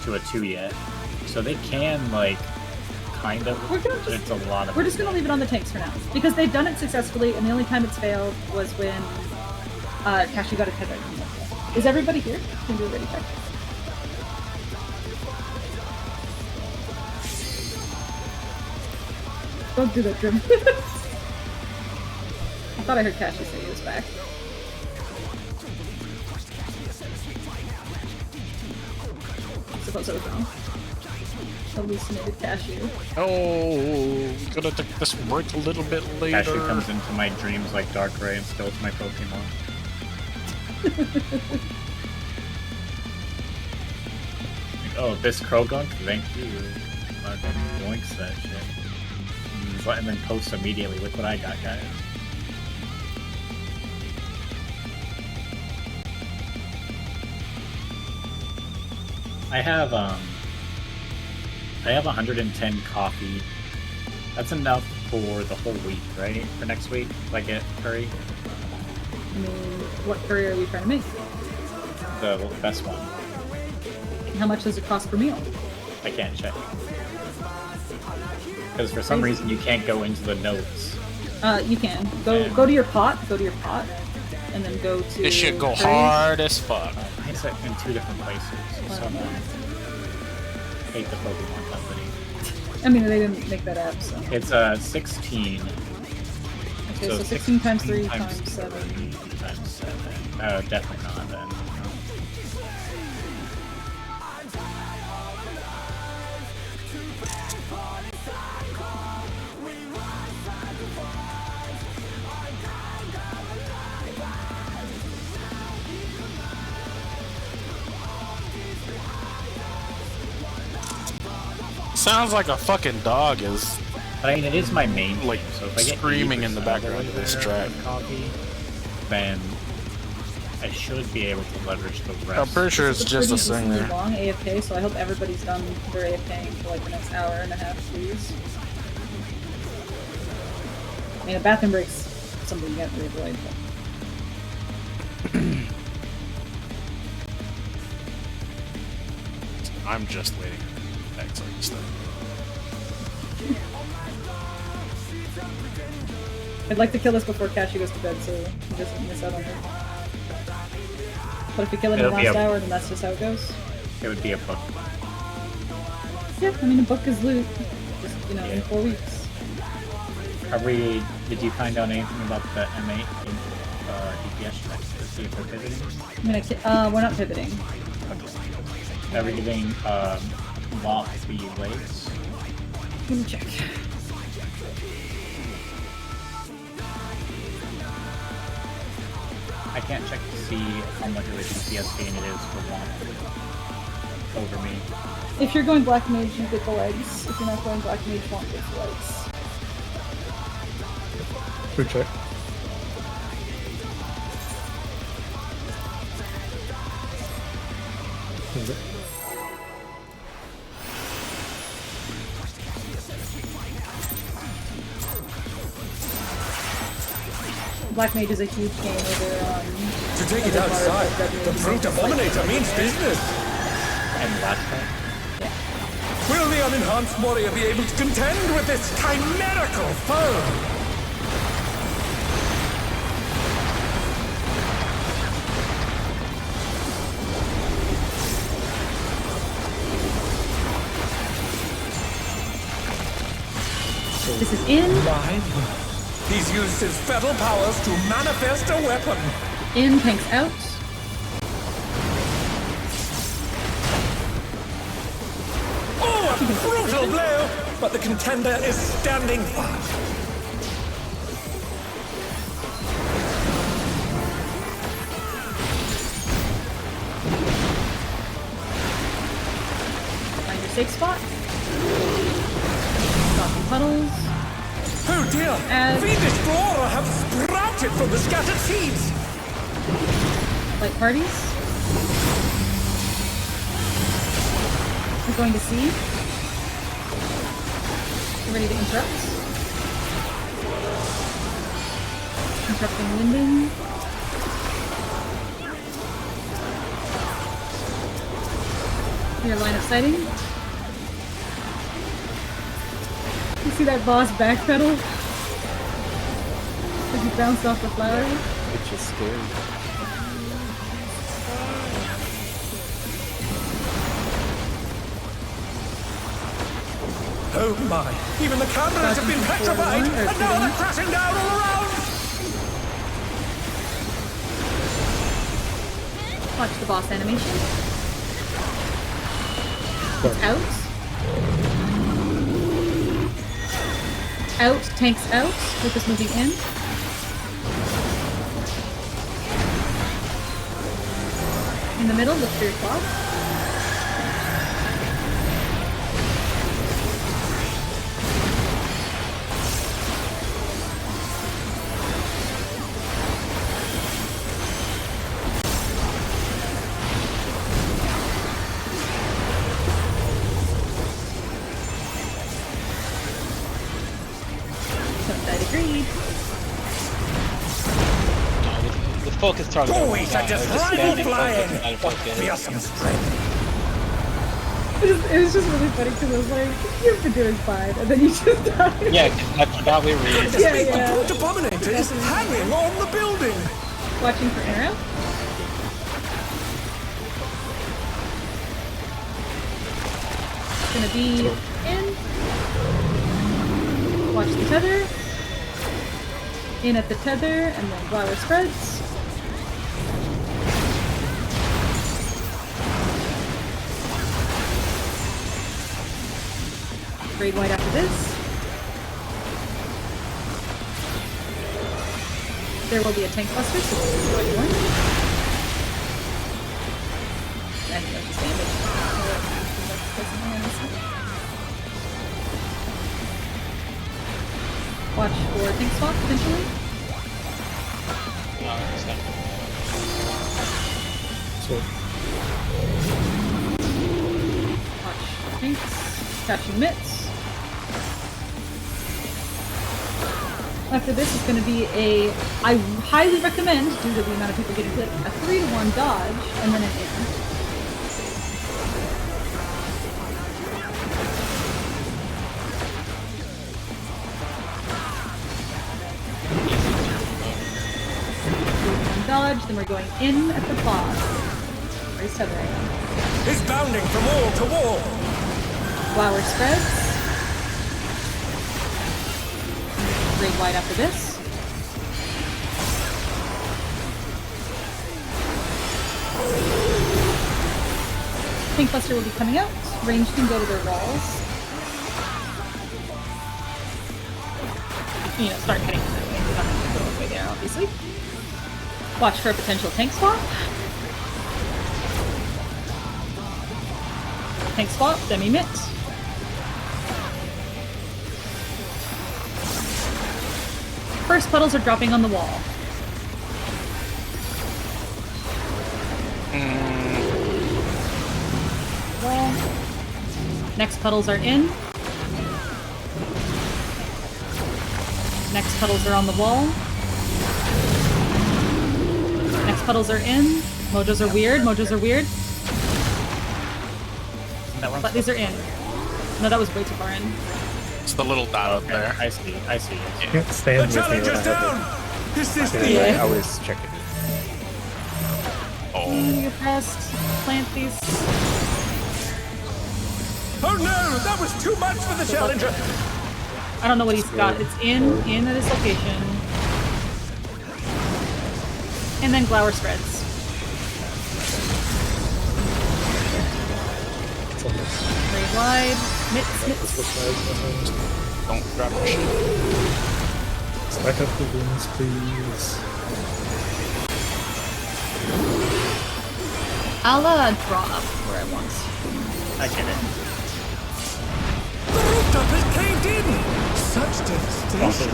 to a 2 yet, so they can like kind of. It's a lot of. We're just gonna leave it on the tanks for now because they've done it successfully, and the only time it's failed was when Cashew got a tether. Is everybody here? Can do a ready check. Don't do that, Jim. I thought I heard Cashew say he was back. I suppose I was wrong. Hallucinated Cashew. Oh, gonna take this work a little bit later. Cashew comes into my dreams like Darkrai and steals my Pokemon. Oh, this Krogunk? Thank you. Fucking boinks that shit. And then posts immediately. Look what I got, guys. I have 110 coffee. That's enough for the whole week, right? For next week, if I get curry. I mean, what curry are we trying to make? The best one. How much does it cost per meal? I can't check. Because for some reason you can't go into the notes. You can. Go to your pot, and then go to... This shit go curry. hard as fuck. It's in 2 different places. So I hate the Pokemon company. I mean, they didn't make that app, so... It's 16. Okay, so 16 times 3 16 times 7. Times 7. Definitely not then. Sounds like a fucking dog is But I mean, it is my main like team, so if I get screaming in the 80% background of this there track. with Copy, then I should be able to leverage the rest. I'm pretty sure it's just a decently singer. long AFK, so I hope everybody's done their AFKing for like the next hour and a half, please. I mean, a bathroom break's something you can't really avoid, but... I'm just waiting for that sort of stuff. I'd like to kill this before Cashew goes to bed, so he doesn't miss out on it. But if we kill it in the It'll be last a- hour, then that's just how it goes. It would be a book. Yeah, I mean, a book is loot. Just, you know, in Yeah. 4 weeks. Did you find out anything about the M8 in DPS check to see if we're pivoting? I mean, we're not pivoting. Are we getting lock the legs? Let me check. I can't check to see how much of a DPS gain it is for one over me. If you're going Black Mage, you get the legs. If you're not going Black Mage, you won't get the legs. Good check. Is it? Black Mage is a huge gain over, To take it over outside, Red the Mage. Brute Abominator means business. And last time? Will the unenhanced warrior be able to contend with this chimerical foe? This is in. He's used his fetal powers to manifest a weapon. In, tanks out. Oh, a brutal blow! But the contender is standing fast. Find your safe spot. Stop some puddles. Oh dear! And- Fiendish flora have sprouted from the scattered seeds! Light parties. We're going to see. Get ready to interrupt. Interrupting Linden. Your line of sighting. You see that boss backpedal? As he bounced off the flower? Which is scary. Oh my! Even the cameras have been petrified, and now they're crashing down all around! Watch the boss animation. It's out. Out, tanks out. Lucas moving in. In the middle, look for your clock. Side agreed. The focus target. Buoys are just rival flying! What fearsome strength! It was just really funny because I was like, you've been doing fine, and then you just died. Yeah, I forgot we were reading. The Brute Abominator is hanging on the building! Watching for arrow. It's gonna be in. Watch the tether. In at the tether, and then flower spreads. Grade Wide after this. There will be a tank buster, so we'll enjoy one. And no damage. Watch for tank swap, potentially. So, Watch tanks, catching mitts. After this is going to be a, I highly recommend, due to the amount of people getting hit, a 3-to-1 dodge, and then an in. Dodge, then we're going in at the boss. Where's Heather? Is bounding from wall to wall. Flower spreads. Grade Wide after this. Pink Buster will be coming out. Range can go to their walls. You know, start hitting them that way. They're not going to go all the way there, obviously. Watch for a potential tank swap. Tank swap, demi-mitt. First puddles are dropping on the wall. Wall. Next puddles are in. Next puddles are on the wall. Next puddles are in. Mojos are weird. Mojos are weird. But these are in. No, that was way too far in. It's the little dot up there. I see. I see. you can't stand The with me when I challenger's have down. Is this the Yeah. end? I was checking it. Oh, You pressed. Plant these. Oh no, that was too much for the challenger. I don't know what he's got. It's in at his location. And then Glower spreads. Very wide. Mitts. don't drop your shit. Stack up the wings, please. I'll drop where I want. I get it. The rooftop has caved in. Such devastation.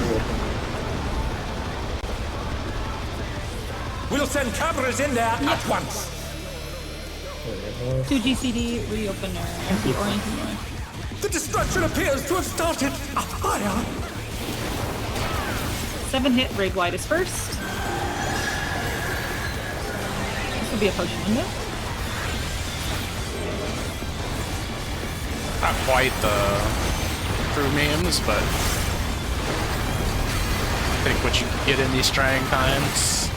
We'll send cameras in there at once. 2 GCD reopener. Reorienting north. The destruction appears to have started a fire. 7 hit. Raid Wide is first. This will be a potion window. Not quite the true memes, but I think what you get in these trying times.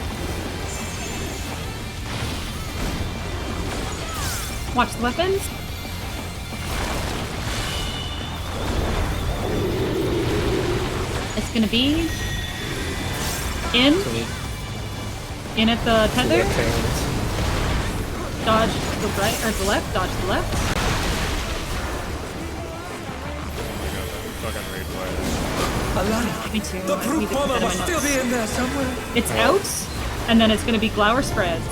Watch the weapons. It's gonna be in at the tether. Dodge to the right or the left. Dodge to the left. Fucking raid wire. Alana, Me too. the I brute need to put bomber that in my must still notes. be in there somewhere. It's out, and then it's gonna be Glower spreads,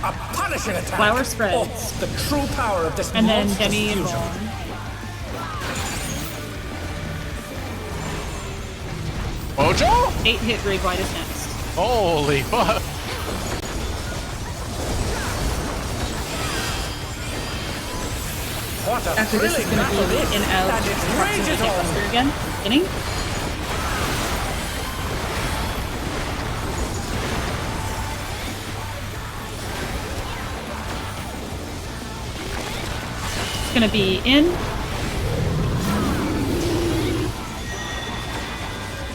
A punishing attack. Flower spreads. Oh, the true power of this and then monstrous Demi and fusion. Bone. Mojo? 8 hit. Raid Wide is next. Holy fuck. What a After this is thrilling gonna battle be this, in out. and its Proximity rage is Tank on. Buster again. Beginning. It's gonna be in.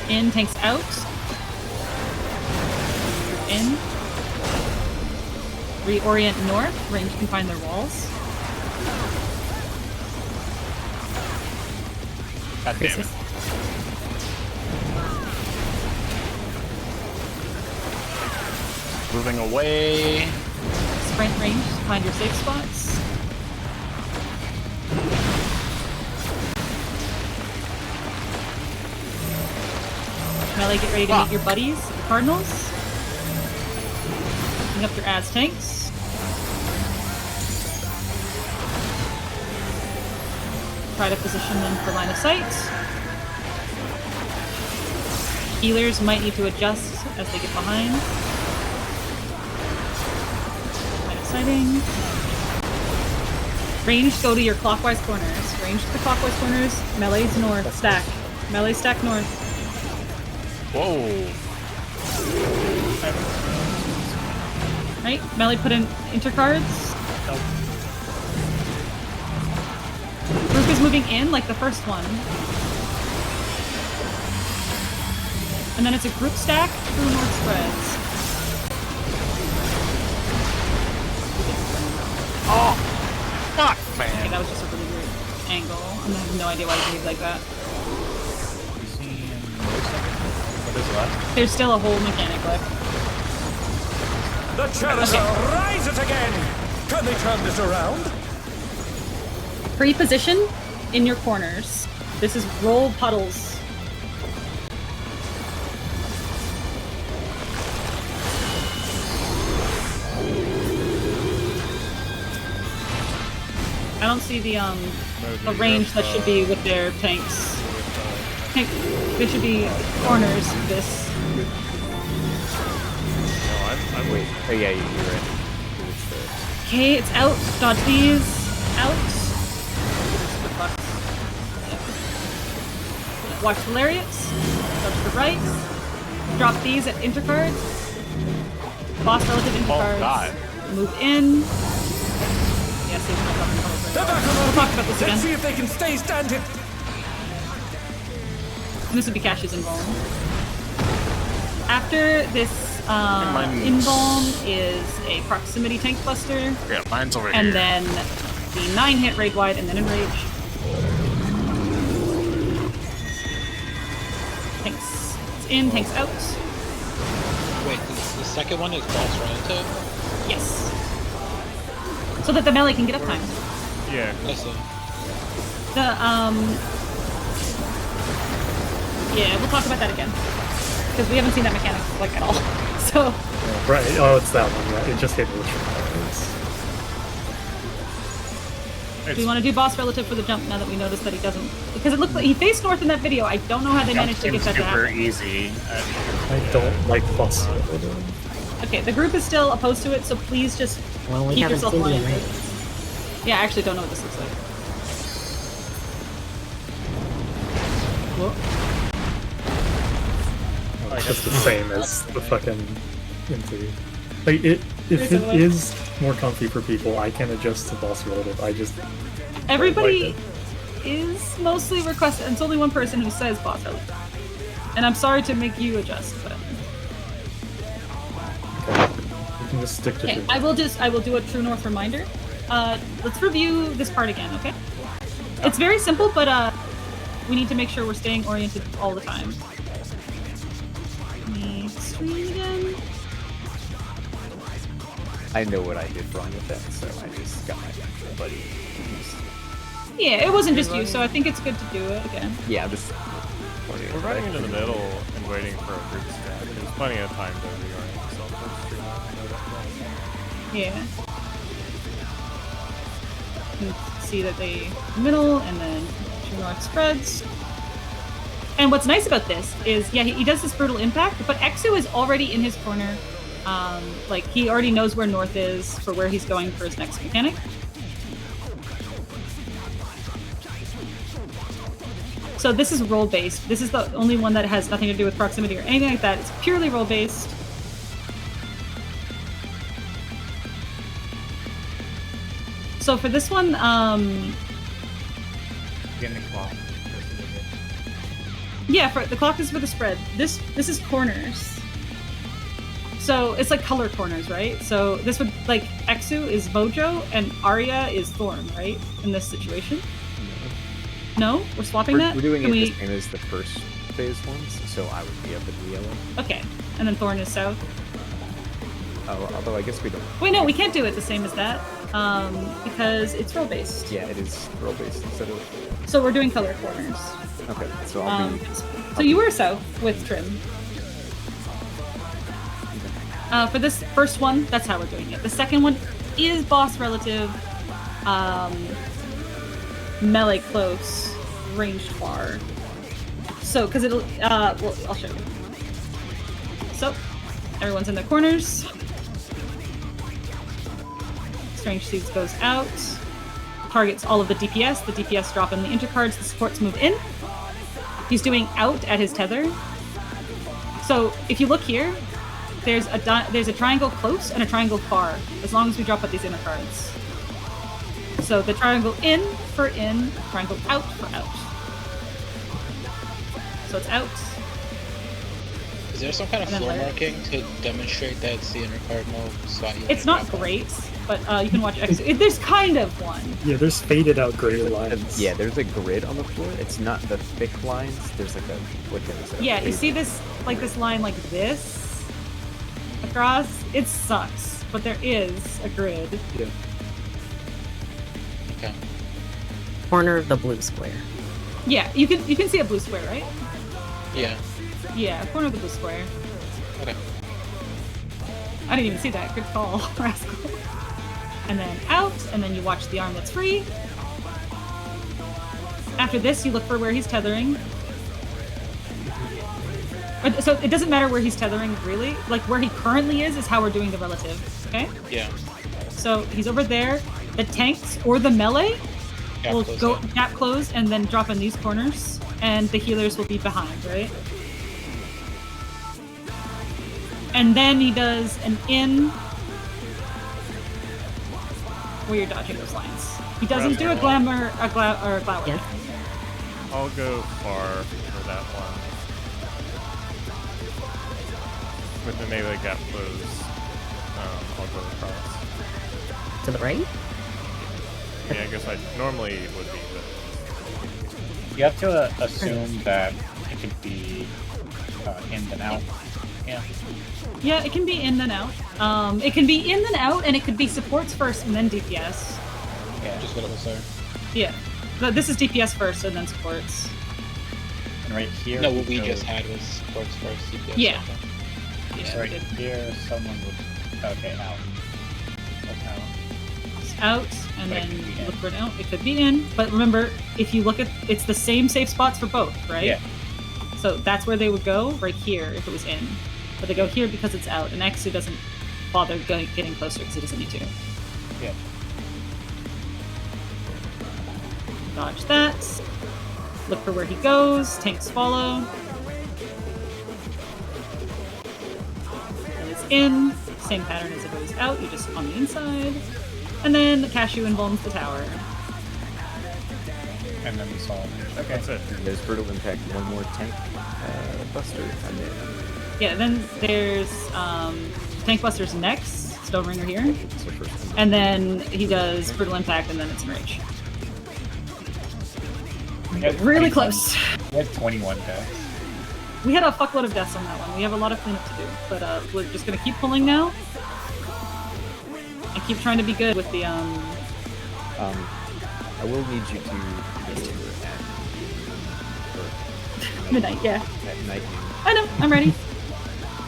In, tanks out. In. Reorient north. Range can find their walls. God damn it. Moving away. Sprint range to find your safe spots. Melee, get ready to meet your buddies, the Cardinals. Bring up your ads tanks. Try to position them for line of sight. Healers might need to adjust as they get behind. Line of sighting. Range, go to your clockwise corners. Range to the clockwise corners. Melee's north. Stack. Melee stack north. Whoa. Right? Melee put in intercards. Group is moving in like the first one. And then it's a group stack through north spreads. Oh! Fuck, Okay, man. that was just a really weird angle. I have no idea why you moved like that. What is left? There's still a whole mechanic left. The Charizard rises again! Can they turn this around? Pre-position in your corners. This is roll puddles. I don't see the range that should be with their tanks. They should be corners of this. No, I'm waiting. Oh yeah, you're right. Okay, it's out. Dodge these. Out. Watch the lariats. Dodge to the right. Drop these at intercards. Boss relative intercards. Oh, God. Move in. Yes, there's no problem. They're back on We'll talk about this Let's again. see if they can stay standing. And this would be Cash's Involm. After this Mine's- Involm is a proximity tank buster. Yeah, mine's over And here. then the 9-hit raid wide and then enrage. Tanks. It's in, tanks out. Wait, the second one is boss relative? Yes. So that the melee can get up time. Yeah. I see. Yeah, we'll talk about that again. Because we haven't seen that mechanic, like, at all. So, Right. Oh, it's that one. Yeah, it just hit me. do we want to do boss relative for the jump now that we noticed that he doesn't? Because it looked like he faced north in that video. I don't know how they managed to get that to super happen. easy. I don't like boss. Okay, the group is still opposed to it, so please just Well, we keep haven't yourself seen the oriented. array. Yeah, I actually don't know what this looks like. Oh, it's just the same as the fucking into. Like if it is more comfy for people, I can adjust to boss relative. I just Everybody like is mostly requested, and it's only one person who says boss relative. And I'm sorry to make you adjust, but you can just stick to okay, it. I will do a True North reminder. Let's review this part again, okay? It's very simple, but we need to make sure we're staying oriented all the time. Let me stream again. I know what I did wrong with that, so I just got my buddy. Yeah, it wasn't just you, so I think it's good to do it again. Yeah, I'm just. We're running into the middle and waiting for a group stack. There's plenty of time to reorient yourself. Yeah. You can see that they middle and then True North spreads. And what's nice about this is, yeah, he does this brutal impact, but Exu is already in his corner. Like, he already knows where North is for where he's going for his next mechanic. So this is roll-based. This is the only one that has nothing to do with proximity or anything like that. It's purely roll-based. So for this one, Getting the clock. yeah, for the clock is for the spread. This is corners. So it's like color corners, right? So this would, like, Exu is Mojo and Arya is Thorn, right? In this situation. No? We're swapping that? We're doing Can it we... the same as the first phase ones, so I would be up in the yellow. Okay. And then Thorn is south. Oh, although I guess we don't. Wait, no, we can't do it the same as that. because it's roll based. Yeah, it is roll based instead of. So we're doing color corners. Okay, so I'll be. So you were south with trim. For this first one, that's how we're doing it. The second one is boss relative, melee close, ranged far. So, because it'll, well, I'll show you. So, everyone's in their corners. Strange Seeds goes out. Targets all of the DPS. The DPS drop in the intercards. The supports move in. He's doing out at his tether. So, if you look here, there's a triangle close and a triangle far, as long as we drop at these inner cards. So the triangle in, triangle out for out. So it's out. Is there some kind of floor marking to demonstrate that it's the inner cardinal spot? It's not great, but you can watch X. There's kind of one. Yeah, there's faded out graded lines. Yeah, there's a grid on the floor. It's not the thick lines. There's like a Yeah, you see this this line like this across? It sucks, but there is a grid. Yeah. Okay. Corner of the blue square. Yeah, you can see a blue square, right? Yeah. Yeah, corner of the blue square. Okay. I didn't even see that. Good call, rascal. And then out, and then you watch the arm that's free. After this, you look for where he's tethering. So it doesn't matter where he's tethering, really. Like, where he currently is how we're doing the relative, okay? Yeah. So he's over there. The tanks or the melee will go gap close and then drop in these corners, and the healers will be behind, right? And then he does an in where you're dodging those lines. He doesn't do a glamour, or a glower. Yeah. I'll go far for that one. With the melee gap close, I'll go across. To the right? Yeah, I guess I normally would be, but You have to assume that it could be in and out. Yeah. Yeah, it can be in and out. It can be in and out, and it could be supports first and then DPS. Yeah. Just what it was there. Yeah. But this is DPS first and then supports. And right here. No, what we just had was supports first. DPS Yeah. second. Yeah, So right here, someone would. Okay, out. That's out. It's out, and But it then could be in. look for it out. It could be in, but remember, if you look at, it's the same safe spots for both, right? Yeah. So that's where they would go, right here, if it was in. But they go here because it's out, and X doesn't bother getting closer because he doesn't need to. Yeah. Dodge that. Look for where he goes. Tanks follow. And it's in. Same pattern as if it was out. You're just on the inside. And then the cashew invulns the tower. And then we saw. Okay. that's it. And there's brutal impact. One more tank buster, and then Yeah, then there's Tank Buster's next. Stone Ringer here. so first one. And then he does Brutal Impact, and then it's Enrage. Really close. We had 21 deaths. We had a fuckload of deaths on that one. We have a lot of cleanup to do, but we're just gonna keep pulling now. And keep trying to be good with the I will need you to be over at midnight. Yeah, at night. I know. I'm ready.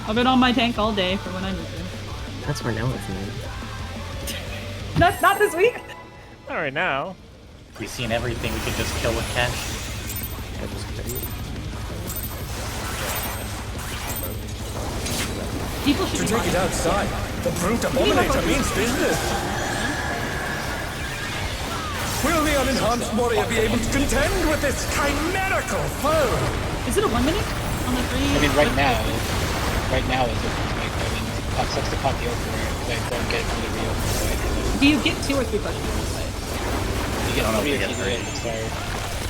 I've been on my tank all day for when I need to. That's where Noah's in. Not this week. All right, now. We've seen everything we could just kill with cash. I just People should To be take it fine. outside, the brute abominator means business. Will the unenhanced warrior be able to contend with this chimerical foe? Is it a 1 minute on the 3? I mean, right now it's a like, I mean, it sucks to pop the opener because I don't get it from the reopen. So Do you get 2 or 3 pushes on this side? you get 3 if you do it at the start.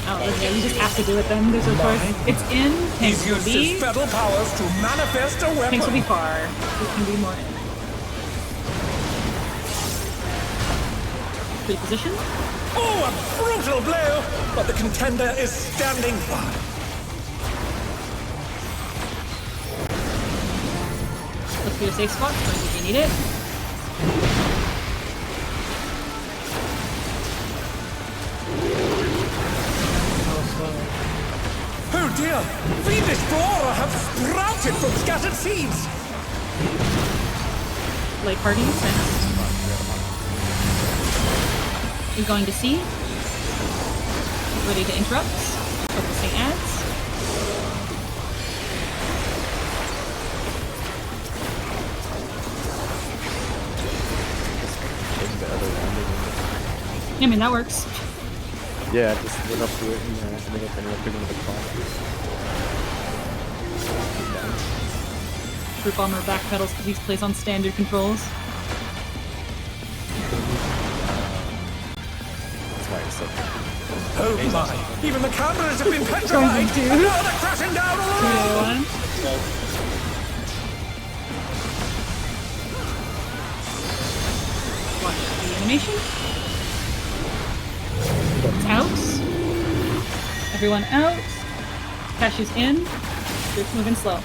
Oh, yeah, you just have to do it then. There's no choice. It's in. Tanks He's will used be. his fetal powers to manifest a Tanks will be weapon. far. It can be more in. Pre-position. Oh, a brutal blow! But the contender is standing by. Look for your safe spots if you need it. fire! Fiendish flora have sprouted from scattered seeds! Light party next. You're going to see. Ready to interrupt. Focusing ads. I mean, that works. Yeah, just went up to it and ended up interrupting with a clock. Group Bomber backpedals because he plays on standard controls. That's why it's so. Oh my! Even the cameras have been petrified! And now they're crashing down all around! 3, 2, 1. Watch the animation. Out. Everyone out. Cashew's in. Group's moving slow.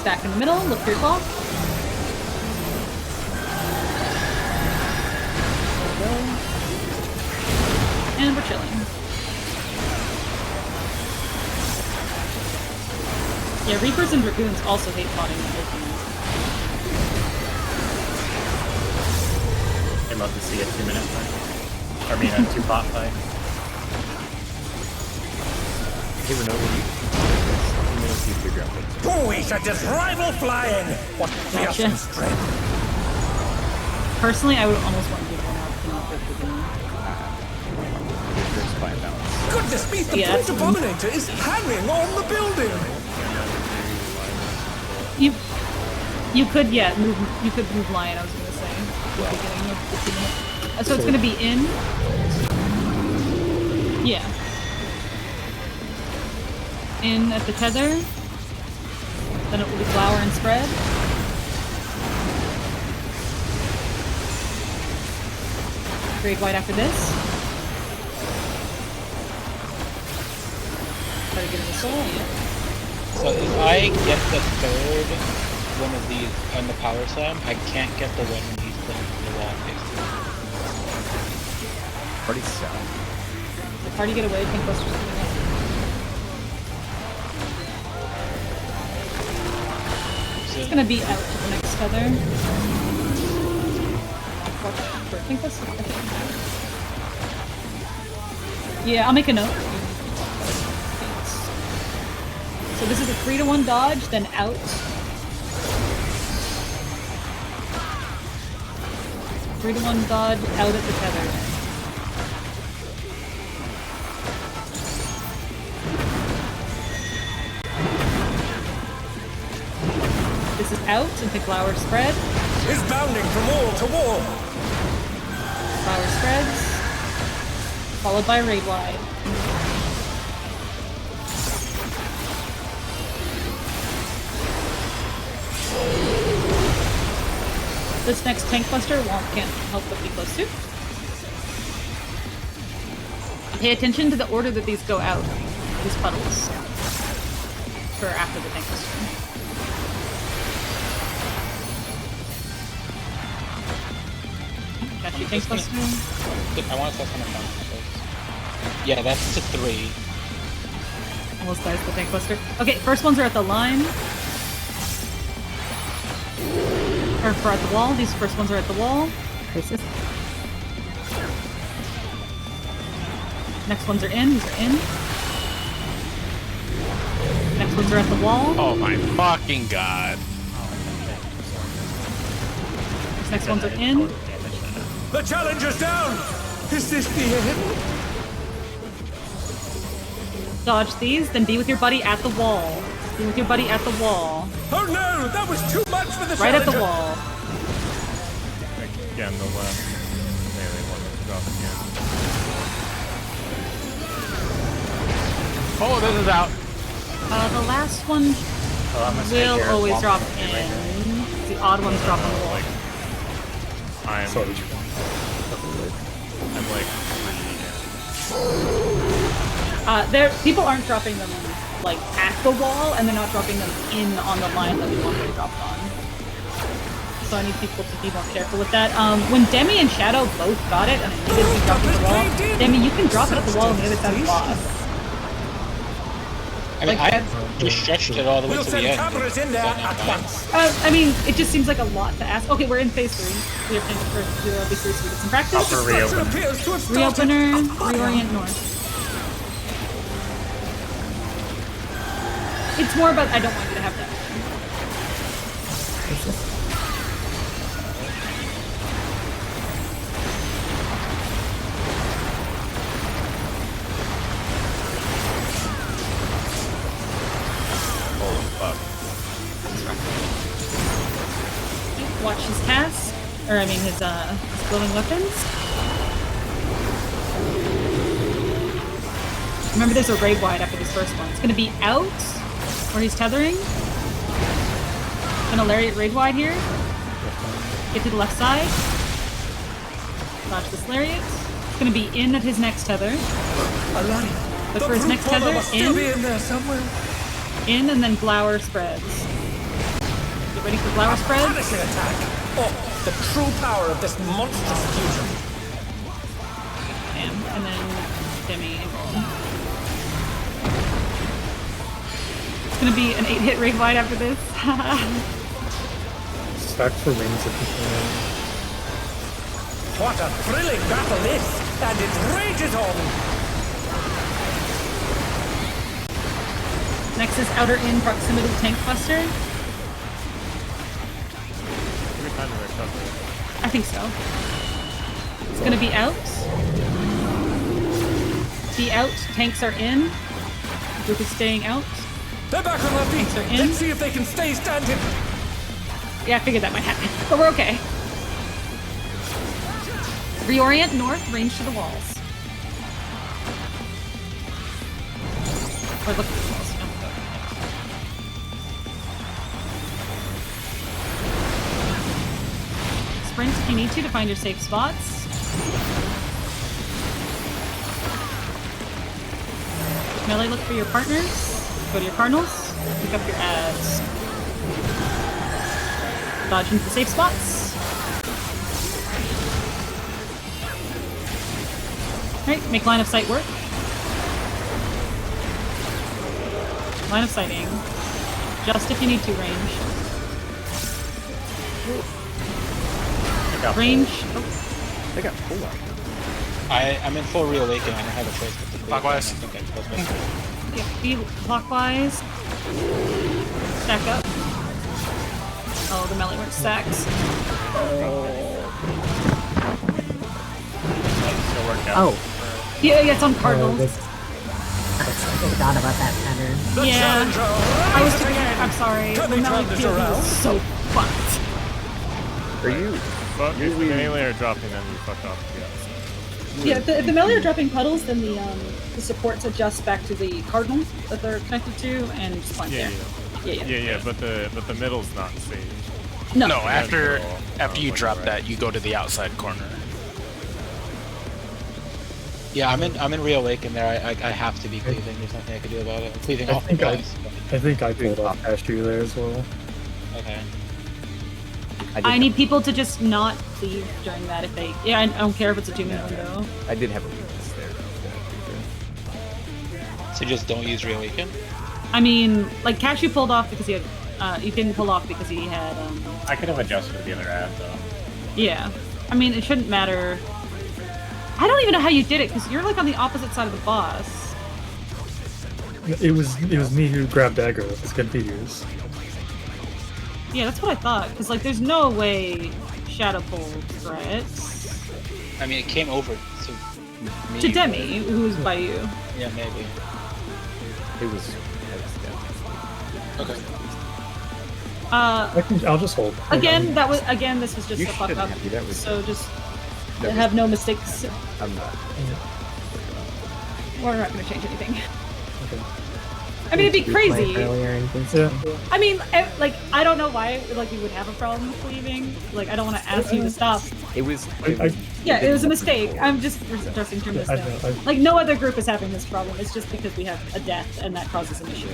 Stack in the middle. Look for your clock. And we're chilling. Yeah, Reapers and Dragoons also hate plotting the opening. I'd love to see a 2-minute fight. I mean, a 2-bot fight. Hey, Renault, will you? 2 minutes to figure out what. Boys at this rival flying! What fearsome strength! Personally, I would almost want to give one out to the beginning. Goodness me, the Yeah. Prince Abominator is hanging on the building! You could, yeah, move. You could move Lion. I was gonna say. At the beginning of the 2 minutes. So it's gonna be in. Yeah. In at the tether. Then it will be flower and spread. Grade white after this. Try to get in the soul. Yeah. So if I get the third one of these on the power slam, I can't get the one when he's playing the wall basically. Party sound. The party get away. Pink Buster's coming up. It's gonna be out to the next feather. Watch for Pink Buster. Yeah, I'll make a note. So this is a 3-to-1 dodge, then out. 3-to-1 dodge, out at the tether. This is out, and the flower spread. Is bounding from wall to wall! Flower spreads. Followed by raid wide. This next tank buster can't help but be close to. Pay attention to the order that these go out, these puddles, for after the tank buster. Got you, tank buster. I want to test on the front. Yeah, that's to 3. Almost dies the tank buster. Okay, first ones are at the line. Or at the wall. These first ones are at the wall. Crisis. Next ones are in. These are in. Next ones are at the wall. Oh my fucking god. These next ones are in. The challenger's down! Is this the end? Dodge these, then be with your buddy at the wall. Be with your buddy at the wall. Oh no! That was too much for the Right challenger! at the wall. Again, the left melee one is dropped again. Oh, this is out. The last one will always drop in. The odd ones drop on the wall. I'm Sorry. like People aren't dropping them like at the wall, and they're not dropping them in on the line that we want them dropped on. so I need people to be more careful with that. When Demi and Shadow both got it, and I needed to drop it at the wall, Demi, you can drop it at the wall on the other side of the boss. I mean, Like, I just stretched it all the way We'll to the send end. cameras in there at once. I mean, it just seems like a lot to ask. Okay, we're in phase 3. We have time for phase 3 so we get some practice. Upper reopener. Appears to have started. Reopener, reorient north. It's more about I don't want you to have that. Watch his cast, or I mean his glowing weapons. Remember there's a raid wide after this first one. It's gonna be out, where he's tethering. Gonna lariat raid wide here. Get to the left side. Dodge this lariat. It's gonna be in at his next tether. Look for his next tether, in there somewhere. and then Glower spreads. Get ready for Glower spreads. Punishing attack. Oh, the true power of this monstrous fusion. Bam. And then Demi and Golden. It's gonna be an 8-hit raid wide after this. Stack for rings if you can. What a thrilling battle this, and it rages on. Next is outer in proximity tank cluster. Every time we recover. I think so. It's gonna be out. Be out. Tanks are in. Group is staying out. They're back on their feet. Tanks are in. Let's see if they can stay standing. Yeah, I figured that might happen, but we're okay. Reorient north, range to the walls. Or look at the walls. No. Sprint if you need to find your safe spots. Melee, look for your partners. Go to your cardinals. Pick up your ads. Dodge into the safe spots. Alright, make line of sight work. Line of sighting. Just if you need to range. Range. Oh, They got pulled out. I'm in full reawaken. I don't have a choice but to play. Clockwise. I think I closed my yeah, be clockwise. Stack up. Oh, the melee weren't stacked. Still worked out. Oh, Yeah, it's on cardinals. I forgot about that pattern. The Yeah. challenger I was rises again. I'm sorry. Can The they melee turn this field around? was so fucked. Are you? Fuck, if the melee are dropping, then you fuck off. Yeah, if the melee are dropping puddles, then the supports adjust back to the cardinals that they're connected to and just punch Yeah, there. yeah, but the middle's not safe. No. No, after That's you like drop right. that, you go to the outside corner. Yeah, I'm in reawaken there. I have to be cleaving. There's nothing I can do about it. I'm cleaving I off the think guys. I think I pulled off past you there as well. Okay. I need people to just not leave during that if they. Yeah, I don't care if it's a 2-minute window. I did have a weakness there. So just don't use reawaken. I mean, like Cashew pulled off because he had. He didn't pull off because he had. I could have adjusted the other ad though. Yeah. I mean, it shouldn't matter. I don't even know how you did it because you're like on the opposite side of the boss. It was me who grabbed dagger. I was confused. Yeah, that's what I thought. Because like, there's no way Shadow pulled threats I mean, it came over to me. to Demi, who was by you. Yeah, maybe. It was Okay. I'll just hold. Again, this was just You a fuck shouldn't up. have. That was- So just that was- have no mistakes. I'm not. We're not going to change anything. Okay. I mean, it'd be crazy. Earlier and things. Yeah. I mean, like, I don't know why, like, we would have a problem with leaving. Like, I don't want to ask you to stop. It was. Yeah, it was a mistake. I'm just addressing your I mistake. know. Like, no other group is having this problem. It's just because we have a death, and that causes an issue.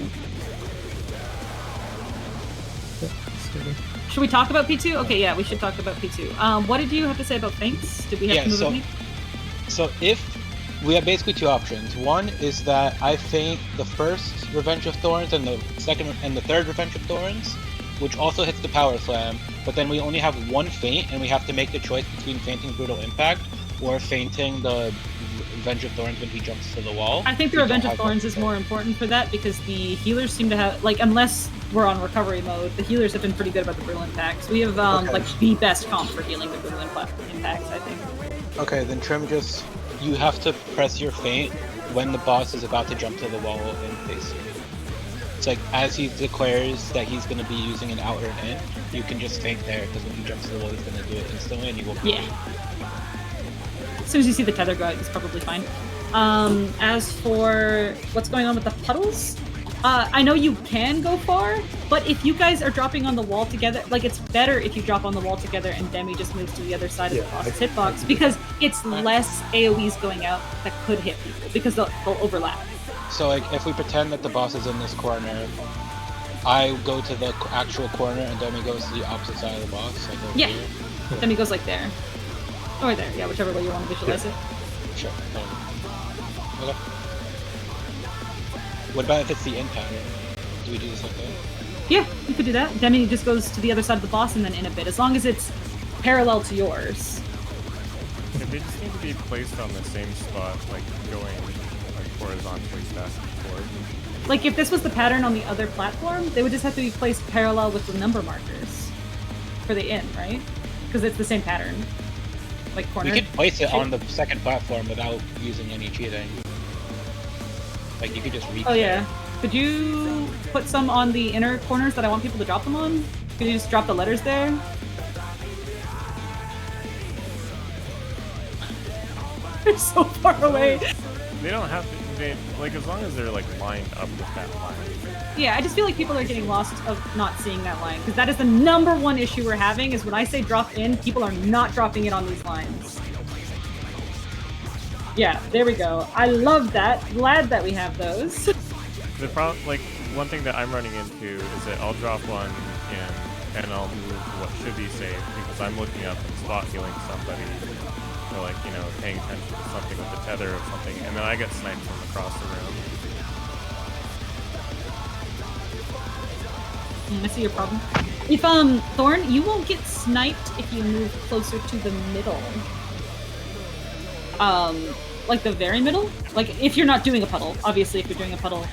maybe. Should we talk about P2? Okay, yeah, we should talk about P2. What did you have to say about feints? Did we have to move a feint? So if we have basically two options. One is that I feint the first Revenge of Thorns and the second and the third Revenge of Thorns, which also hits the Power Slam, but then we only have one feint and we have to make the choice between feinting Brutal Impact or feinting the Revenge of Thorns when he jumps to the wall. I think the Revenge of Thorns is more important for that because the healers seem to have, like, unless we're on recovery mode, the healers have been pretty good about the Brutal Impacts. We have, like, the best comp for healing the Brutal Impacts, I think. Okay, then Trim just... You have to press your feint when the boss is about to jump to the wall and face you. It's like, as he declares that he's going to be using an out or an in, you can just feint there, because when he jumps to the wall, he's going to do it instantly, and you will... Yeah. As soon as you see the tether go out, it's probably fine. As for what's going on with the puddles, I know you can go far, but if you guys are dropping on the wall together, like, it's better if you drop on the wall together and Demi just moves to the other side of the boss's hitbox, because it's less AoEs going out that could hit people, because they'll overlap. So, like, if we pretend that the boss is in this corner, I go to the actual corner and Demi goes to the opposite side of the boss. Like over here. Demi goes like there. Or there, yeah, whichever way you want to visualize it. Sure. Okay. What about if it's the in pattern? Do we do this like that? Yeah, you could do that. Demi just goes to the other side of the boss and then in a bit, as long as it's parallel to yours. Yeah, they just need to be placed on the same spot, like going like horizontally back and forth. Like, if this was the pattern on the other platform, they would just have to be placed parallel with the number markers for the in, right? Because it's the same pattern. Like, corner. We could place it on the second platform without using any cheating. Like, you could just reach. Oh yeah. Could you put some on the inner corners that I want people to drop them on? Could you just drop the letters there? They're so far away. They don't have to. They, like, as long as they're like lined up with that line. Yeah, I just feel like people are getting lost of not seeing that line, because that is the number one issue we're having, is when I say drop in, people are not dropping it on these lines. Yeah, there we go. I love that. Glad that we have those. The problem, like, one thing that I'm running into is that I'll drop one in and I'll move what should be safe because I'm looking up and spot healing somebody, or, like, you know, paying attention to something with the tether or something, and then I get sniped from across the room. I see your problem. If, Thorn, you won't get sniped if you move closer to the middle. Like the very middle? Like, if you're not doing a puddle. Obviously, if you're doing a puddle,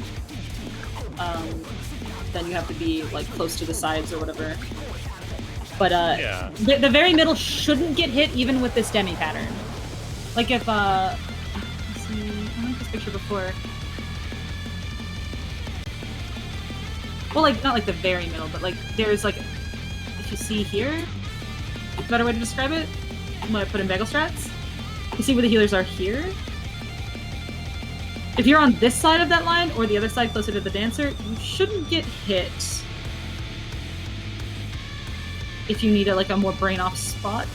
then you have to be, like, close to the sides or whatever. But, yeah. The very middle shouldn't get hit even with this demi pattern. Like, if, let's see, I like this picture before. Well, like, not like the very middle, but, like, there's, like, if you see here, a better way to describe it, I'm gonna put in bagel strats. You see where the healers are here? If you're on this side of that line, or the other side closer to the dancer, you shouldn't get hit. If you need a more brain-off spot.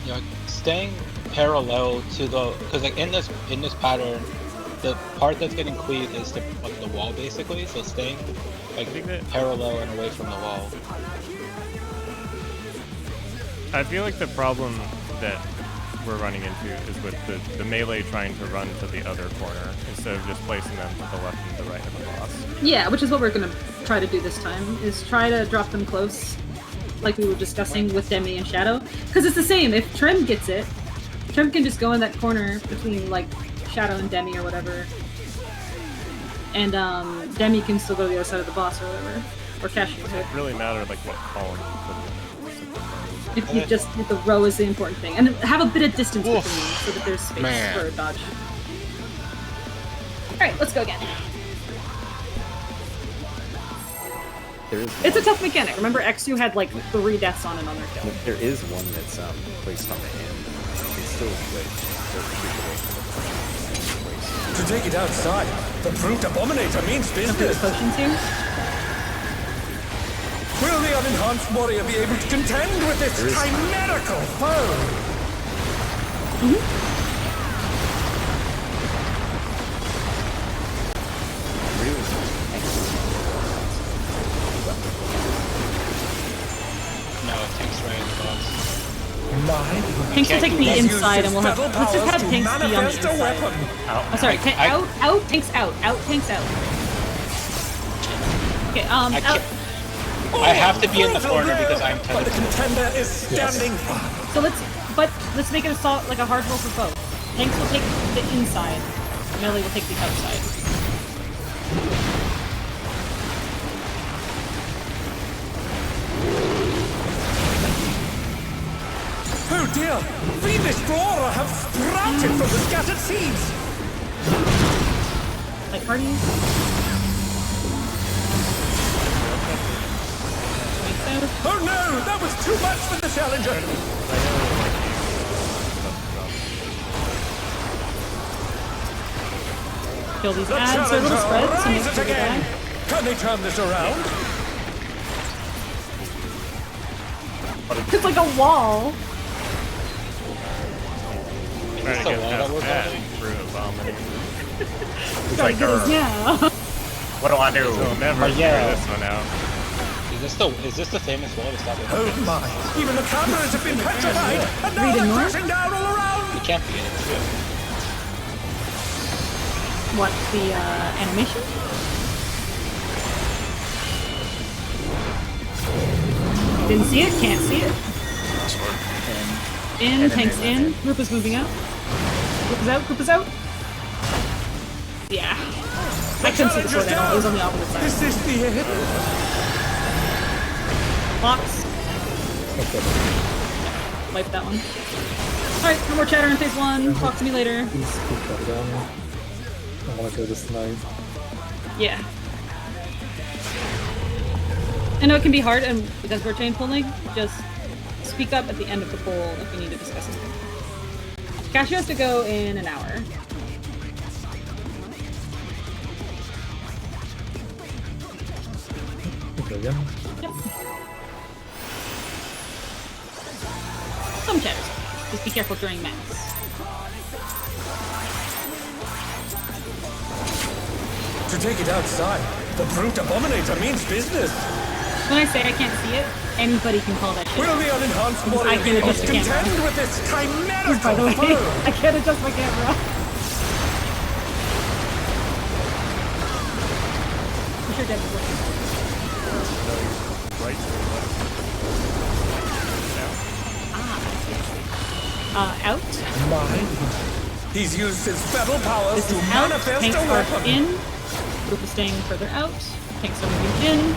Yeah, staying parallel to the... Because, like, in this pattern, the part that's getting cleaved is the wall, basically, so staying, like, parallel and away from the wall. I feel like the problem that we're running into is with the melee trying to run to the other corner instead of just placing them to the left and the right of the boss. Yeah, which is what we're gonna try to do this time, is try to drop them close, like we were discussing with Demi and Shadow. Because it's the same, if Trim gets it, Trim can just go in that corner between, like, Shadow and Demi or whatever. And, Demi can still go to the other side of the boss or whatever. Or Cashew. It doesn't really matter, like, what column you put in. If you just, the row is the important thing. And have a bit of distance between them so that there's space for a dodge. Alright, let's go again. It's a tough mechanic. Remember, Xu had like 3 deaths on it on their kill. There is one that's placed on the end. It's still like to take it outside, the brute abominator means business. Potions here. Will the unenhanced warrior be able to contend with this chimerical foe? Tanks will take the Let's use inside, and his we'll have. feral Let's just have powers to tanks be on the manifest a inside. weapon. Oh, sorry. Out, tanks out. Out, tanks out. Okay. Out. I have to be in the corner because I'm But the tethered. contender is standing. So let's make it assault like a hard roll for both. Tanks will take the inside. Melee will take the outside. Oh dear! Fiendish flora have sprouted from the scattered seeds! Like parties. Oh no! That was too much for the challenger! Kill these The ads. They're a little challenger spread, so make rises sure they again! die. Can they turn this around? It's like a wall. Trying to so get loud, past we're that voting. through vomiting. He's Gotta like, get us now. what do I do? So I'll never figure this one out. Is this the famous wall to stop it? Oh my! Even the cameras have been petrified, and now Read it they're more? crashing down all around! It can't be. It's good. What, the animation? Didn't see it, can't see it. In, tanks in, group is moving out. Group is out, group is out. Yeah. I couldn't see the sword at all, it was on the opposite side. Is this the end? Box. Wipe that one. Alright, no more chatter in phase 1. Talk to me later. Please keep that down. I want to go this tonight. Yeah. I know it can be hard, and because we're chain pulling, just speak up at the end of the poll if we need to discuss something. Cashew has to go in an hour. Okay, again. Yep. Some chatters. Just be careful during max. To take it outside, the brute abominator means business. When I say I can't see it, anybody can call that shit. Will the unenhanced I warrior can be able adjust to the camera. contend with this chimerical By the way, foe? I can't adjust my camera. I'm sure Deb is working. Right. Out. He's used his feral powers This to is out. manifest Tanks a are weapon. in. Group is staying further out. Tanks are moving in.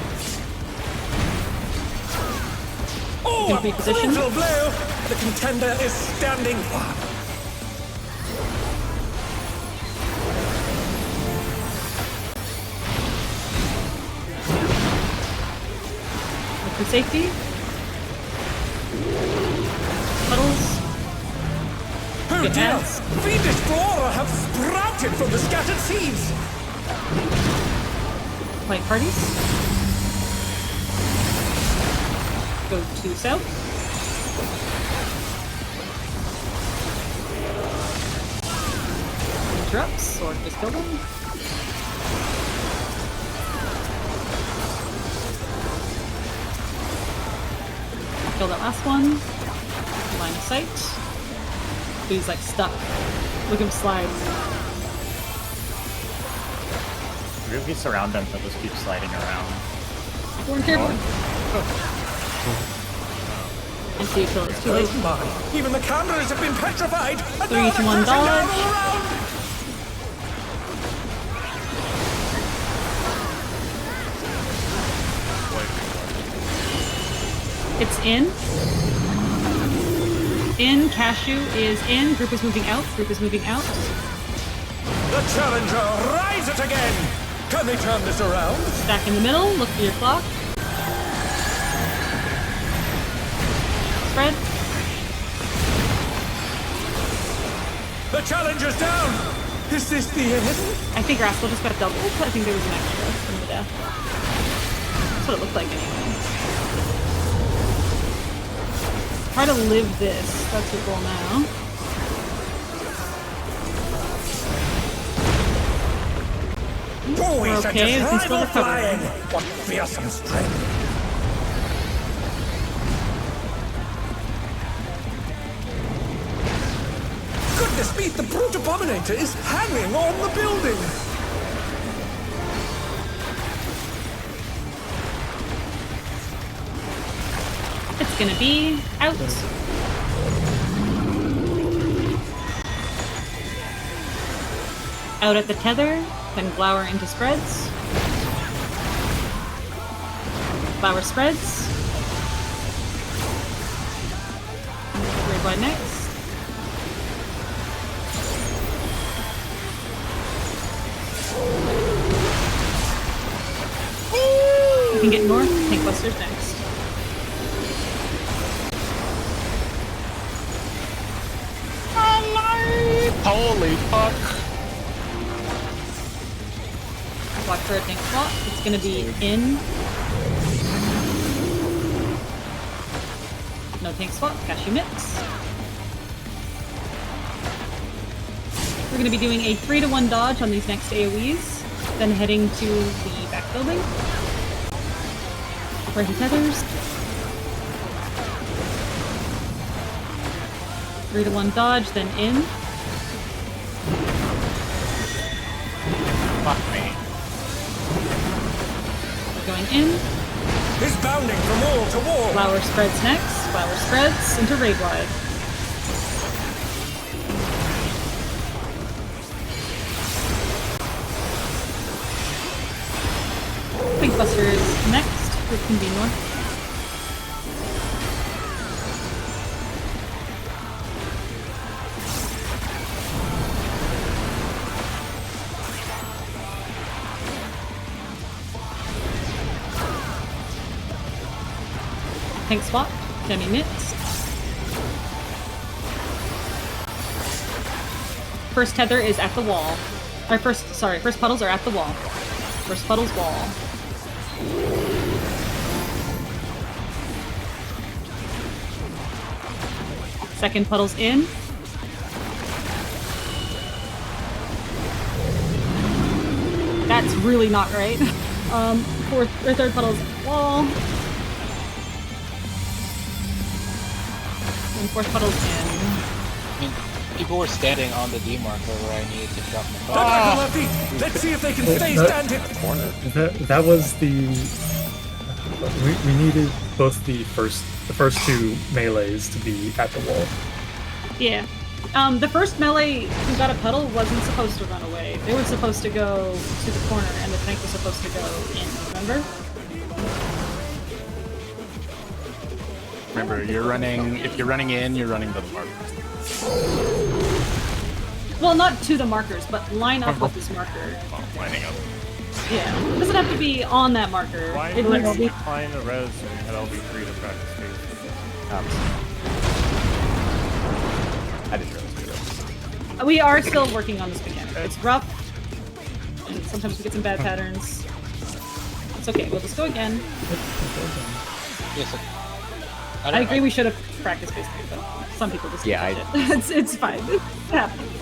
Oh, Can a reposition. brutal blow! The contender is standing. Look for safety. Puddles. Oh Good dear! ads. Fiendish flora have sprouted from the scattered seeds. White parties. Go to south. Interrupts. Sword just killed him. Kill that last one. Line of sight. He's like stuck. Look at him slide. Maybe if we surround them, they'll just keep sliding around. Born careful. And see you kill it. It's too late. Oh my! Even the cameras have been petrified, and 3, now 2, they're 1, crashing down dodge. all around. It's in. In. Cashew is in. Group is moving out. Group is moving out. The challenger rises again. Can they turn this around? Stack in the middle. Look for your clock. Spread. The challenger's down. Is this the end? I think Rascal just got doubled. I think there was an extra from the death. That's what it looked like anyway. Try to live this. That's your goal now. Boys We're are okay, we just can still rival recover. flying. What fearsome strength. See, the brute abominator is hanging on the building! It's gonna be out. Out at the tether, then glower into spreads. Glower spreads. Red wide next. You can get north, tank busters next. Holy fuck! Watch for a tank slot. It's gonna be in. No tank spot. Cashew mix. We're gonna be doing a 3-to-1 dodge on these next AoEs, then heading to the back building. Right tethers. 3-to-1 dodge, then in. Fuck me. Going in. He's bounding from wall to wall! Flower spreads next. Flower spreads into raid wide. Pink busters next. It can be north. Tank swap, demi mix. First tether is at the wall. Or first puddles are at the wall. First puddles wall. Second puddles in. That's really not right. Third puddles at the wall. And fourth puddle's in. I mean, people were standing on the D marker where I needed to drop my They're back on their feet! Let's see if they can stay standing! That was the. We needed both the first two melees to be at the wall. Yeah. The first melee who got a puddle wasn't supposed to run away. They were supposed to go to the corner, and the tank was supposed to go in. Remember? Remember, if you're running in, you're running to the marker. Well, not to the markers, but line up with this marker. Oh, lining up. Yeah. It doesn't have to be on that marker. Why It would needs you to be. find a res and LB free to practice space? I didn't realize We are still working on this mechanic. It's rough, and sometimes we get some bad patterns. It's okay. We'll just go again. Yes, I agree. We should have practiced space too, but some people just Yeah, it. It's fine. It happens.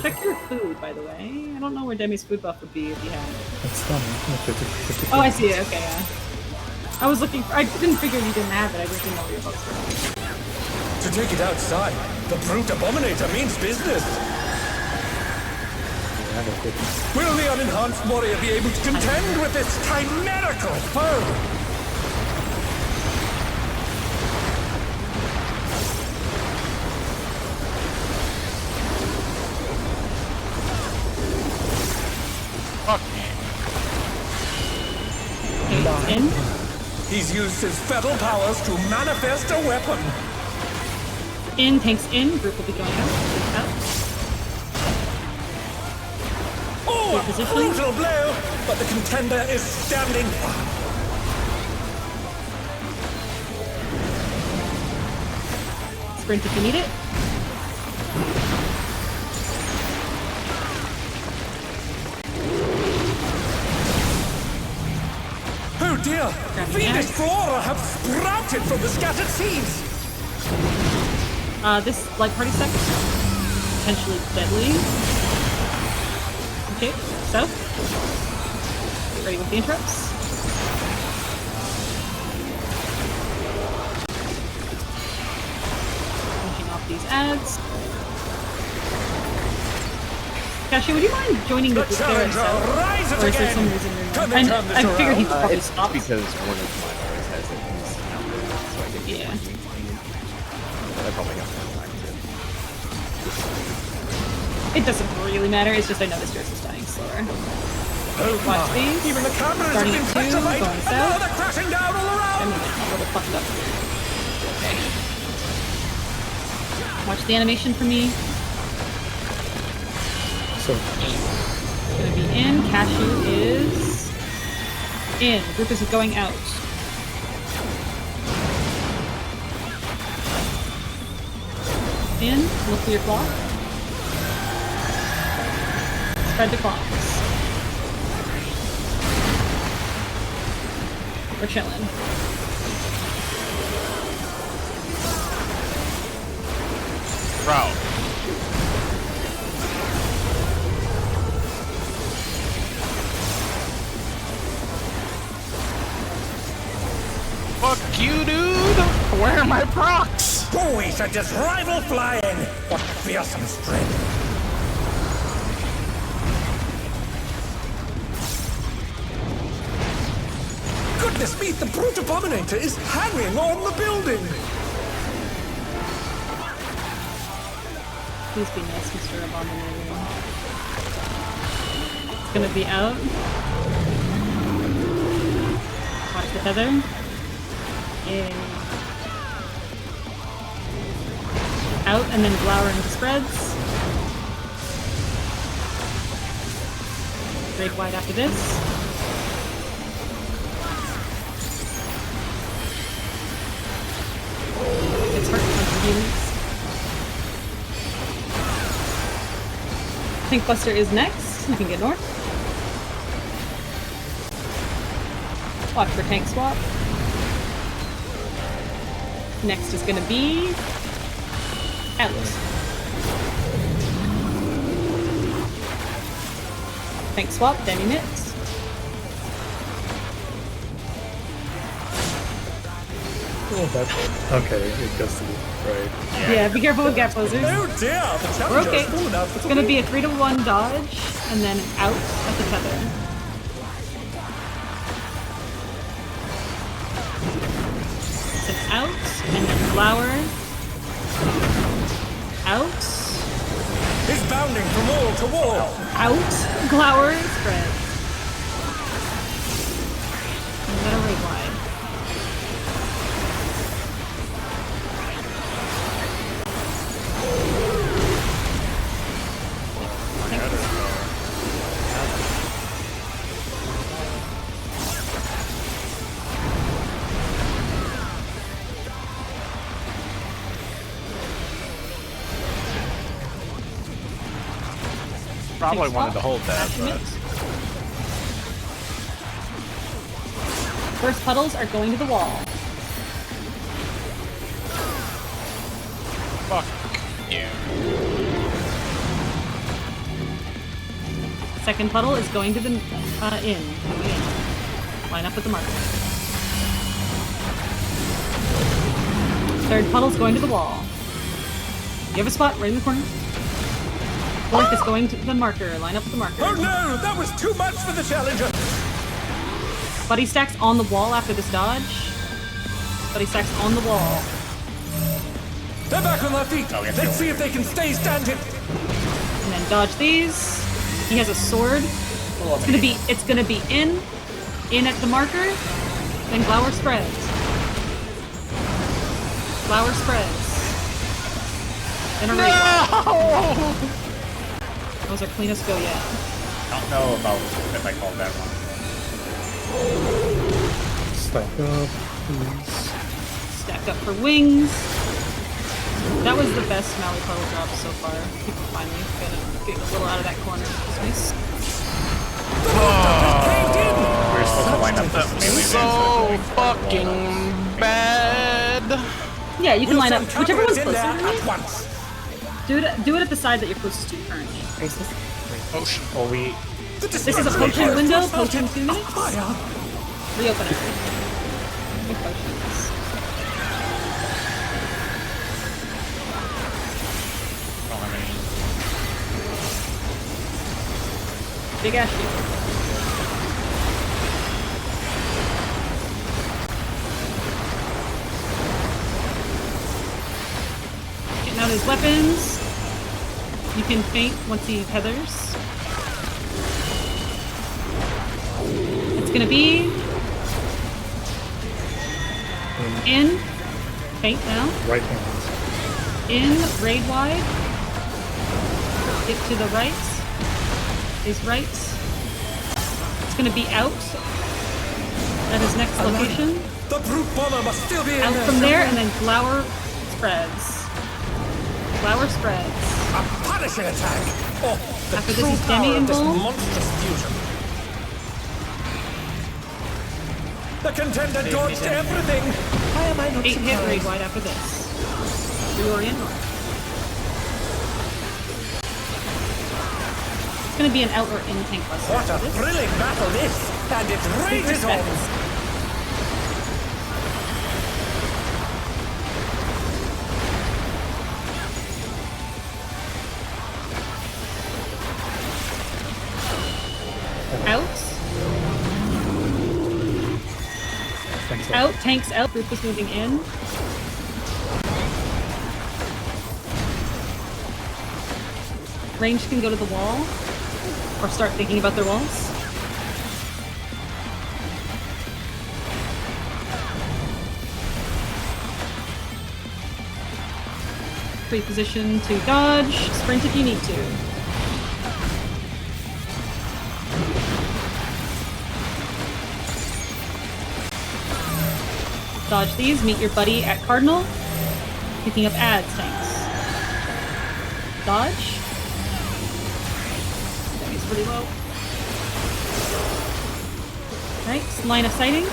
Check your food, by the way. I don't know where Demi's food buff would be if he had it. It's done. 50. Oh, I see it. Okay, yeah. I was looking for. I didn't figure you didn't have it. I just didn't know where your buffs were. To take it outside, the brute abominator means business! Will the unenhanced warrior be able to contend with this chimerical foe? Fuck me. Okay, in. He's used his fetal powers to manifest a weapon! In, tanks in. Group will be going out. Oh, a Position. brutal blow! But the contender is standing firm. Sprint if you need it. Oh dear! Fiendish flora have sprouted from the scattered seeds! This light party sect potentially deadly. Okay, so get ready with the interrupts. Finishing off these ads. Cashew, would you mind joining the The group there challenger itself? rises Or is there again. some reason you're Can not? they turn this I figured he'd around? probably It's stop. because one of mine always has it. He's out there, so I get Yeah. I probably got more time too. It doesn't really matter, it's just I noticed yours is dying slower. Watch these. Even the cameras have Starting been at 2, petrified, going and south. now they're crashing down all I'm around. a little fucked up. Okay. Watch the animation for me. So It's gonna be in. Cashew is in. The group is going out. In. Look for your clock. Spread the clocks. We're chilling. Bro. Fuck you, dude! Where are my procs? We should just rival flying. What fearsome strength. Goodness me, the brute abominator is hanging on the building. Please be nice, Mr. Abominator. It's gonna be out. Watch the tether. In. Out and then glower into spreads. Break wide after this. It's hurt for humans. I think Buster is next. You can get north. Watch for tank swap. Next is gonna be out. Tank swap, then emit. oh, that okay, it goes to the right. Yeah, be careful with gap closers. Oh dear, the We're challenger okay. has fallen out It's for the gonna be a win. 3-to-1 dodge, and then out at the tether. It's an out, and then flower. Out. He's bounding from wall to wall. Out. Glower. Spread. I'm gonna rate wide. Probably wanted to hold that, but First puddles are going to the wall. fuck you. Second puddle is going to the inn. Line up with the marker. Third puddle's going to the wall. You have a spot right in the corner. Fourth is going to the marker. Line up with the marker. Oh no, that was too much for the challenger. Buddy stacks on the wall after this dodge. Buddy stacks on the wall. They're back on their feet. Oh, we have Let's to- see if they can stay standing. And then dodge these. He has a sword. It's gonna be in at the marker, then Glower spreads. Glower spreads. Then a raid. That was our cleanest go yet. I don't know about if I called that wrong. Stack up, please. Stack up for wings. That was the best Maui puddle drop so far. People finally getting a little out of that corner. It's nice. We were supposed to line up this melee So fucking bad. Yeah, you can line up We'll send whichever one's cavalry in closer. there at once. Do it at the side that you're closest to currently. Where's this? Ocean. Well, we This is a potion window. Potion 2 minutes. Fire. Reopen it. New potions. Big ass shield. Getting out his weapons. You can feint once he tethers. It's gonna be in feint now. Right hand. In raid wide. Get to the right. Is right. It's gonna be out at his next location. The brute bomber must still be in Out there from there, somewhere. and then flower spreads. Flower spreads. A punishing attack! Oh, the After this true is power Demi of this Invul. monstrous fusion. The contender dodged everything! Why am I not 8 hit raid surprised? wide after this. Reorient north. It's gonna be an out or in tank buster. What a after this. thrilling battle this! And it rages on! Respects. Out. Thanks. Out. Tanks out. Group is moving in. Range can go to the wall. Or start thinking about their walls. Pre-position to dodge. Sprint if you need to. Dodge these, meet your buddy at Cardinal. Picking up ads tanks. Dodge. He's pretty low. Right, line of sighting.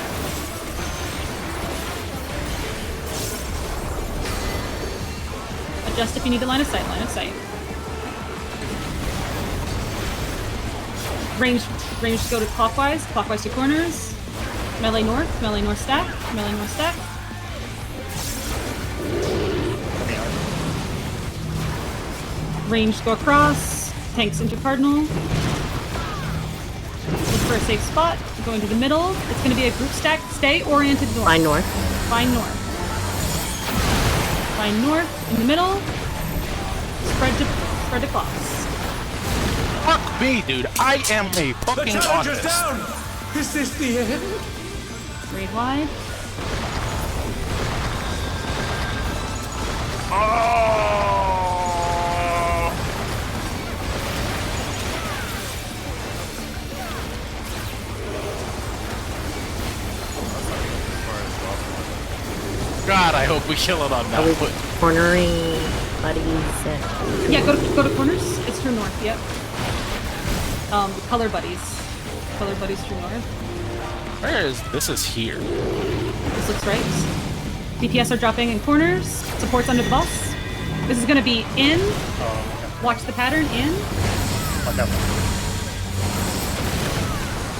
Adjust if you need a line of sight, line of sight. Range to go to clockwise to corners. Melee north stack, melee north stack. Range go across, tanks into cardinal. Look for a safe spot, going to the middle. It's gonna be a group stack, stay oriented north. Find north. Find north. Find north, in the middle. Spread to clocks. Fuck me, dude. I am a The fucking challenger's autist. down! Is this the end? Raid wide. Oh! God, I hope we kill it on Are that we foot. cornering buddies at... Yeah, go to corners. It's true north, yep. Color buddies. Color buddies true north. Where is this? Is here. This looks right. DPS are dropping in corners. Support's under the boss. This is gonna be in. Watch the pattern, in. Fuck up.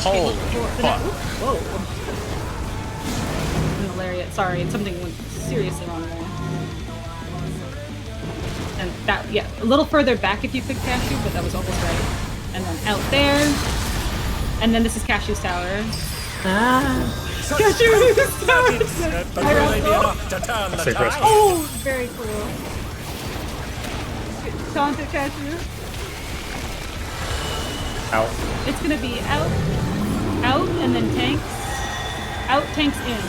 Holy fuck. Whoa. An lariat. Sorry, something went seriously wrong there. And that, yeah, a little further back if you could Cashew, but that was almost right. And then out there. And then this is Cashew's tower. Cashew's tower! But will they be enough to turn the Say press. tide? Oh, very cool. Taunted Cashew. Out. It's gonna be out, and then tanks. Out, tanks in.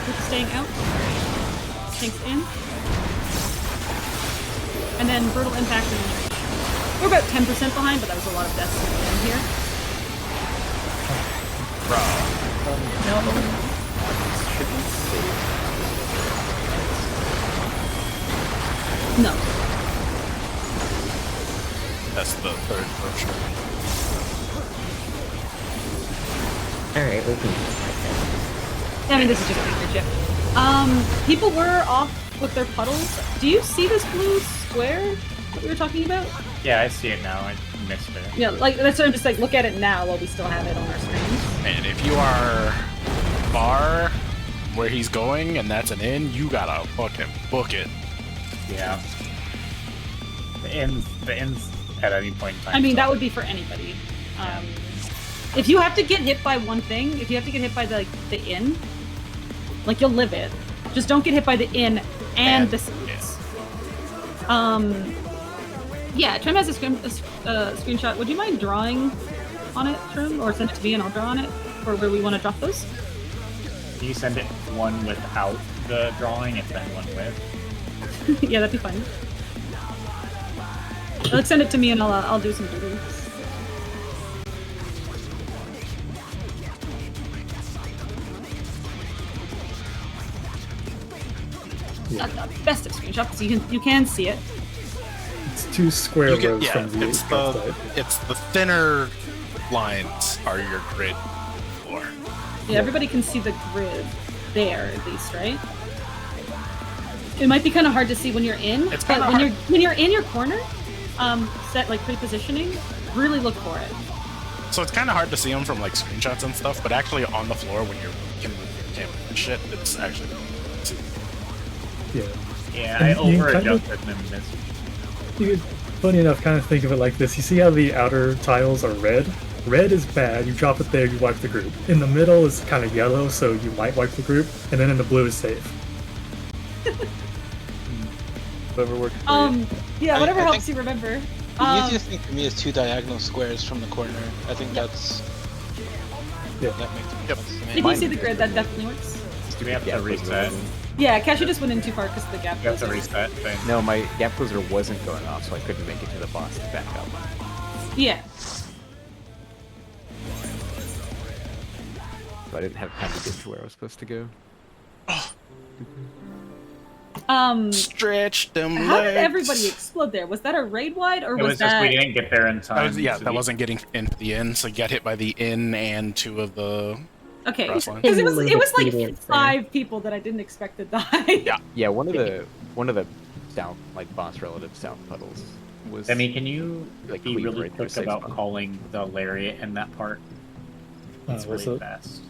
Group staying out. Tanks in. And then brutal impact and then reach. We're about 10% behind, but that was a lot of deaths at the end here. Bro. No. That's the third version. Alright, we can... I mean, this is just a weaker chip. People were off with their puddles. Do you see this blue square that we were talking about? Yeah, I see it now. I missed it. Yeah, like, that's sort of just like, look at it now while we still have it on our screens. And if you are far where he's going and that's an inn, you gotta fucking book it. Yeah. The inns at any point in time. I mean, that would be for anybody. If you have to get hit by one thing, if you have to get hit by the inn, like you'll live it. Just don't get hit by the inn and the seats. Yeah, Trim has a screenshot. Would you mind drawing on it, Trim, or send it to me and I'll draw on it for where we want to drop those? Can you send it one without the drawing and then one with? Yeah, that'd be fine. Let's send it to me and I'll do some doodles. Not the best of screenshot because you can see it. It's 2 square rows from the outside. It's the thinner lines are your grid floor. Yeah, everybody can see the grid there at least, right? It might be kind of hard to see when you're in, It's but kinda when you're in your corner, set like pre-positioning, really look for it. So it's kind of hard to see them from like screenshots and stuff, but actually on the floor when you're looking with your camera and shit, it's actually see. Yeah. Yeah, And I you kind over-adjusted and missed. You could, funny enough, kind of think of it like this. You see how the outer tiles are red? Red is bad, you drop it there, you wipe the group. In the middle is kind of yellow, so you might wipe the group, and then in the blue is safe. Whatever works for you. Yeah, whatever I helps think you remember. The easiest thing for me is 2 diagonal squares from the corner. I think that's... Yeah. That makes Yep. sense to me. If you see the grid, that definitely works. Do we have Yeah, to reset? Yeah, Cashew just went in too far because of the gap. We have to closer. reset thing. No, my gap closer wasn't going off, so I couldn't make it to the boss to back up. Yeah. So I didn't have time to get to where I was supposed to go. Stretch them How legs. did everybody explode there? Was that a raid wide or It was just that? we didn't get there in time. That wasn't getting into the inn, so you got hit by the inn and 2 of the Okay, cross lines. because it was like Experience there. 5 people that I didn't expect to die. Yeah, one of the sound like boss relative sound puddles was. Demi, can you Like, be clean really right through quick safe about spot. calling the lariat in that part? It's what's really up? fast.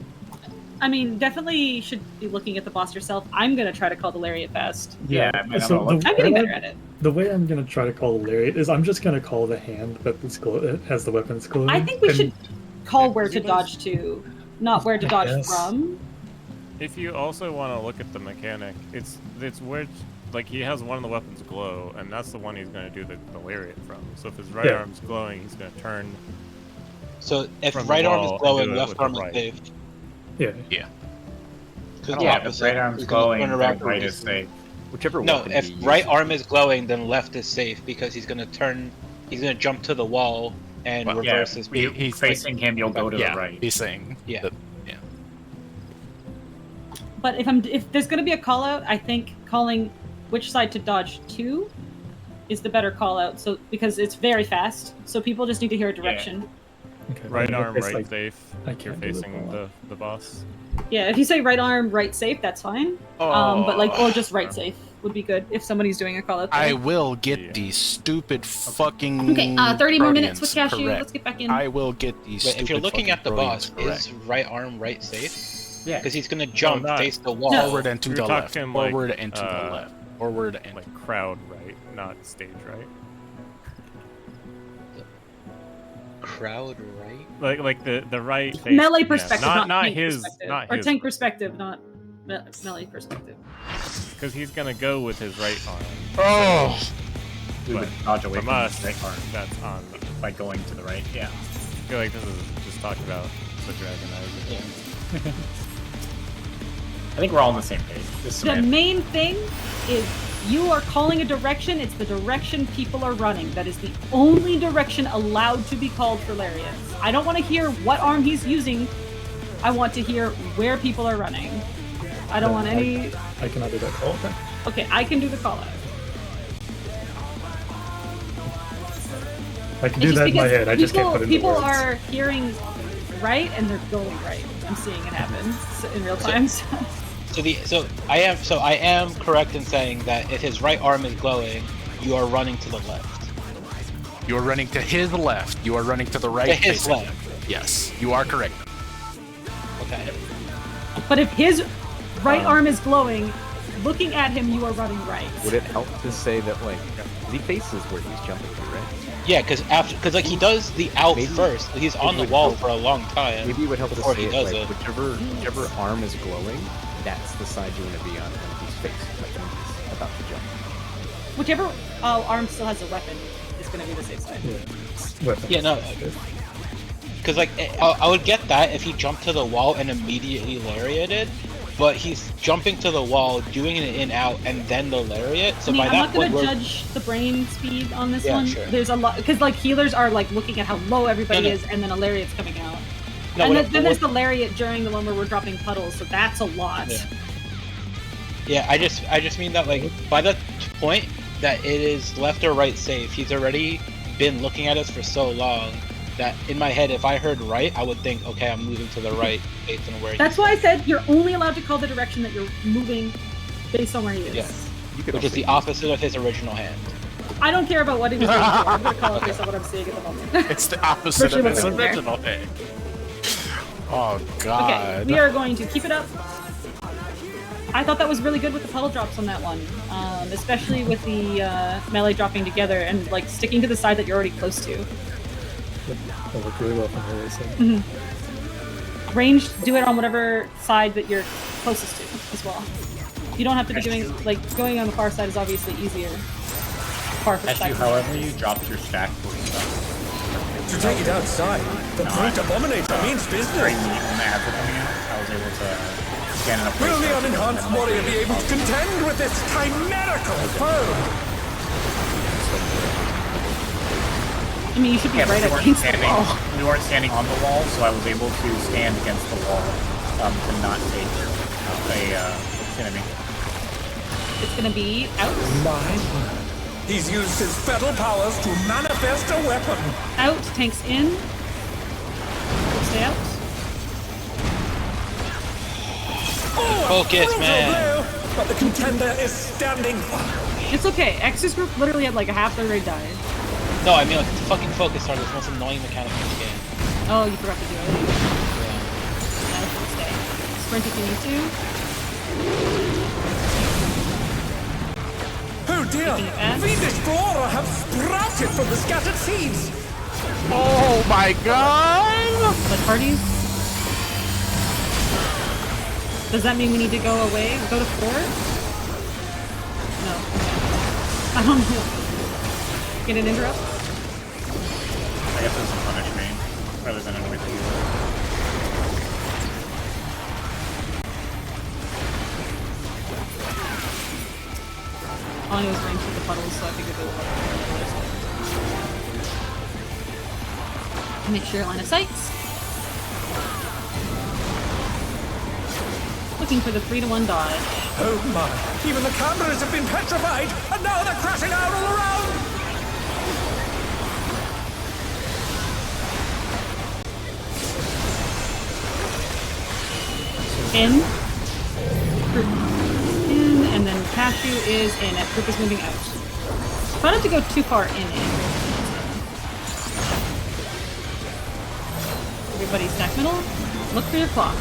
I mean, definitely should be looking at the boss yourself. I'm gonna try to call the lariat fast. Yeah, I mean, so I'm I'm getting better at it. The way I'm gonna try to call the lariat is I'm just gonna call the hand that has the weapons closed. I think we and- should call where to dodge to, not where to dodge Yes. from. If you also want to look at the mechanic, it's where, like, he has one of the weapons glow, and that's the one he's going to do the lariat from. So if his right Yeah. arm's glowing, he's going to turn. So if From the right arm wall is and glowing, do it left with the arm is right. safe. Yeah. Because Yeah, if right arm's glowing, then right is safe. Whichever No, weapon if you right use. arm is glowing, then left is safe because he's gonna jump to the wall and Well, reverse Yeah, his you, he's facing him, you'll go to yeah, the right. he's saying Yeah. that, But if there's gonna be a call out, I think calling which side to dodge to is the better call out. So because it's very fast, so people just need to hear a direction. Okay. Right In arm, case, right like, safe. I If you're can't do the facing call-out. the boss. Yeah, if you say right arm, right safe, that's fine. But like, or just right safe would be good if somebody's doing a call out. I there. will get Yeah. these stupid fucking. Okay, 30 more minutes with Proteans Cashew. correct. Let's get back in. I will get these. Wait, stupid if you're looking fucking at the Proteans boss, correct. is right arm right safe? Yeah. Because he's gonna jump, not- face the wall. No. Forward and to You're the left. talking, like, Forward and to the left. Forward and Like crowd right, not stage right. Crowd right. Like the right. Face, Melee yeah. perspective, not tank his, perspective. not or his, tank perspective, not melee perspective. because he's gonna go with his right arm. oh, We But would dodge away from from us, the right arm that's on. by going to the right. Yeah. I feel like this is just talking about the dragon eyes. Yeah. I think we're all on the same page. Just The Samantha. main thing is you are calling a direction. It's the direction people are running. That is the only direction allowed to be called for lariats. I don't want to hear what arm he's using. I want to hear where people are running. I don't want any. I cannot do that call. Okay. Okay, I can do the call out. I can do that in my head. I just can't put it in the People words. are hearing right and they're going right. I'm seeing it happen in real time. So I am correct in saying that if his right arm is glowing, you are running to the left. you are running to his left. You are running to the right. To his facing left. him. Yes, you are correct. Okay. But if his right arm is glowing, looking at him, you are running right. Would it help to say that, like, he faces where he's jumping to, right? Yeah, because like he does the out Maybe- first. He's on the would wall help- for a long time. Maybe it would help to before say he it, does like, it. whichever arm is glowing, that's the side you want to be on when he's facing, like when he's about to jump. Whichever arm still has a weapon is going to be the safe side. Weapon. Yeah, no. Because like I would get that if he jumped to the wall and immediately lariated, but he's jumping to the wall, doing an in-out, and then the lariat. So I mean, by I'm that not going point, to we're judge the brain speed on this Yeah, one. sure. There's a lot because like healers are like looking at how low everybody No. is, and then a lariat's coming out. No, and what- then there's what- the lariat during the one where we're dropping puddles, so that's a lot. Yeah. Yeah, I just mean that like by the point that it is left or right safe, he's already been looking at us for so long that in my head, if I heard right, I would think, okay, I'm moving to the right based on where. That's why I said you're only allowed to call the direction that you're moving based on where he is. Yes. You could Which is also the use- opposite of his original hand. I don't care about what he was doing. I'm going to call it based on what I'm seeing at the moment. It's the opposite Especially of his looking there. original day. Oh god. Okay, we are going to keep it up. I thought that was really good with the puddle drops on that one, especially with the melee dropping together and like sticking to the side that you're already close to. That worked really well from here, so. Ranged, do it on whatever side that you're closest to as well. You don't have to be doing like going on the far side is obviously easier. Far from Actually, side. however you dropped your stack was To take it outside, the Brute Abominator means very business. neat when the ads were coming out. I was able to stand in a place. Will the where I could unenhanced then, like, warrior be able to contend with this chimerical foe? I mean, you should be Yeah, but right we weren't against the standing. wall. We weren't standing on the wall, so I was able to stand against the wall to not take a enemy. It's gonna be out, My word. He's used his fetal powers to manifest a weapon. out, tanks in. Stay out. Focus, brutal man. blow, but the contender is standing firm. It's okay. X's group literally had like a half their raid died. No, I mean like the fucking focus are the most annoying mechanic in the game. Oh, you forgot to do it. Yeah. Now it's stay. Sprint if you need to. Oh dear, Taking it back. fiendish flora have sprouted from the scattered seeds. Oh my god! But parties. Does that mean we need to go away? Go to 4? No. Okay. I don't know. Get an interrupt? I guess this will punish me rather than annoy the healer. All I know is range through the puddles, so I figured they would like make sure your line of sights. Looking for the 3-to-1 dodge. Oh my, even the cameras have been petrified, and now they're crashing out all around. In. Group in, and then Cashew is in. As group is moving out. Try not to go too far in. Everybody stack middle. Look for your clock.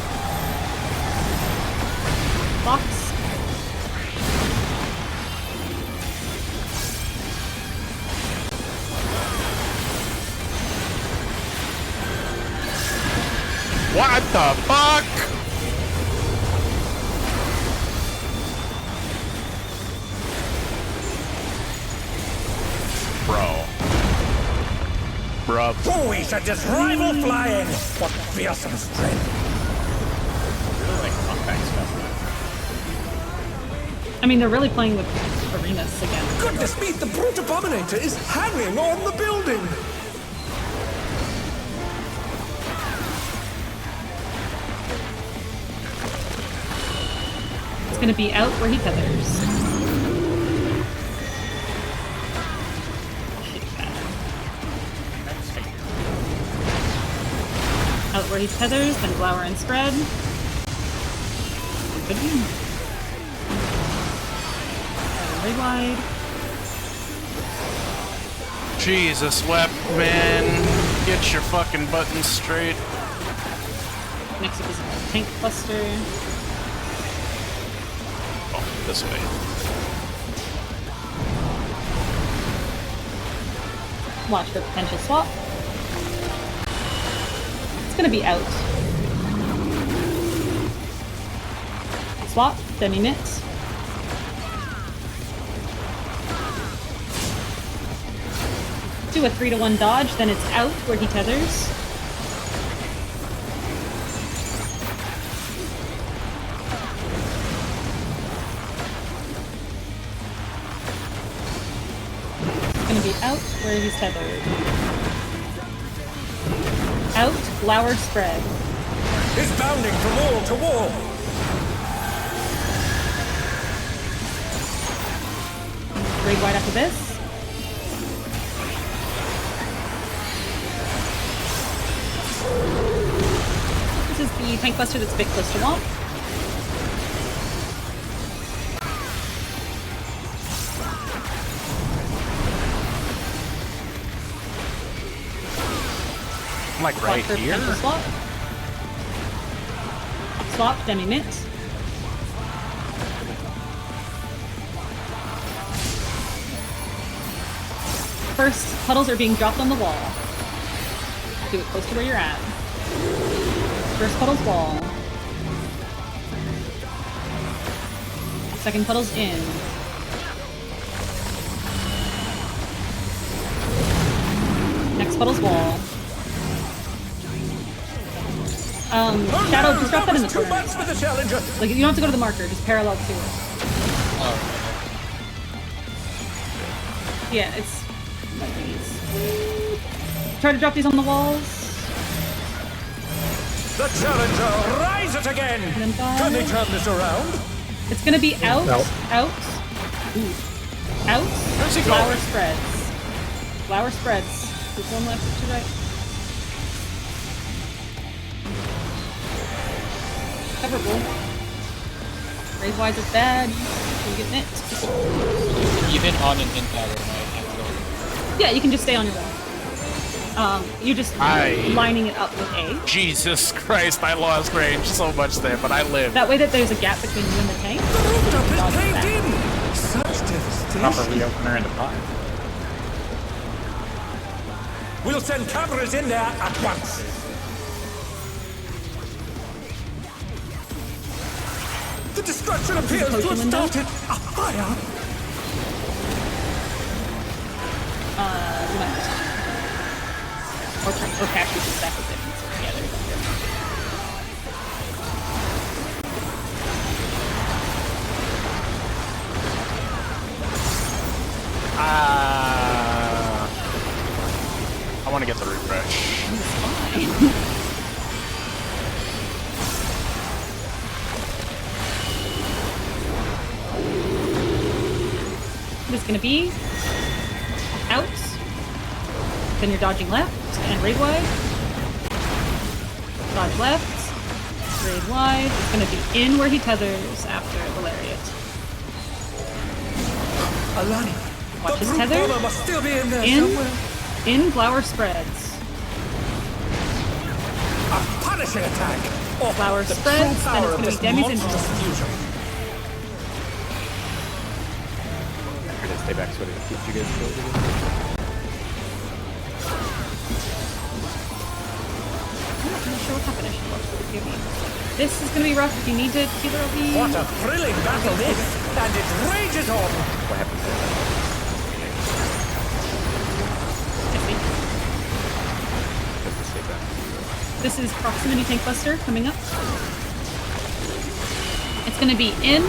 Clocks. What the fuck? Bruh. Oh, we should just rival flying. What fearsome strength. Really like knockback stuff. I mean, they're really playing with arenas again. Goodness me, the Brute Abominator is hanging on the building. It's gonna be out where he tethers. Out where he tethers, then flower and spread. Good one. Very wide. Jesus, Wep, man. Get your fucking buttons straight. Next up is a tank cluster. this way. Watch for potential swap. It's gonna be out. Swap, demi-knit. Do a 3-to-1 dodge, then it's out where he tethers. It's gonna be out where he's tethered. Out, flower spread. Is bounding from wall to wall. Raid wide after this. This is the tank buster that's a bit close to wall. I'm like right Watch for here. potential swap. Swap, demi-knit. First, puddles are being dropped on the wall. Do it close to where you're at. First puddle's wall. Second puddle's in. Next puddle's wall. Shadow, just drop that in the Too corner. much for the challenger. Like, you don't have to go to the marker, just parallel to it. Yeah, it's... Try to drop these on the walls. The challenger rises again. And then Can they dodge. turn this around? It's gonna be out, Out. out, out. Where's he Flower going? spreads. Flower spreads. There's one left to right. Coverable. Raise wides is bad. You get it. Even on an in tower, right? Yeah, you can just stay on your wall. You're just lining it up with A. Jesus Christ, I lost range so much there, but I lived. That way that there's a gap between you and the tank. The rooftop is Dodge caved back. in. Such devastation. Proper reopener in the pot. We'll send cavalry in there at once. The destruction appears to have potion window? started a fire. You might have or cash you can stack with difference together. I want to get the refresh. It's fine. This is gonna be out. Then you're dodging left and raid wide. Dodge left. Raid wide. It's gonna be in where he tethers after the lariat. Alani, Watch the his brute tether. bomber must still be in there In. somewhere. In flower spreads. A punishing attack. Oh, Flower the spreads, true then it's power gonna of be this Demi's monstrous involved. fusion. After to stay back so I can keep you guys killed again. I'm not sure what happened. I should watch the video. This is gonna be rough if you need to. Either will be. What a thrilling battle this, and it rages on. What happens there? Just to stay back. This is proximity tank buster coming up. It's gonna be in.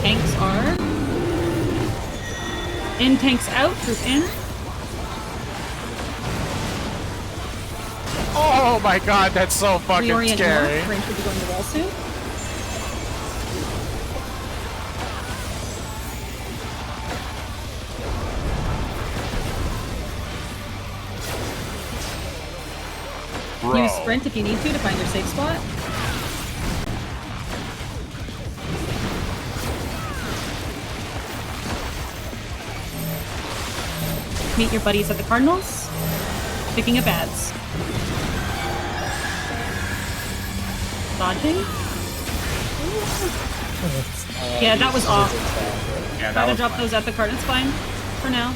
Tanks are. In, tanks out. Group in. Oh my god, that's so fucking Reorient scary. north. Range should be going to wall soon. Bro. Use sprint if you need to find your safe spot. Meet your buddies at the Cardinals. Picking up ads. Dodging. Yeah, that was off. Yeah, Try that to was drop fine. those at the cart. It's fine for now.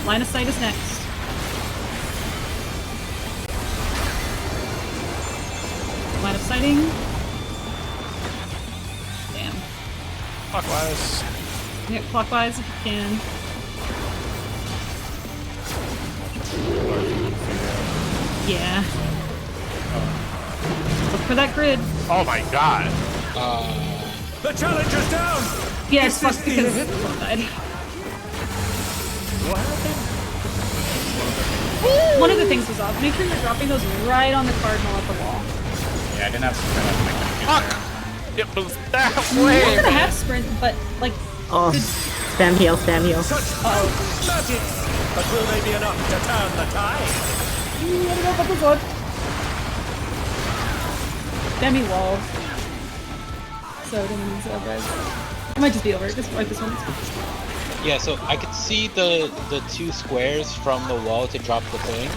Line of sight is next. Line of sighting. Damn. Clockwise. Yeah, clockwise if you can. Yeah. Look for that grid. Oh my god. The challenger's down! Yeah, it's Is this fucked the because end? died. One of the things was off. Make sure you're dropping those right on the cardinal at the wall. Yeah, I didn't have to Fuck! It was that You're way! gonna have sprint, but like, Oh, good. spam heal, spam heal. Such magic! But will they be enough to turn the tide? Demi wall. So Demi's over. It might just be over. Just right this one. Yeah, so I could see the two squares from the wall to drop the thing,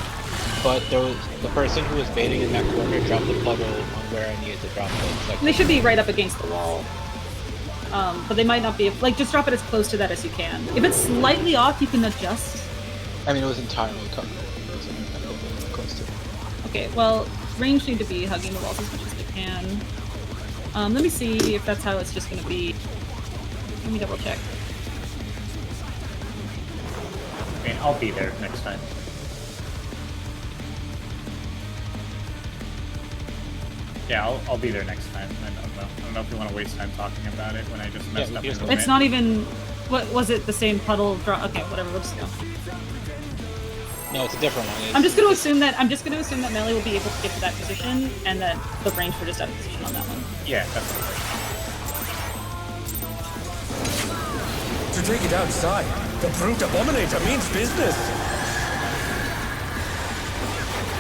but there was the person who was baiting in that corner dropped the puddle on where I needed to drop it. Like, They should be right up against the wall. But they might not be. Like, just drop it as close to that as you can. If it's slightly off, you can adjust. I mean, it was entirely covered. It wasn't close to it. Okay, well, range need to be hugging the walls as much as they can. Let me see if that's how it's just gonna be. Let me double check. I mean, I'll be there next time. Yeah, I'll be there next time. I don't know if you want to waste time talking about it when I just messed up. It's not even. What was it? The same puddle drop? Okay, whatever. We'll just go. No, it's a different one. I'm just going to assume that Melee will be able to get to that position, and that the range were just out of position on that one. Yeah, that's right. To take it outside, the brute abominator means business.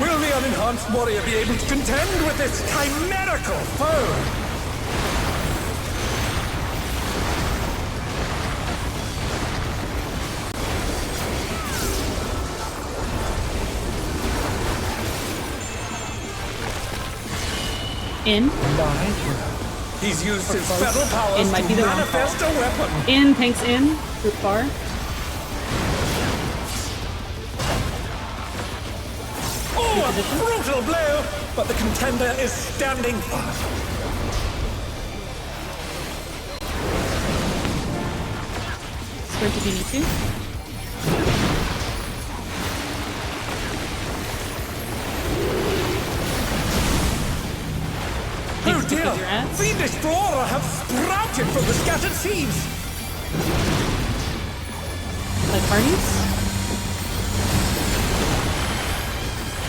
Will the unenhanced warrior be able to contend with this chimerical foe? In. He's used his feral powers In might be to the wrong manifest a weapon. In, tanks in. Group far. Oh, a brutal blow! But the contender is standing fast. Sprint if you need to. Oh Thanks dear! because you're at. Fiendish flora have sprouted from the scattered seeds! Like parties.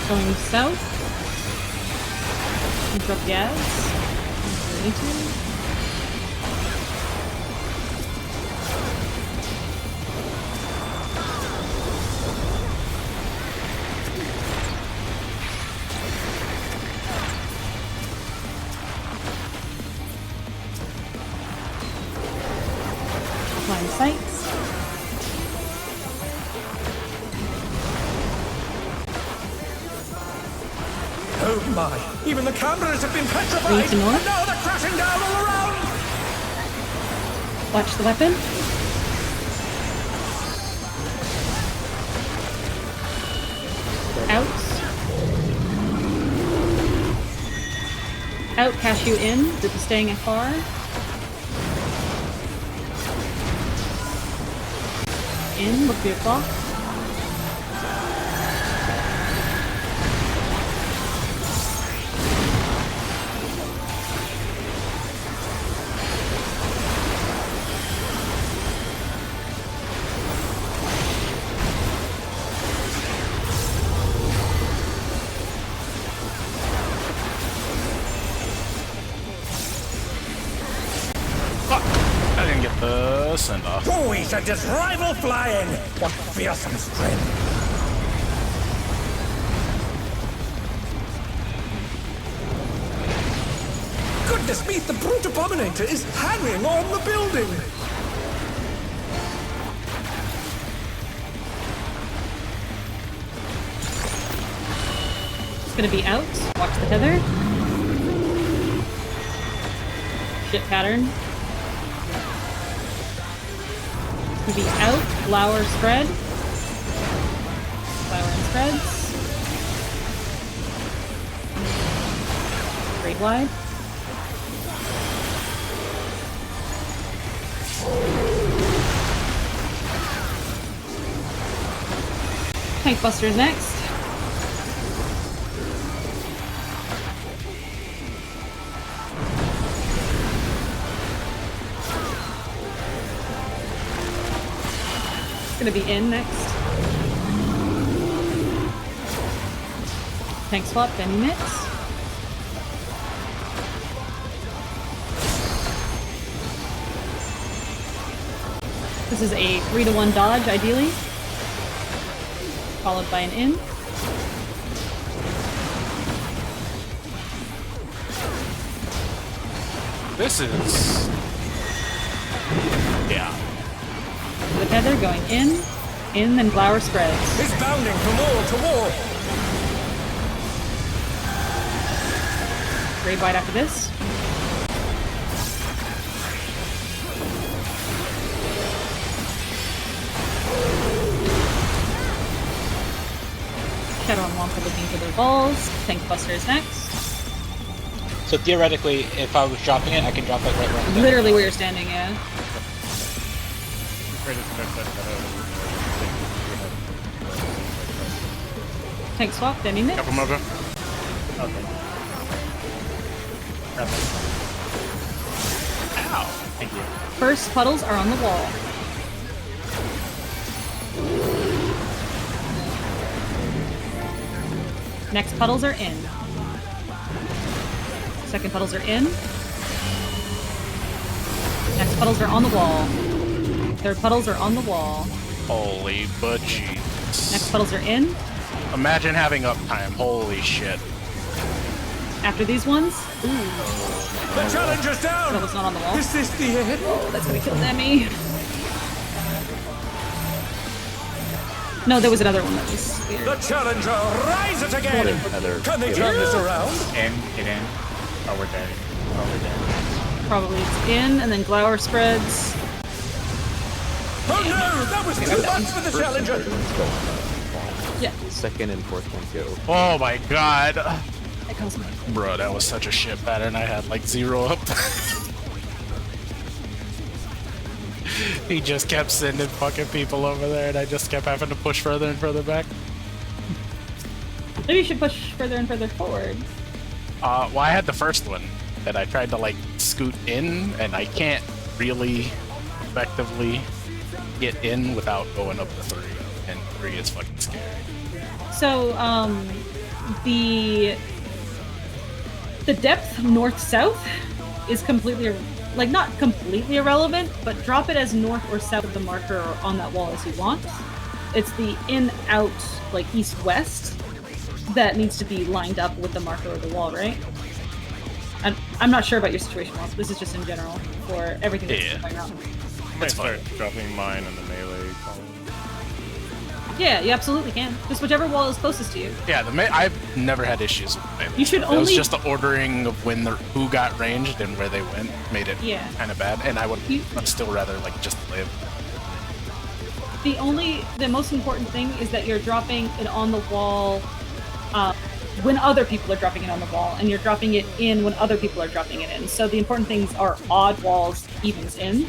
Going south. Drop gas. Need to. Line sights. Oh my! Even the cameras have been petrified! Lean to north. And now they're crashing down all around! Watch the weapon. Out. Out, cashew in. Group is staying at far. In, look for your clock. I didn't get the send off. Oh, he sent his rival flying! What fearsome strength! Goodness me, the brute abominator is hanging on the building! It's gonna be out. Watch the tether. Shit pattern. Moving out, flower spread. Flower and spreads. Great wide. Tank Buster's next. It's gonna be in next. Tank swap, Benny mix. This is a 3-to-1 dodge, ideally. Followed by an in. This is... yeah. The tether going in, then flower spreads. He's bounding from wall to wall. Great wide after this. Shadow and Wonka looking for their balls. Tank Buster is next. So theoretically, if I was dropping it, I can drop it right where I'm standing. Literally where you're standing, yeah. Tank swap, Demi mix. Couple over. Okay. Grab that. Ow! Thank you. First puddles are on the wall. Next puddles are in. Second puddles are in. Next puddles are on the wall. Third puddles are on the wall. Holy budgies. Next puddles are in. Imagine having uptime. Holy shit. After these ones, The challenger's down. puddle's not on the wall. Is this the end? Oh, that's gonna kill Demi. No, there was another one that was weird. The challenger rises again. Another Can they turn this around? Get in. Oh, we're dead. Oh, we're dead. Probably it's in, and then Glower spreads. Oh no, that was too much for the challenger. Yeah. Second and fourth one go. Oh my god. That comes me. Bro, that was such a shit pattern. I had like 0 up. He just kept sending fucking people over there, and I just kept having to push further and further back. Maybe you should push further and further forward. Well, I had the first one that I tried to like scoot in, and I can't really effectively get in without going up to 3, and 3 is fucking scary. So, the depth north-south is completely, like, not completely irrelevant, but drop it as north or south of the marker or on that wall as you want. It's the in-out, like, east-west that needs to be lined up with the marker or the wall, right? I'm not sure about your situation, Ross. This is just in general for everything that's going on. I might start dropping mine in the melee column. Yeah, you absolutely can. Just whichever wall is closest to you. Yeah, I've never had issues with melee. You should It was only- just the ordering of when who got ranged and where they went made it kind of bad, and I'd still rather like just live. The most important thing is that you're dropping it on the wall when other people are dropping it on the wall, and you're dropping it in when other people are dropping it in. So the important things are odd walls, evens in.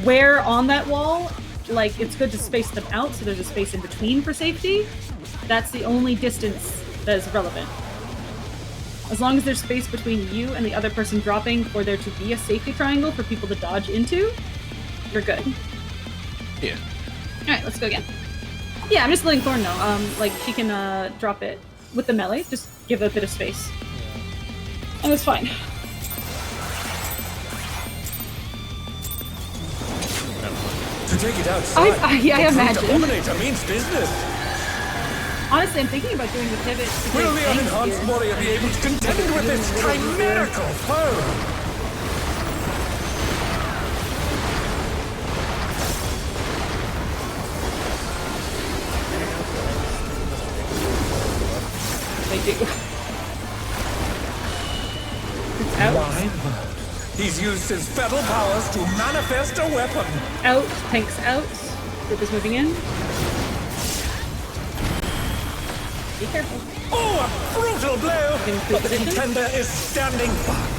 Where on that wall, like, it's good to space them out so there's a space in between for safety. That's the only distance that is relevant. As long as there's space between you and the other person dropping for there to be a safety triangle for people to dodge into, you're good. Yeah. Alright, let's go again. Yeah, I'm just letting Thorn know. Like, she can drop it with the melee. Just give it a bit of space. And it's fine. To take it outside. I imagine. The Dominator means business. Honestly, I'm thinking about doing the pivot to Will Great the Fangs unenhanced here. warrior be able to contend with this chimerical foe? They do. It's out. My word. He's used his fetal powers to manifest a weapon. Out. Tank's out. Group is moving in. Be careful. Oh, a brutal blow! But the contender is standing back.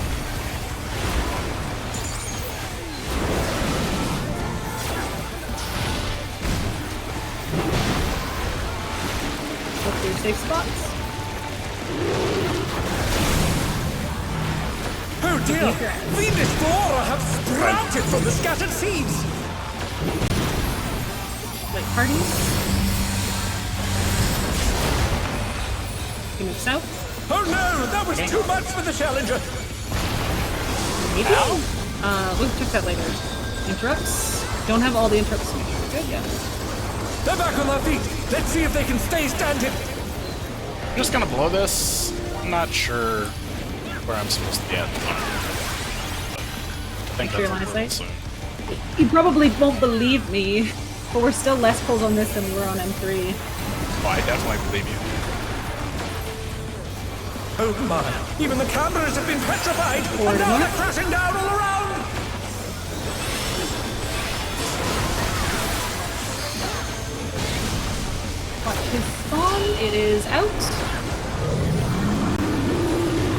Look for your safe spots. Oh dear! Fiendish flora have sprouted from the scattered seeds! Like parties. You move south. Oh no! That was too much for the challenger! Maybe? We'll check that later. Interrupts. Don't have all the interrupts. Good, yeah. They're back on their feet! Let's see if they can stay standing! I'm just gonna blow this. I'm not sure where I'm supposed to be at. I think Make sure that's your line a of little sight. soon. You probably won't believe me, but we're still less pulls on this than we were on M3. Oh, I definitely believe you. Oh my! Even the cameras have been petrified! Forward And now north. they're crashing down all around! Watch his spawn. It is out.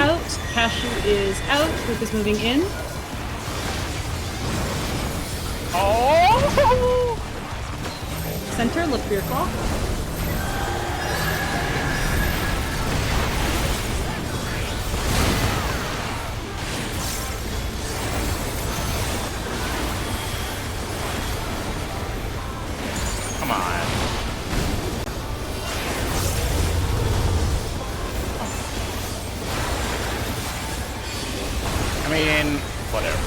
Out. Cashew is out. Group is moving in. Oh! Center, look for your clock. Come on. I mean, whatever.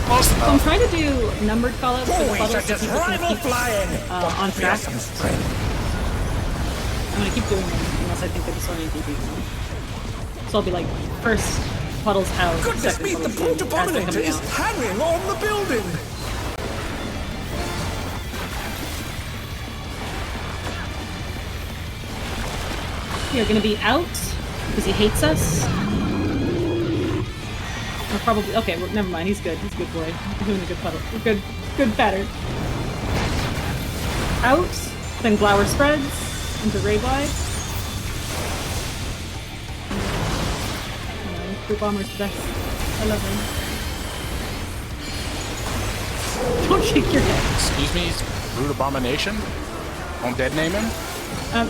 Close So I'm enough. trying to do numbered callouts for the Boys puddles are so just people can rival keep flying! on track. Some strength. I'm gonna keep doing them unless I think they're disorienting people. So I'll be like, first puddles out, Goodness second me, the puddles brute in, as they're abominator coming is out. hanging on the building! You're gonna be out because he hates us. Or probably okay. Well, never mind. He's good. He's a good boy. He's doing a good puddle. Good pattern. Out. Then Glower spreads into Ray Wide. Group Bomber's the best. I love him. Don't shake your head. Excuse me, Brute Abomination? Don't dead name him?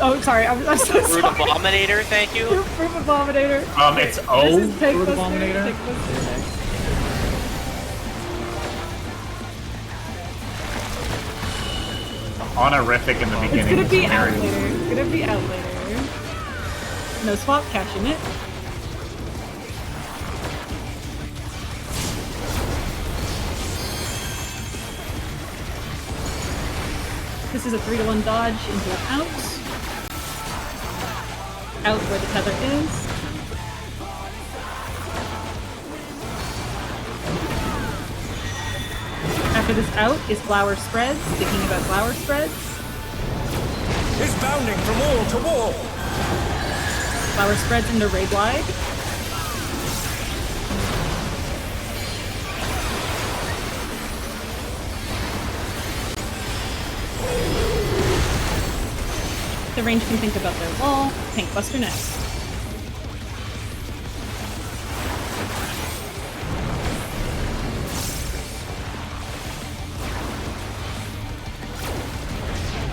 Oh, sorry. I'm so Brute sorry. Abominator, thank you. Group Abominator. It's O. This is Tank Brute Buster, Abominator. Tank Buster. Honorific in the It's beginning. gonna be out Very- later. It's gonna be out later. No swap, cashing it. This is a 3-to-1 dodge into an out. Out where the tether is. After this out is Flower Spreads. Thinking about Flower Spreads. He's bounding from wall to wall! Flower Spreads into Raid Wide. The range can think about their wall. Tank Buster next.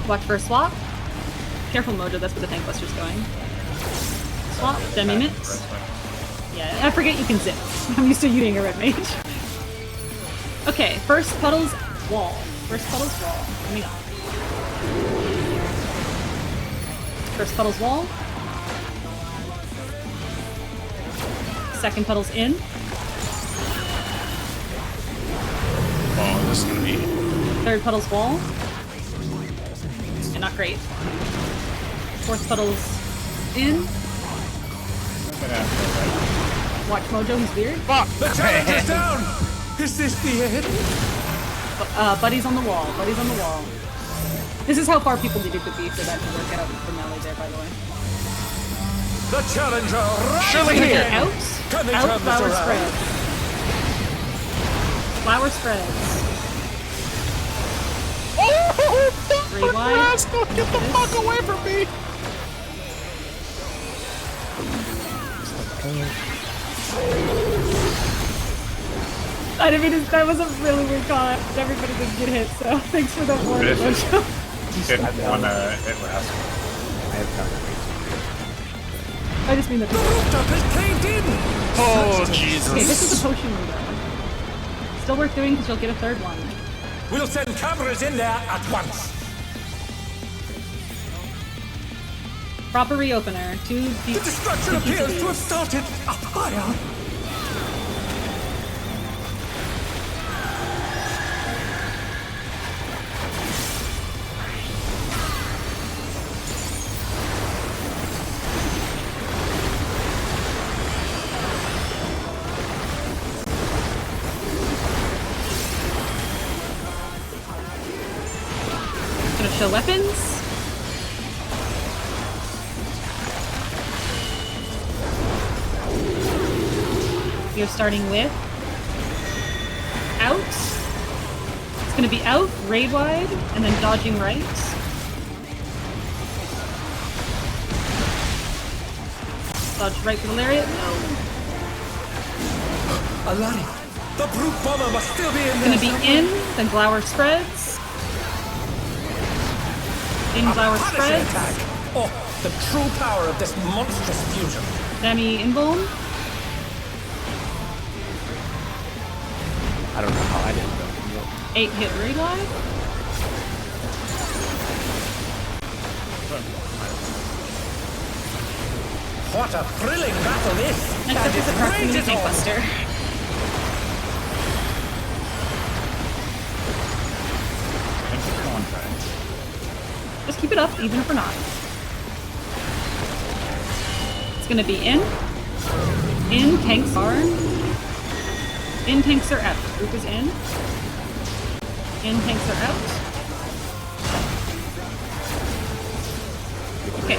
Watch for a swap. Careful, Mojo, that's where the Tank Buster's going. Swap, Demi Mitts. Yeah, I forget you can zip. I'm used to using a red mage. Okay, first Puddle's wall. First Puddle's wall. Coming up. First Puddle's wall. Second Puddle's in. Oh, this is gonna be. Third Puddle's wall. And not great. Fourth Puddle's in. Watch Mojo, he's weird. Fuck! The challenger's down! Is this the end? Buddy's on the wall. Buddy's on the wall. This is how far people needed to be for that to work out for Melee there, by the way. The challenger Surely rises here. again! Out. Can they Out turn this Flower around? Spread. Flower spreads. Oh, Three wide. rascal, get the fuck away from me! I didn't mean to, that was a really weird call. Everybody didn't get hit, so thanks for the warning. Didn't want to hit Rascal. I have counter. I just mean that. The rooftop is caved in! Oh, Jesus. Okay, this is a potion window. Still worth doing because you'll get a third one. We'll send cameras in there at once. Proper reopener. The destruction appears to have started a fire. Gonna show weapons. You're starting with out. It's going to be out, raid wide, and then dodging right. Dodge right for the lariat. No. Alari, the brute bomber must still be in It's there. going to be in, then Glower spreads. In Glower Punishing spreads. attack. Oh, the true power of this monstrous fusion. Demi Inbone. I don't know how I didn't go. 8 hit raid wide. What a thrilling battle this! Next up is a proximity tank buster. Just keep it up, even if we're not. It's gonna be in. In, tanks are. In, tanks are out. Group is in. In, tanks are out. Okay,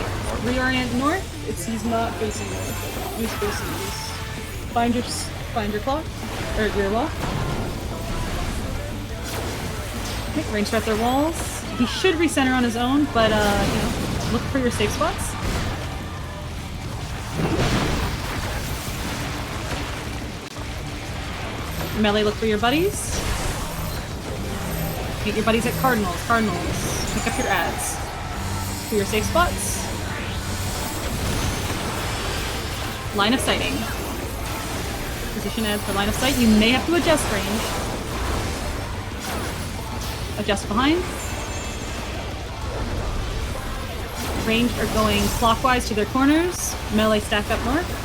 reorient north. He's not facing north. He's facing east. Find your clock. Or your wall. Okay, range threat their walls. He should recenter on his own, but you know, look for your safe spots. Melee, look for your buddies. Get your buddies at Cardinals. Cardinals. Pick up your ads. For your safe spots. Line of sighting. Position ads for line of sight. You may have to adjust range. Adjust behind. Ranged are going clockwise to their corners. Melee stack up north.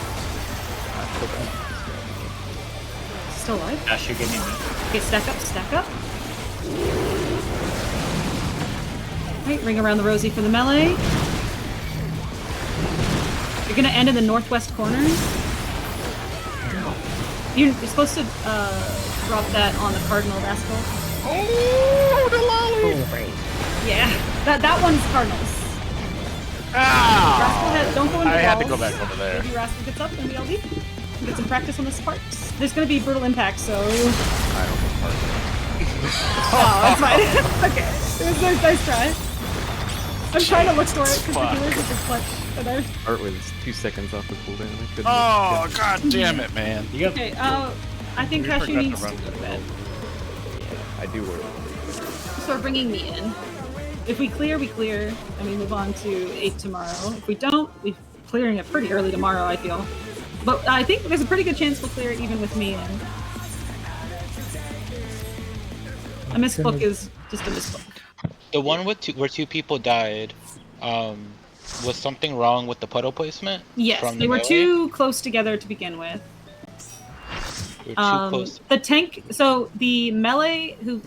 Still alive. Ash, you give me a minute. Okay, stack up, stack up. Right, ring around the Rosie for the melee. You're gonna end in the northwest corner. You're supposed to drop that on the Cardinal Rascal. Oh, the lolly! Oh, right. Yeah, that one's Cardinals. Ah! Rascal head, don't go into I had to walls. go back over there. Maybe Rascal gets up and we all leave. Get some practice on the sparks. There's gonna be brutal impact, so. I don't know part of Oh, that's fine. Okay, it was a nice try. I'm trying to look for it because the healers are just clutch. And I... it. Art was 2 seconds off the cooldown. I couldn't Oh, god damn it, man. Okay, I think We Cashew forgot to needs to run go to the bed. I do work. So we're bringing me in. If we clear, we clear, and we move on to 8 tomorrow. If we don't, we're clearing it pretty early tomorrow, I feel. But I think there's a pretty good chance we'll clear it even with me in. A misbook is just a misbook. The one with where two people died, was something wrong with the puddle placement? Yes, from they were melee? too close together to begin with. They were too close. The tank, so the melee who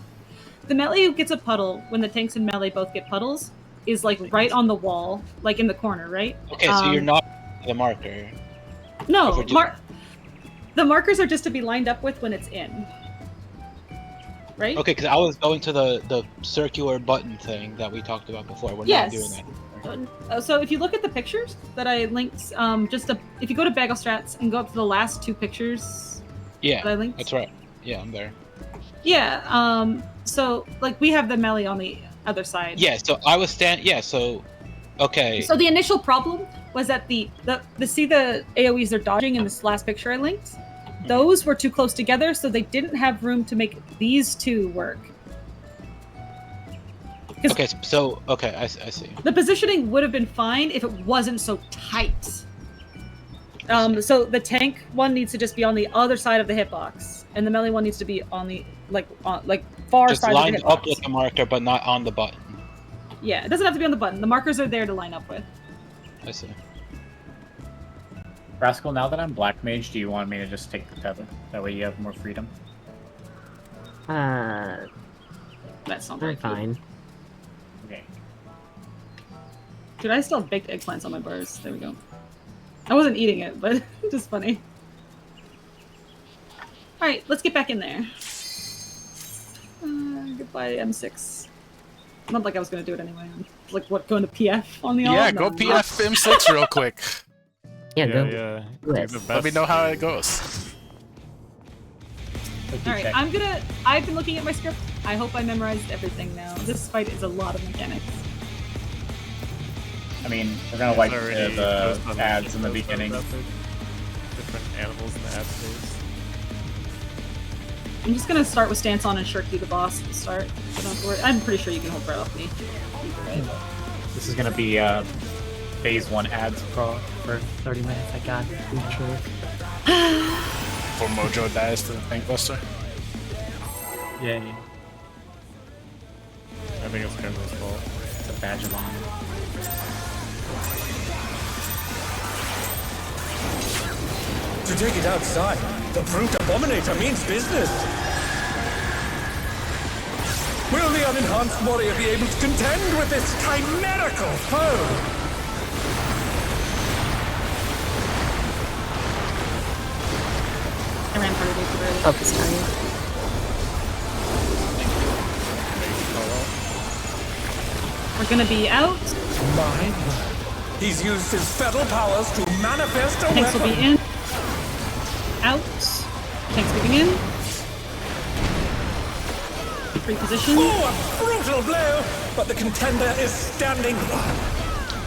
gets a puddle when the tanks and melee both get puddles is like right on the wall, like in the corner, right? Okay, so you're not the marker. No, If we're the markers are just to be lined up with when it's in. Right? Okay, because I was going to the circular button thing that we talked about before. We're Yes. not doing that. So if you look at the pictures that I linked, if you go to Bagel Strats and go up to the last 2 pictures Yeah, that I linked. that's right. Yeah, I'm there. Yeah. So like we have the melee on the other side. Yeah. So I was So, okay. So the initial problem was that the see the AOE's they're dodging in this last picture I linked. Those were too close together, so they didn't have room to make these two work. Okay. Okay, I see. The positioning would have been fine if it wasn't so tight. So the tank one needs to just be on the other side of the hitbox, and the melee one needs to be on the far just side of the hitbox. Just lined up with the marker, but not on the button. Yeah, it doesn't have to be on the button. The markers are there to line up with. I see. Rascal, now that I'm Black Mage, do you want me to just take the tether? That way you have more freedom. That sounds I'm fine. Okay. Dude, I still have baked eggplants on my bars. There we go. I wasn't eating it, but just funny. Alright, let's get back in there. Goodbye, M6. Not like I was going to do it anyway. Like, what, going to PF on the Yeah, alt? go PF M6 real quick. Yeah, go. Yeah. Let me know how it goes. Alright, I've been looking at my script. I hope I memorized everything now. This fight is a lot of mechanics. I mean, we're gonna like the on ads in the beginning. Different animals in the ad space. I'm just gonna start with stance on and Shirky the boss at the start. So don't have to worry. I'm pretty sure you can hold right off me. Either way. This is gonna be phase 1 ads for 30 minutes. I got it. Before Mojo dies to the tank buster. Yay. I think it's Kendra's fault. It's a badge of honor. To take it outside, the brute abominator means business. Will the unenhanced warrior be able to contend with this chimerical foe? I ran part of it too early. Focus time. We're gonna be out. My word. He's used his feral powers to manifest a Tanks will weapon. be in. Out. Tanks moving in. Free position. Oh, a brutal blow! But the contender is standing firm.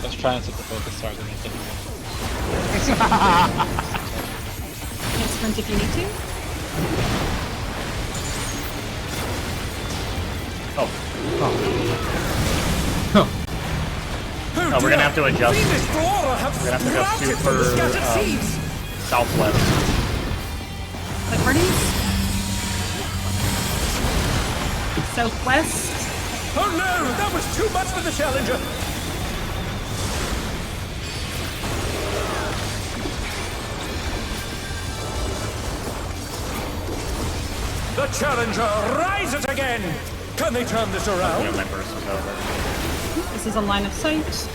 Let's try and set the focus target. Tank sprint if you need to. Oh, we're gonna have to adjust. Venus Flora have We're gonna have to go sprouted super from the scattered seeds. southwest. Like parties. Southwest. Oh no, that was too much for the challenger. The challenger rises again. Can they turn this around? Yeah, my burst was over. This is a line of sight.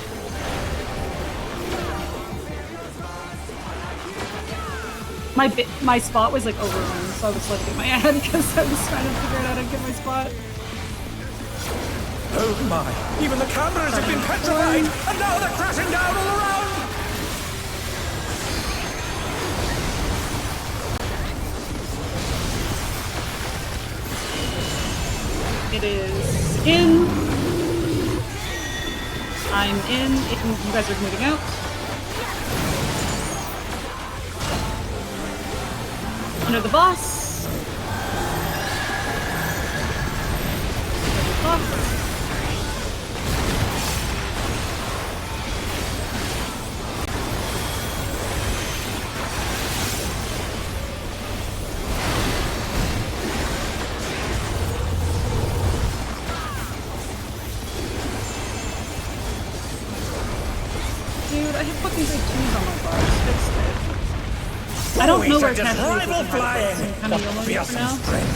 My spot was like overrun, so I was looking at my ad because I was trying to figure out how to get my spot. Oh my, even the cameras have been petrified, and now they're crashing down all around! It is in. I'm in. You guys are moving out. Under the boss. Under the boss. Dude, I have fucking big twos on my bars. Fix it. I don't know where just Cassidy is rival looking at, so I'm flying. kind of What yelling fearsome for now. strength.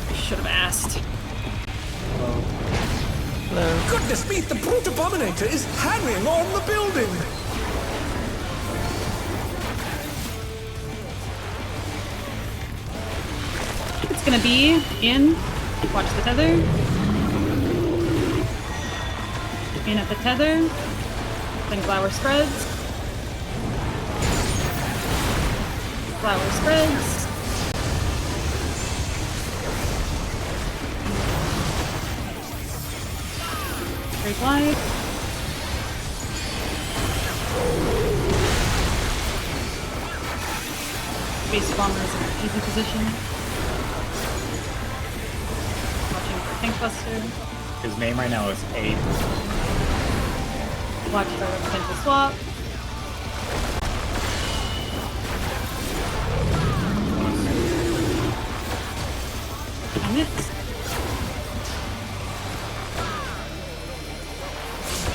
I should have asked. Goodness me, the brute abominator is hanging on the building! It's gonna be in. Watch the tether. In at the tether. Then flower spreads. Flower spreads. Great wide. Base bomber is in an easy position. Watching for tank buster. His name right now is A. Watch for potential swap. I missed.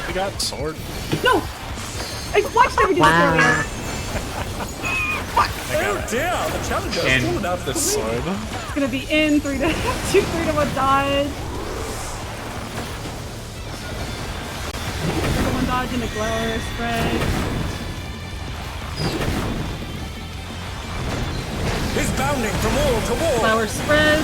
We got sword. No! I watched everything earlier. Oh dear, the challenger has fallen out of the Sword. It's gonna be in 3 to 2, 3 to 1 dodge. 3 to 1 dodge into glower spread. He's bounding from wall to wall. Flower spread.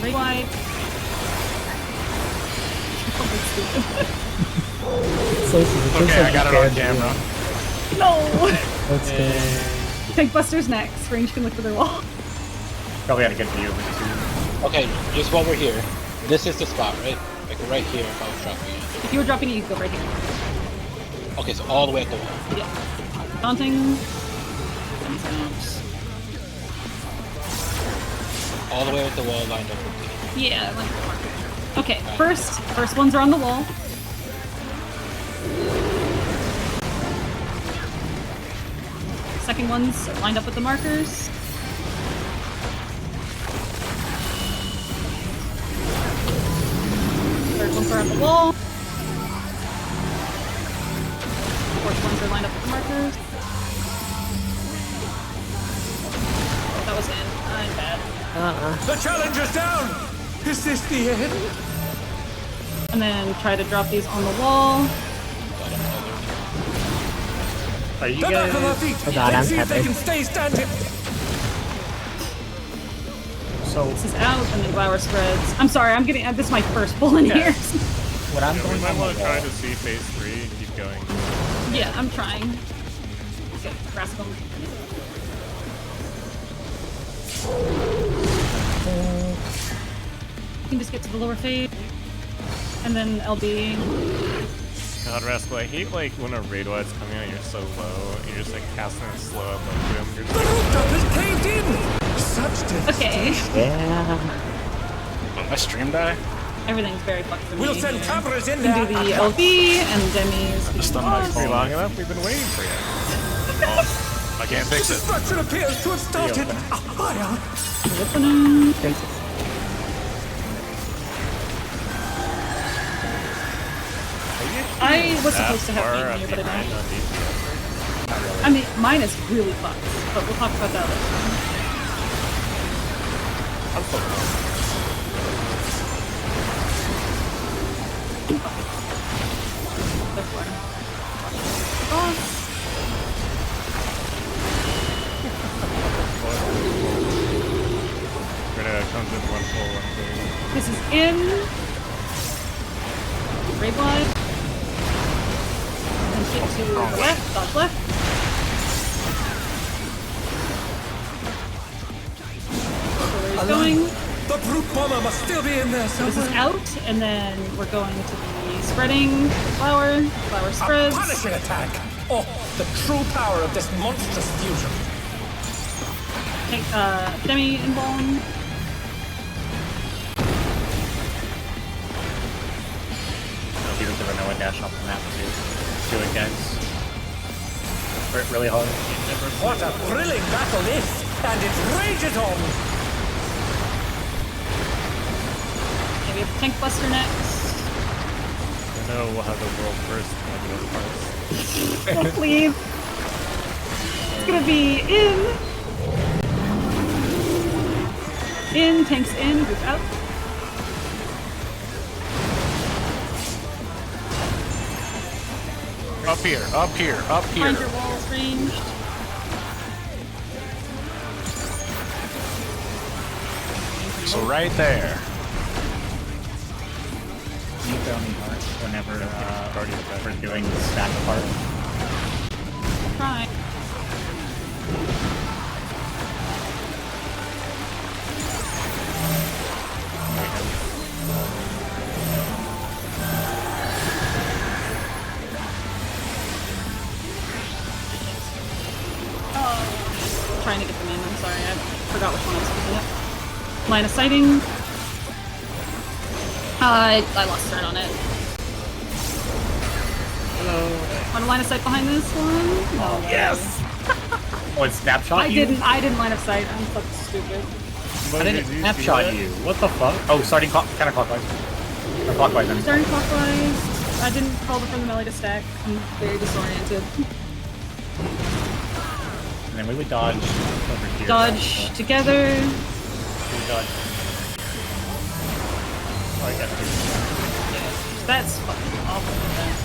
Ray wide. Okay, I got it on camera. No! That's good. Tank Buster's next. Range can look for their wall. Probably had a good view of it too. Okay, just while we're here, this is the spot, right? Like right here if I was dropping it. If you were dropping it, you'd go right here. Okay, so all the way at the wall. Yeah. Daunting. All the way at the wall lined up with Yeah, like the marker. Okay, first ones are on the wall. Second ones are lined up with the markers. Third ones are on the wall. Fourth ones are lined up with the markers. That was it. I'm bad. The challenger's down. Is this the end? And then try to drop these on the wall. Are you They're back on their guys... feet. Oh god, Let's I'm see if they happy. can stay standing. So This is out, and then flower spreads. I'm sorry, I'm getting. This is my first pull in here. what I'm Yeah, we going might on want the to try wall, to see phase 3 and keep going. Yeah, I'm trying. Okay, rascal. You can just get to the lower phase, and then LB. God, Rascal, I hate like when a raid wide's coming out, you're so low, and you're just like casting a slow up like boom. You're The just like, rooftop is caved in. Such devastation. Okay, Yeah. My stream die? everything's very fucked for me. We'll send here. cameras in We can there. do the LB and Demi's. Just done my "Be phone. long enough, we've been waiting for you. Oh, I can't fix it. Destruction appears to have started a fire. Opening. I was supposed to have beaten you, but I don't. I mean, mine is really fucked, but we'll talk about that later. I'm so close. Before. Boss. Grenade comes in one full, one full. This is in. Raid wide. And get to the left, dodge left. So where he's going. The brute bomber must still be in there This is somewhere. out, and then we're going to be spreading flower. Flower A spreads. punishing attack. Oh, the true power of this monstrous fusion. Take Demi embalm. I'll be with the Renoa dash off the map too. Do it, guys. Work really hard. What a thrilling battle this, and it rages on. Okay, we have Tank Buster next. I know we'll have the world first negative parts. Oh, please. It's gonna be in. In, tanks in, group out. Up here, up here, up Find here. your walls ranged. So right there. You throw me heart whenever we're doing the stack apart. Try. line of sighting. I lost sight on it. Hello. Want a line of sight behind this one? No. Yes! Oh, it's snapshot I you? I didn't line of sight. I'm fucking stupid. I didn't snapshot you. What the fuck? Oh, starting counterclockwise. Or clockwise, I mean. Starting clockwise. I didn't call for the melee to stack. I'm very disoriented. And then we would dodge over here. Dodge together. We dodge. Oh, I got it. That's fucking awful.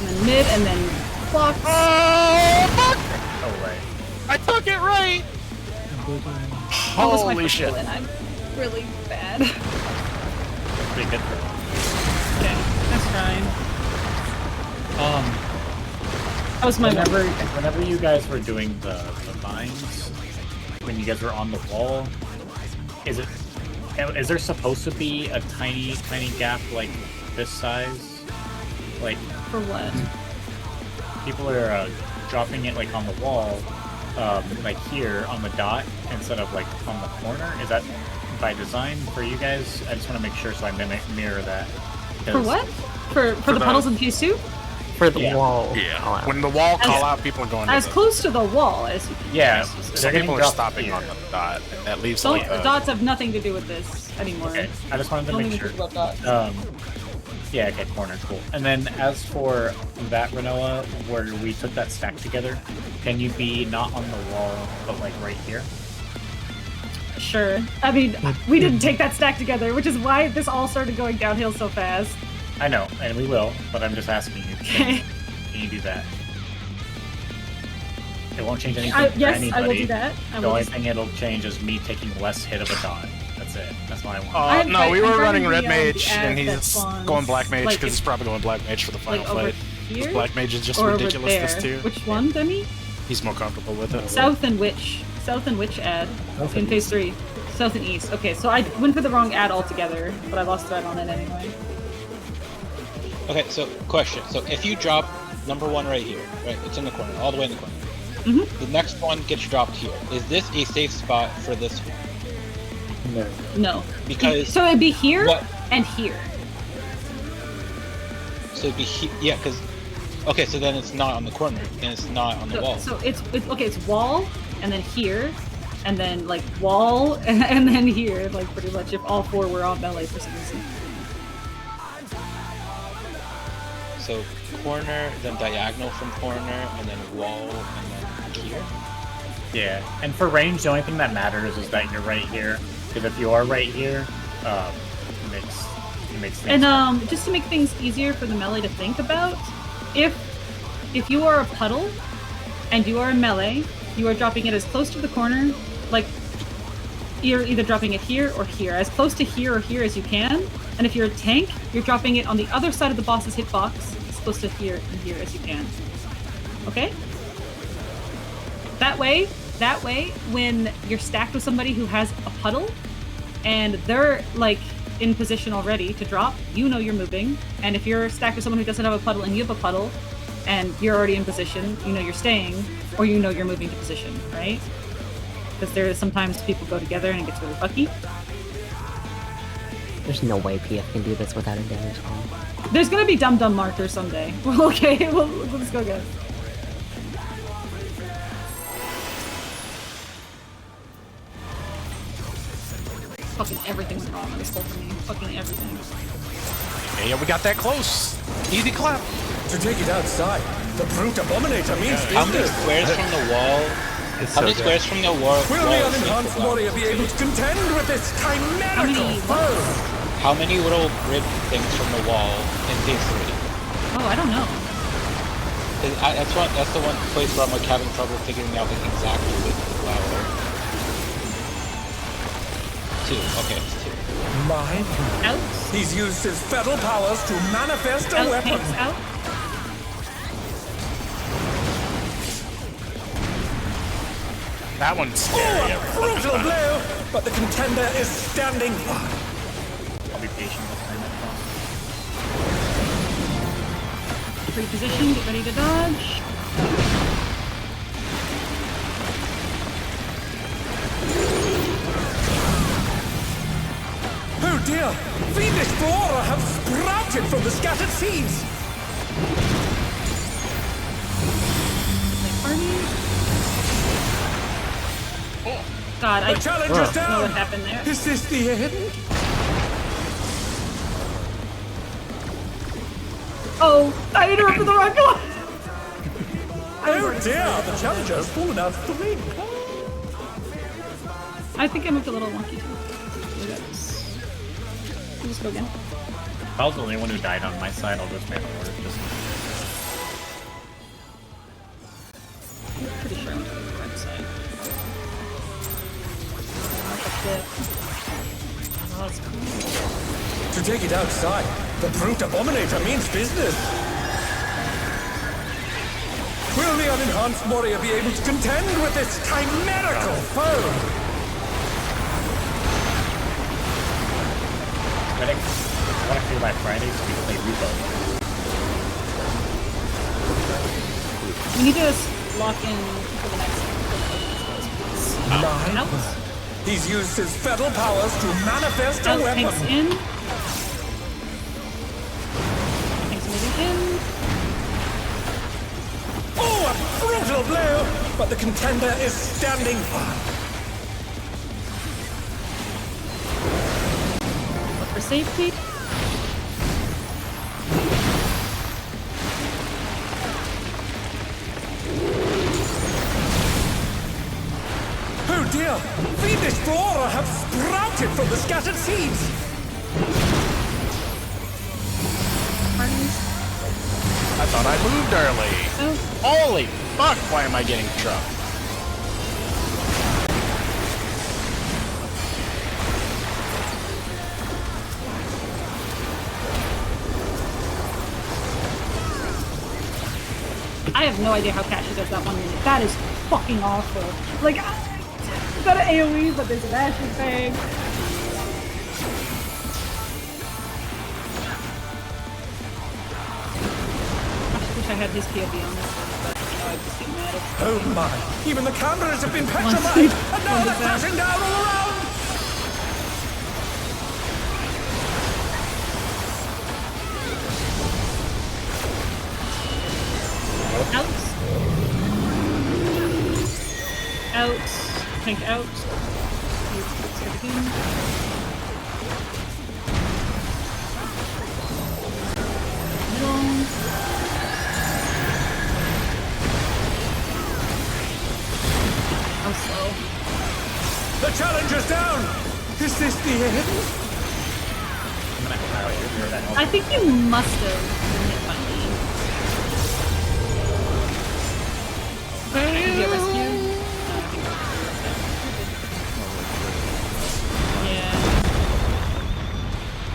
And then mid, and then clock. Oh, right. I took it right! Holy shit. And I'm really bad. Pretty good. Okay, that's fine. That was my whenever you guys were doing the vines, when you guys were on the wall, is there supposed to be a tiny gap like this size? Like for what? People are dropping it like on the wall, like here on the dot instead of like on the corner. Is that by design for you guys? I just want to make sure so I mirror that. For what? For the puddles in PS2? For the wall. Yeah. When the wall call out, people are going as to close to the wall as you can. Yeah. Some people are stopping on the dot. That leaves So like dots have nothing to do with this anymore. Okay. I just wanted to Don't make even sure. think about dots. Yeah, okay, corner, cool. And then as for that Renoa, where we took that stack together, can you be not on the wall, but like right here? Sure. I mean, we didn't take that stack together, which is why this all started going downhill so fast. I know, and we will, but I'm just asking you. Okay. Can you do that? It won't change anything for yes, anybody. I will do that. The only thing it'll change is me taking less hit of a dot. That's it. That's what I want. no, we were running I'm red trying to mage, be, and he's spawns, going black mage like, because he's probably going black mage for the final like over fight. here? Because black mage is just or ridiculous over this there? tier. Which one, Demi? He's more comfortable with it. South and which? South and which ad? South In and phase 3. South and east. Okay, so I went for the wrong ad altogether, but I lost thread on it anyway. Okay, so question. So if you drop number 1 right here, right? It's in the corner, all the way in the corner. Mm-hmm. The next one gets dropped here. Is this a safe spot for this one? No. No. Because so it'd be here what? and here. So it'd be yeah, because okay, so then it's not on the corner, and it's not on the wall. So it's okay. It's wall, and then here, and then like wall, and then here. Like pretty much, if all 4 were on melee for some reason. So corner, then diagonal from corner, and then wall, and then here. Yeah, and for range, the only thing that matters is that you're right here. Because if you are right here, it makes things. And just to make things easier for the melee to think about, if you are a puddle and you are a melee, you are dropping it as close to the corner, like you're either dropping it here or here, as close to here or here as you can. And if you're a tank, you're dropping it on the other side of the boss's hitbox, as close to here and here as you can. Okay? That way, when you're stacked with somebody who has a puddle, and they're like in position already to drop, you know you're moving. And if you're stacked with someone who doesn't have a puddle and you have a puddle, and you're already in position, you know you're staying, or you know you're moving to position, right? Because there is sometimes people go together and it gets really fucky. There's no way PF can do this without a damage on. There's gonna be dumb markers someday. Okay, let's go guys. Fucking everything went wrong on this pull for me. Fucking everything. Yeah, we got that close. Easy clap. To take it outside, the brute abominator means How many business. squares from the wall? How many squares from the wall? Will the unenhanced warrior be able to contend with this chimerical foe? How many little grid things from the wall in phase 3? Oh, I don't know. That's the one place where I'm like having trouble figuring out like exactly which flower. 2. Okay, it's 2. My Out. He's used his feral powers to manifest a Out. weapon. Tanks out. That one's Oh, scary. a brutal blow, but the contender is standing firm. I'll be patient this time. Pre-position, get ready to dodge. Oh dear! Fiendish flora have sprouted from the scattered seeds! God, I The challenge is don't know down! what happened there. Is this the end? Oh, I interrupted the wrong one. Oh dear, the challenger has fallen out of the ring. I think I moved a little wonky too. Let's go again. If I was the only one who died on my side, I'll just make it work. Just Pretty sure I went to the right side. That's it. Oh, that's cool. To take it outside, the brute abominator means business. Will the unenhanced warrior be able to contend with this chimerical foe? I want to clear by Friday so we can play Repo. We need to just lock in for the next Nine? out. He's used his fetal powers to manifest a Out, weapon. Hank's in. Hank's moving in. Oh, a brutal blow! But the contender is standing firm. For safety. Oh dear! Fiendish flora have sprouted from the scattered seeds! I thought I moved early. Oh, Holy fuck, why am I getting trucked? I have no idea how Cassie does that 1 minute. That is fucking awful. Like, it's not an AoE, but there's an Ashen thing. I wish I had his POV on this one, but I just get mad at Oh my! Even the cameras have been One petrified! seat. And now One they're down. crashing down all around! Out. Out. Tank out. Let's go again. Middle. Oh, slow. The challenger's down! Is this the end? I think you must have been hit by me. Did you get rescued? Yeah.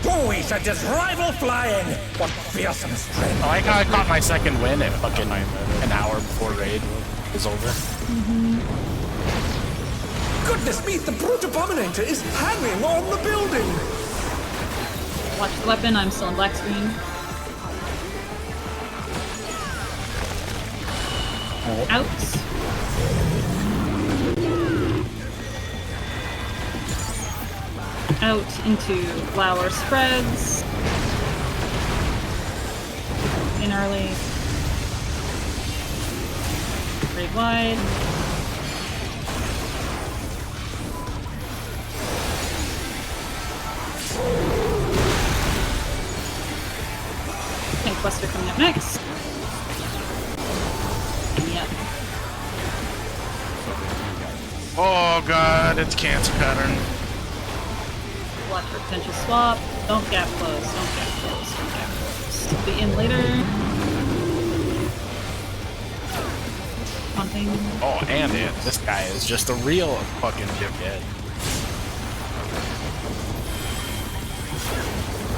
Oh, he sent his rival flying! What fearsome strength! Oh, I caught my second win at fucking an hour before raid was over. Goodness me, the brute abominator is hanging on the building! Watch the weapon, I'm still in black screen. Out. Out into flower spreads. In early. Raid wide. Tank Buster coming up next. Yep. Oh god, it's cancer pattern. Watch for potential swap. Don't gap close. Don't gap close. Don't gap close. Be in later. Haunting. Oh, and this guy is just a real fucking dickhead.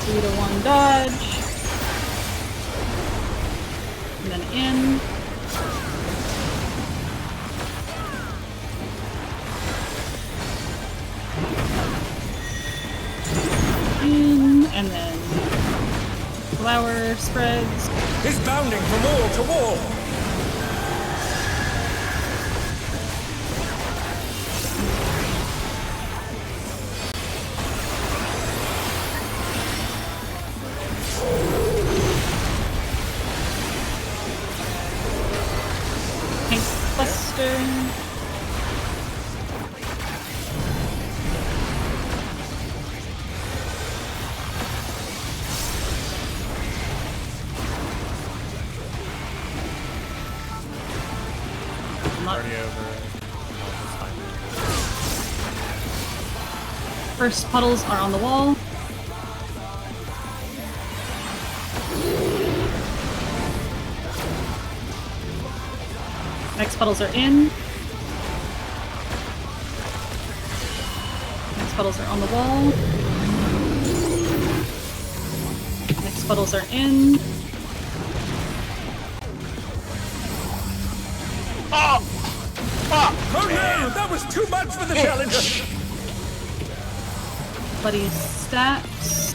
3-1 dodge. And then in. In, and then flower spreads. He's bounding from wall to wall! over. It's fine. First puddles are on the wall. Next puddles are in. Next puddles are on the wall. Next puddles are in. Oh no! That was too much for the challenger! Bloody stacks.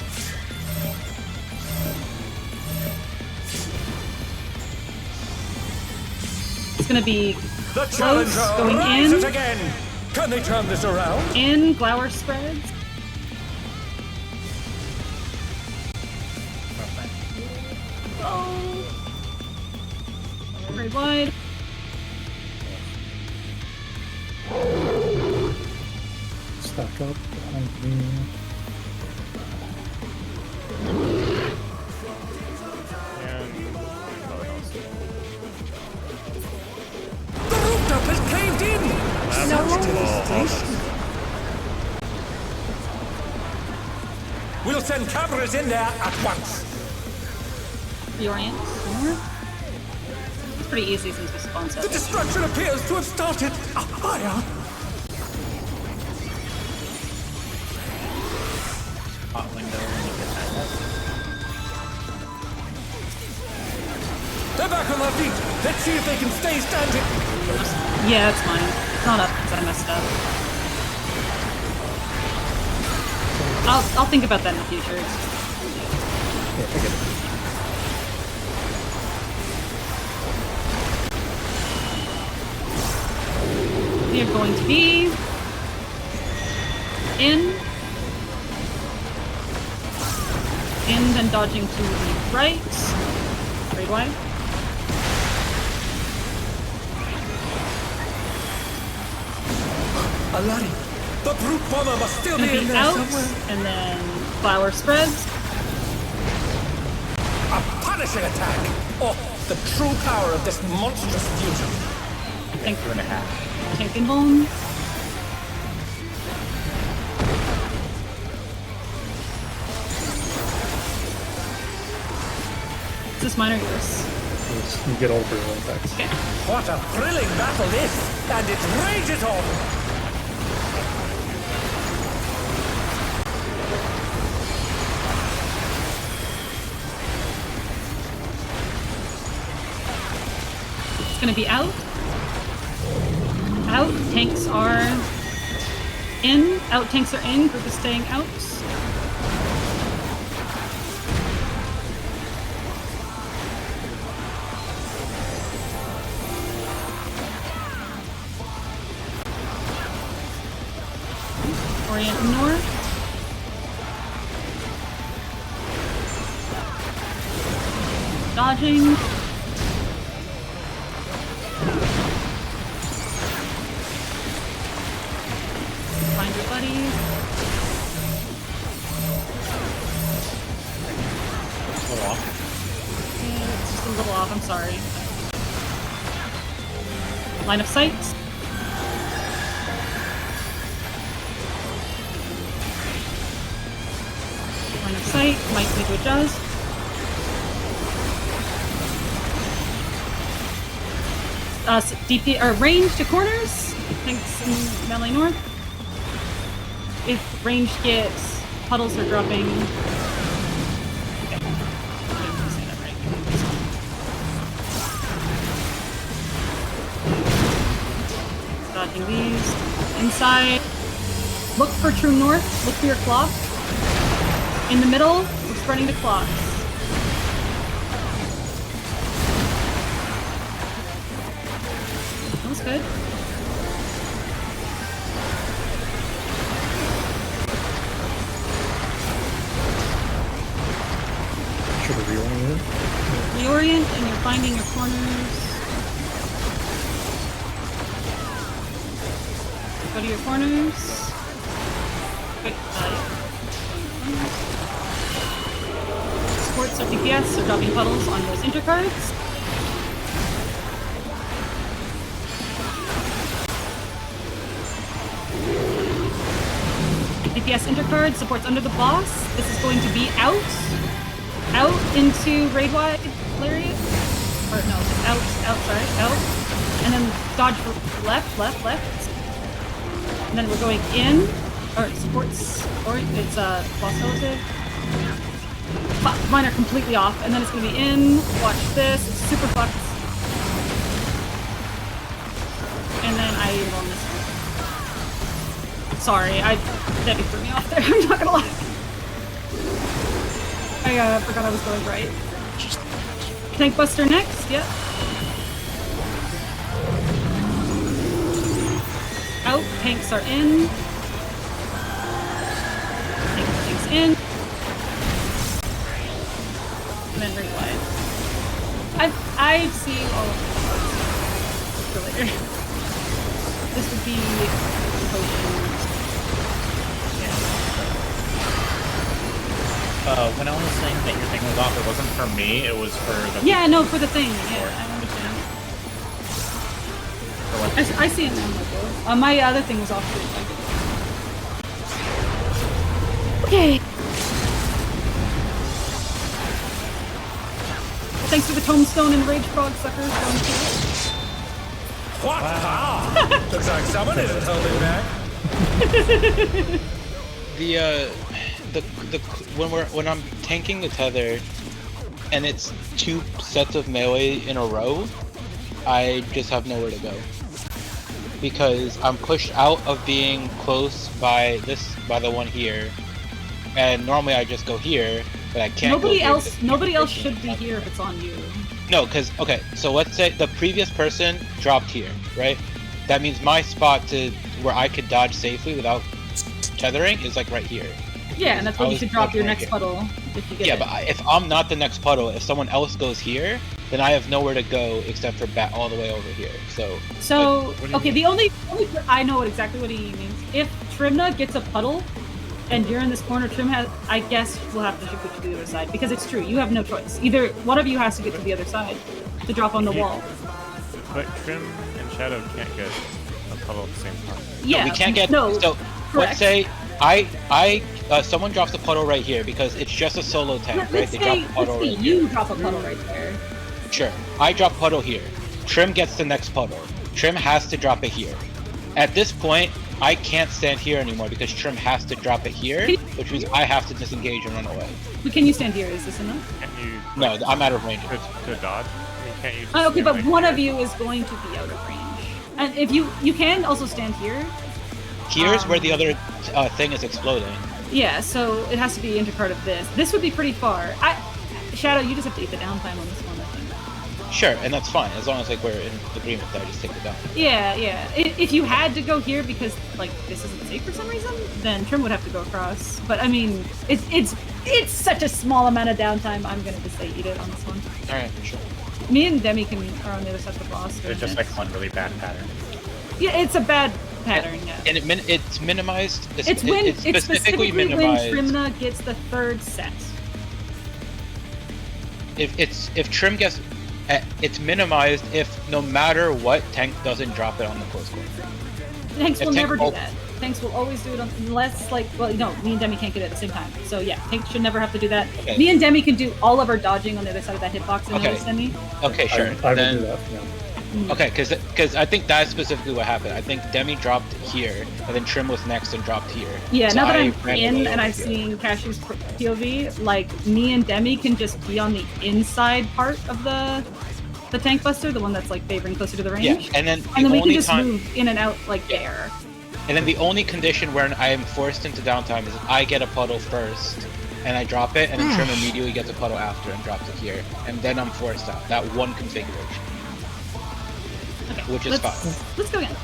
It's gonna be The close, challenger going rises in. again! Can they turn this around? In, Glower spreads. Oh. Very wide. Stack up behind me. And probably don't see it. The rooftop has caved in! We'll send cameras in there at once! Reorient. More. It's pretty easy since we spawned The set. destruction appears to have started a fire! Hot window when you get that up. They're back on their feet! Let's see if they can stay standing! Yeah, it's mine. It's not up because I messed up. I'll think about that in the future. It's just, Yeah, I get it. we are going to be in, then dodging to the right. Very wide. Alani, the brute bomber must still Gonna be in be there out, somewhere. and then flower spreads. A punishing attack! Oh, the true power of this monstrous fusion! Tank 2.5. tank in home. Is this mine or yours? You get all three impacts. Okay. What a thrilling battle this! And it rages on! It's gonna be out. Out. Tanks are in. Out. Tanks are in. Group is staying out. Orient north. Dodging. Find your buddies. Yeah, it's just a little off, I'm sorry. Line of sight. Line of sight, might need to adjust. DP or range to corners. Thanks in melee north. If range gets puddles are dropping. Okay. I didn't say that right. Dodging these. Inside. Look for true north. Look for your clock. In the middle, we're spreading the clocks. That was good. Should have reoriented. Reorient and you're finding your corners. Go to your corners. Wait, Sports or DPS are dropping puddles on those intercards. yes, intercard, supports under the boss. This is going to be out into raid-wide lariat. Or no, outside, out. And then dodge left. And then we're going in. Or supports, or it's boss relative. Mine are completely off, and then it's gonna be in. Watch this, it's super fucked. And then I won this one. Sorry, Debbie threw me off there, I'm not gonna lie. I forgot I was going right. Tank Buster next, yep. Out, tanks are in. Tanks in. And then right wide. I see all of this for later. This would be potions. When I was saying that your thing was off, it wasn't for me, it was for the... Yeah, no, for the thing. Yeah, I understand. I see it now, Michael. My other thing was off too. Okay. Thanks for the tombstone and rage frog suckers. What? Wow. Looks like someone isn't holding back. When I'm tanking the tether, and it's 2 sets of melee in a row, I just have nowhere to go. Because I'm pushed out of being close by the one here, and normally I just go here, but I can't. Nobody else should be here if it's on you. No, because okay, so let's say the previous person dropped here, right? That means my spot to where I could dodge safely without tethering is like right here. Yeah, and that's where you should drop your next puddle if you get it. Yeah, but if I'm not the next puddle, if someone else goes here, then I have nowhere to go except for back all the way over here. So okay, the only I know exactly what he means. If Trimna gets a puddle and you're in this corner, Trim has, I guess we'll have to shift it to the other side because it's true. You have no choice. Either one of you has to get to the other side to drop on the wall. But Trim and Shadow can't get a puddle at the same time. Yeah, no, we can't get. No, so correct. Let's say someone drops a puddle right here because it's just a solo tank, right? They drop a puddle right you here. drop a puddle right there. Sure. I drop puddle here. Trim gets the next puddle. Trim has to drop it here. At this point, I can't stand here anymore because Trim has to drop it here, which means I have to disengage and run away. But can you stand here? Is this enough? Can't you? No, I'm out of range. To dodge? I mean, can't you? Okay, but like, one of you is going to be out of range, and if you can also stand here. Here's where the other thing is exploding. Yeah, so it has to be intercard of this. This would be pretty far. Shadow, you just have to eat the downtime on this one, I think. Sure, and that's fine as long as like we're in agreement that I just take the down. Yeah. If you had to go here because like this isn't safe for some reason, then Trim would have to go across. But I mean, it's such a small amount of downtime. I'm gonna just say eat it on this one. All right, sure. Me and Demi are on the other side of the boss. It's just like one really bad pattern. Yeah, it's a bad pattern. Yeah. And it's minimized. It's specifically minimized. when Trimna gets the third set. If Trim gets, it's minimized if no matter what tank doesn't drop it on the close quarter. Tanks will never do that. Tanks will always do it unless me and Demi can't get it at the same time. So yeah, tanks should never have to do that. Okay. Me and Demi can do all of our dodging on the other side of that hitbox and notice Demi. Okay, sure. I will do that. Yeah. Okay, because I think that's specifically what happened. I think Demi dropped here, and then Trim was next and dropped here. Yeah, so now that I'm in and I've seen Cashew's POV, like me and Demi can just be on the inside part of the tank buster, the one that's like favoring closer to the range. Yeah, and then we can just move in and out like there. And then the only condition where I am forced into downtime is I get a puddle first, and I drop it, and then Trim immediately gets a puddle after and drops it here, and then I'm forced out. That one configuration. Okay, which is fine. Let's go again.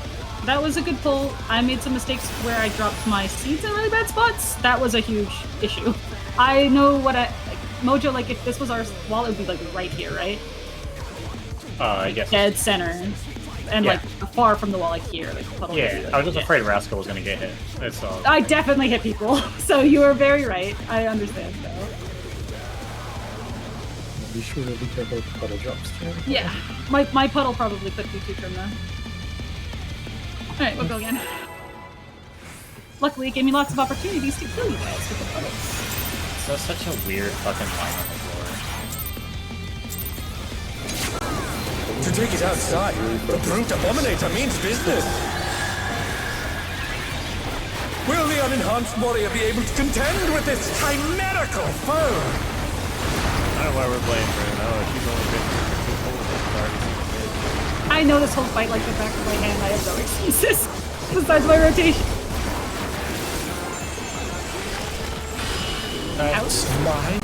That was a good pull. I made some mistakes where I dropped my seeds in really bad spots. That was a huge issue. I know what Mojo, like if this was our wall, it would be like right here, right? I guess. Dead center. And like far from the wall, like here. Like puddle yeah, I was just afraid Rascal was gonna get hit. That's all. I definitely hit people, so you are very right. I understand though. Be sure to be careful with the puddle drops. Yeah, my puddle probably could be too from there. Alright, we'll go again. luckily it gave me lots of opportunities to kill you guys with the puddles. So such a weird fucking line on the floor. To take it outside, the brute abominator means business. Will the unenhanced warrior be able to contend with this chimerical foe? I don't know why we're playing for her now. She's only been here for 2 holes at the start. I know this whole fight like the back of my hand. I have no excuses besides my rotation. That's My.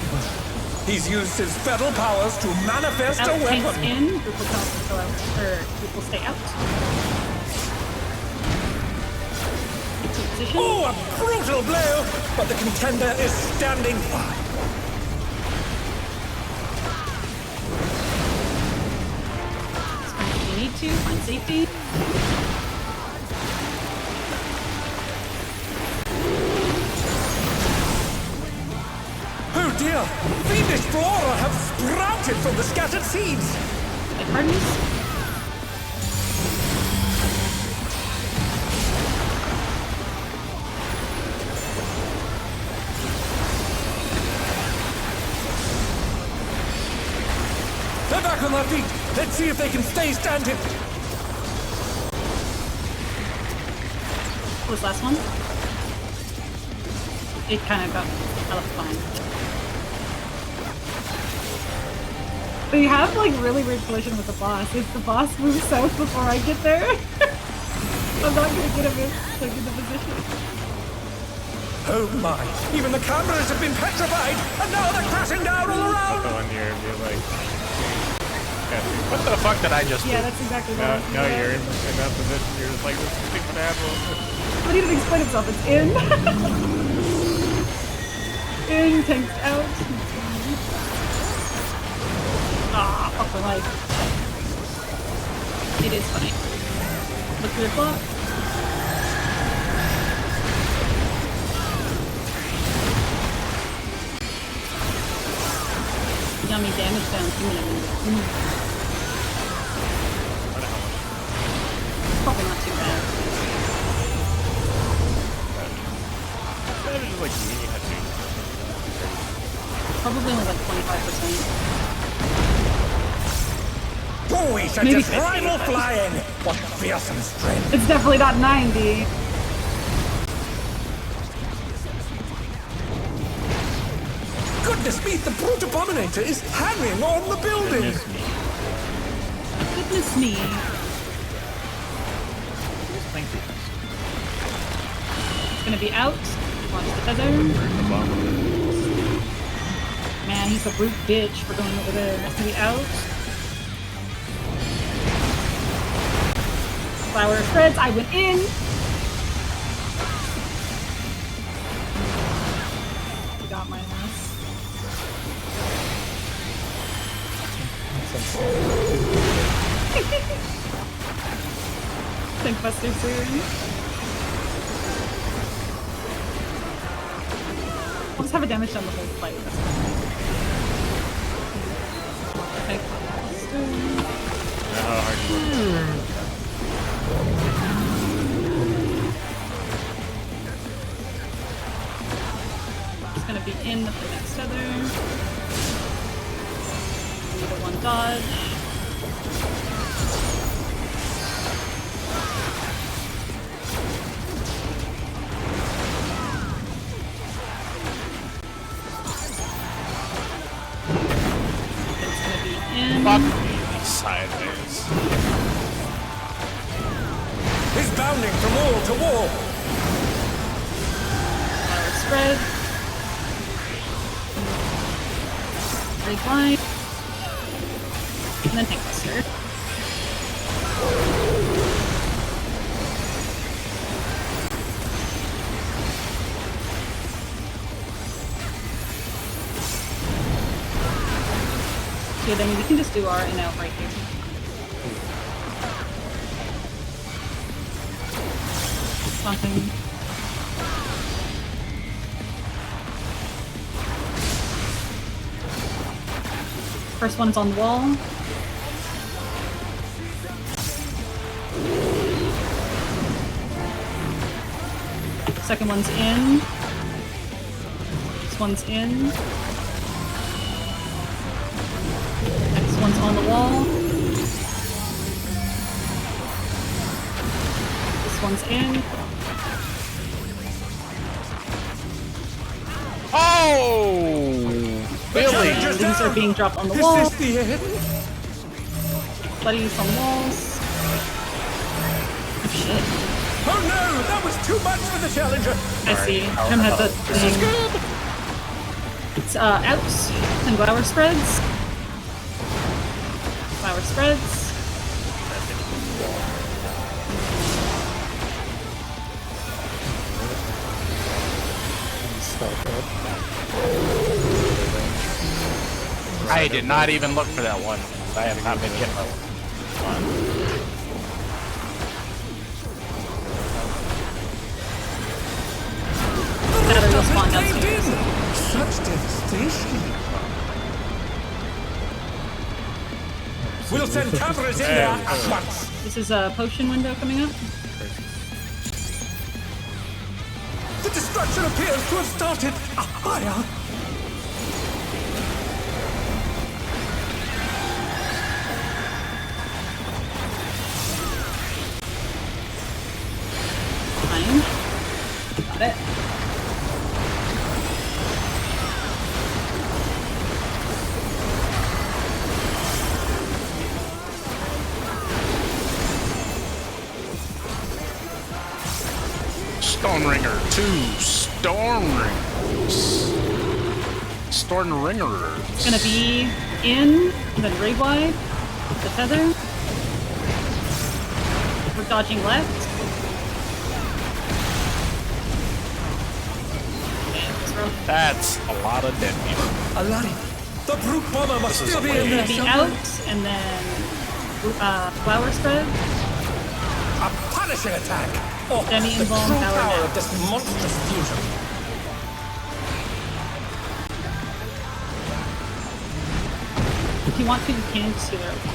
He's used his feral powers to manifest Out, a tanks weapon. in, group will go out, or group will stay out. Get to position. Oh, a brutal blow! But the contender is standing fine. If you need to, find safety. Oh dear! Fiendish flora have sprouted from the scattered seeds! It hardens. They're back on their feet! Let's see if they can stay standing! What was the last one? It kind of got left behind. But you have like really weird collision with the boss. If the boss moves south before I get there, I'm not gonna get him in the position. Oh my! Even the cameras have been petrified, and now they're crashing down all around! Go in here and be like, what the fuck did I just do? Yeah, that's exactly what I was now doing. you're in that position. You're just like, this is big apple. But he didn't explain himself. It's in. In, tanks out. Ah, fuck my life. It is funny. Look for your clock. Yummy damage down. Probably not too bad. That is like me had to. Probably only like 25%. Oh, we should Maybe just 50. rival flying! What fearsome strength! It's definitely not 90. Goodness me, the brute abominator is hanging on the building! Goodness me. Goodness me. Thank you. It's gonna be out. Watch the feather. Man, he's a brute bitch for going over there. That's gonna be out. Flower spreads. I went in. You got my ass. Think Buster soon. I'll just have a damage on the whole fight. That's fine. Think Buster. How hard you work. It's gonna be in the next feather. Need a 1 dodge. It's gonna be in. Fuck me sideways. He's bounding from wall to wall! Flower spread. Break line. And then tank buster. Good, I mean, we can just do our in out right here. Something. First one's on the wall. Second one's in. This one's in. Next one's on the wall. This one's in. Oh, Billy! And these are being dropped on the wall. Is this the end? Buddies on walls. Oh shit. Oh no, that was too much for the challenger. I see. Him had the thing. It's outs and flower spreads. Flower spreads. I did not even look for that one. I have not been getting that one. Better you'll spawn Caved in. downstairs. Such devastation. We'll send cameras in there at once. This is a potion window coming up. The destruction appears to have started a fire. Fine. Got it. Stormringer 2, Stormringers. Stormringers. It's gonna be in, then raid wide, the feather. We're dodging left. And this row. That's a lot of dead people. Alari, the brute bomber must This is still be a in It's there gonna be somewhere. out, and then flower spread. A punishing attack. Oh, Demi the Invuln true power power down. of this monstrous fusion. If you want to, you can just do their OP.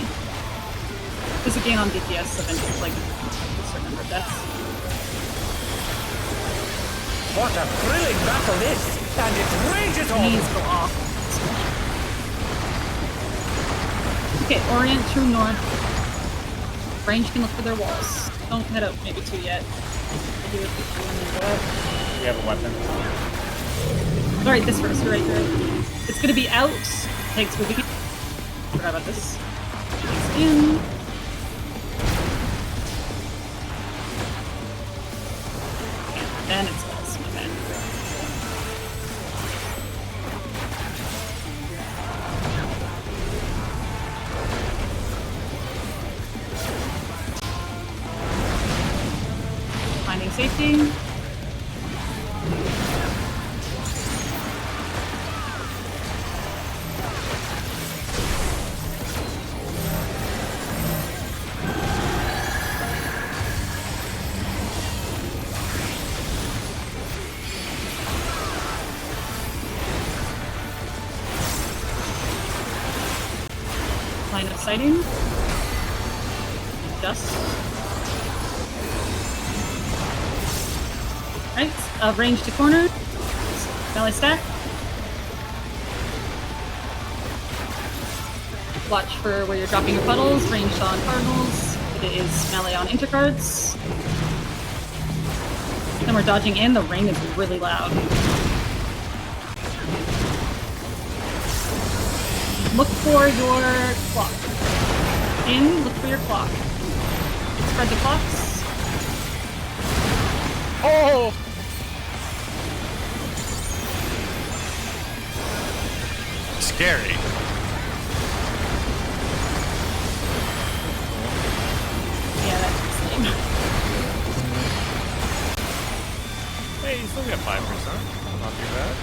There's a gain on DPS eventually, like a certain number of deaths. What a thrilling battle this, and it rages on. Knees go off. Okay, orient true north. Range can look for their walls. Don't head out maybe two yet. Maybe if you go out. We have a weapon. Alright, this first, you're right, you're right. It's gonna be out. Takes moving. Forgot about this. Takes in. And then it's false, my bad. Finding safety. Line of sighting. Just. Right, range to corner. Melee stack. Watch for where you're dropping your puddles. Ranged on cardinals. It is melee on intercards. Then we're dodging in. The rain is really loud. Look for your clock. In, look for your clock. Spread the clocks. Oh! Scary. Yeah, that's the same. Hey, you still get 5%. Not too bad.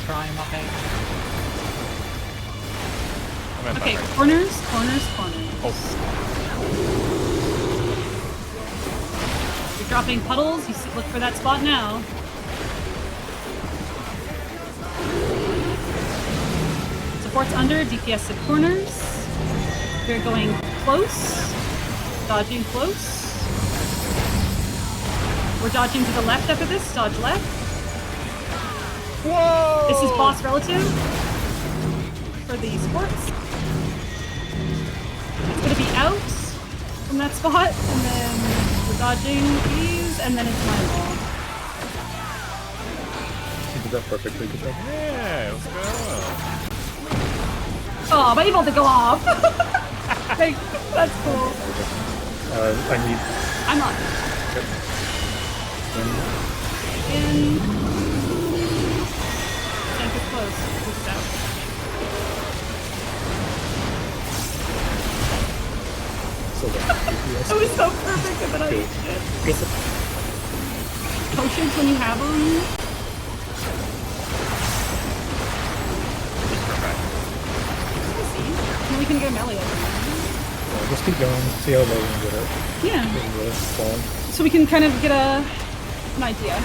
Try my best. I'm at Okay, 5%. corners, corners, corners. You're dropping puddles. You see, look for that spot now. Support's under, DPS at corners. We're going close, dodging close. We're dodging to the left after this. Dodge left. Whoa! This is boss relative for the sports. It's gonna be out from that spot, and then we're dodging these, and then it's my wall. You did that perfectly. Good job. Yeah, let's go. Oh, my able to go off. Like, that's cool. I need. I'm on. Yep. In. Tank is close. Push it out. So that That was so perfect, and then I Good. shit. Potions when you have them. And we can get a melee over there. Just keep going. See how low we can get it. Yeah. Fall. So we can kind of get an idea.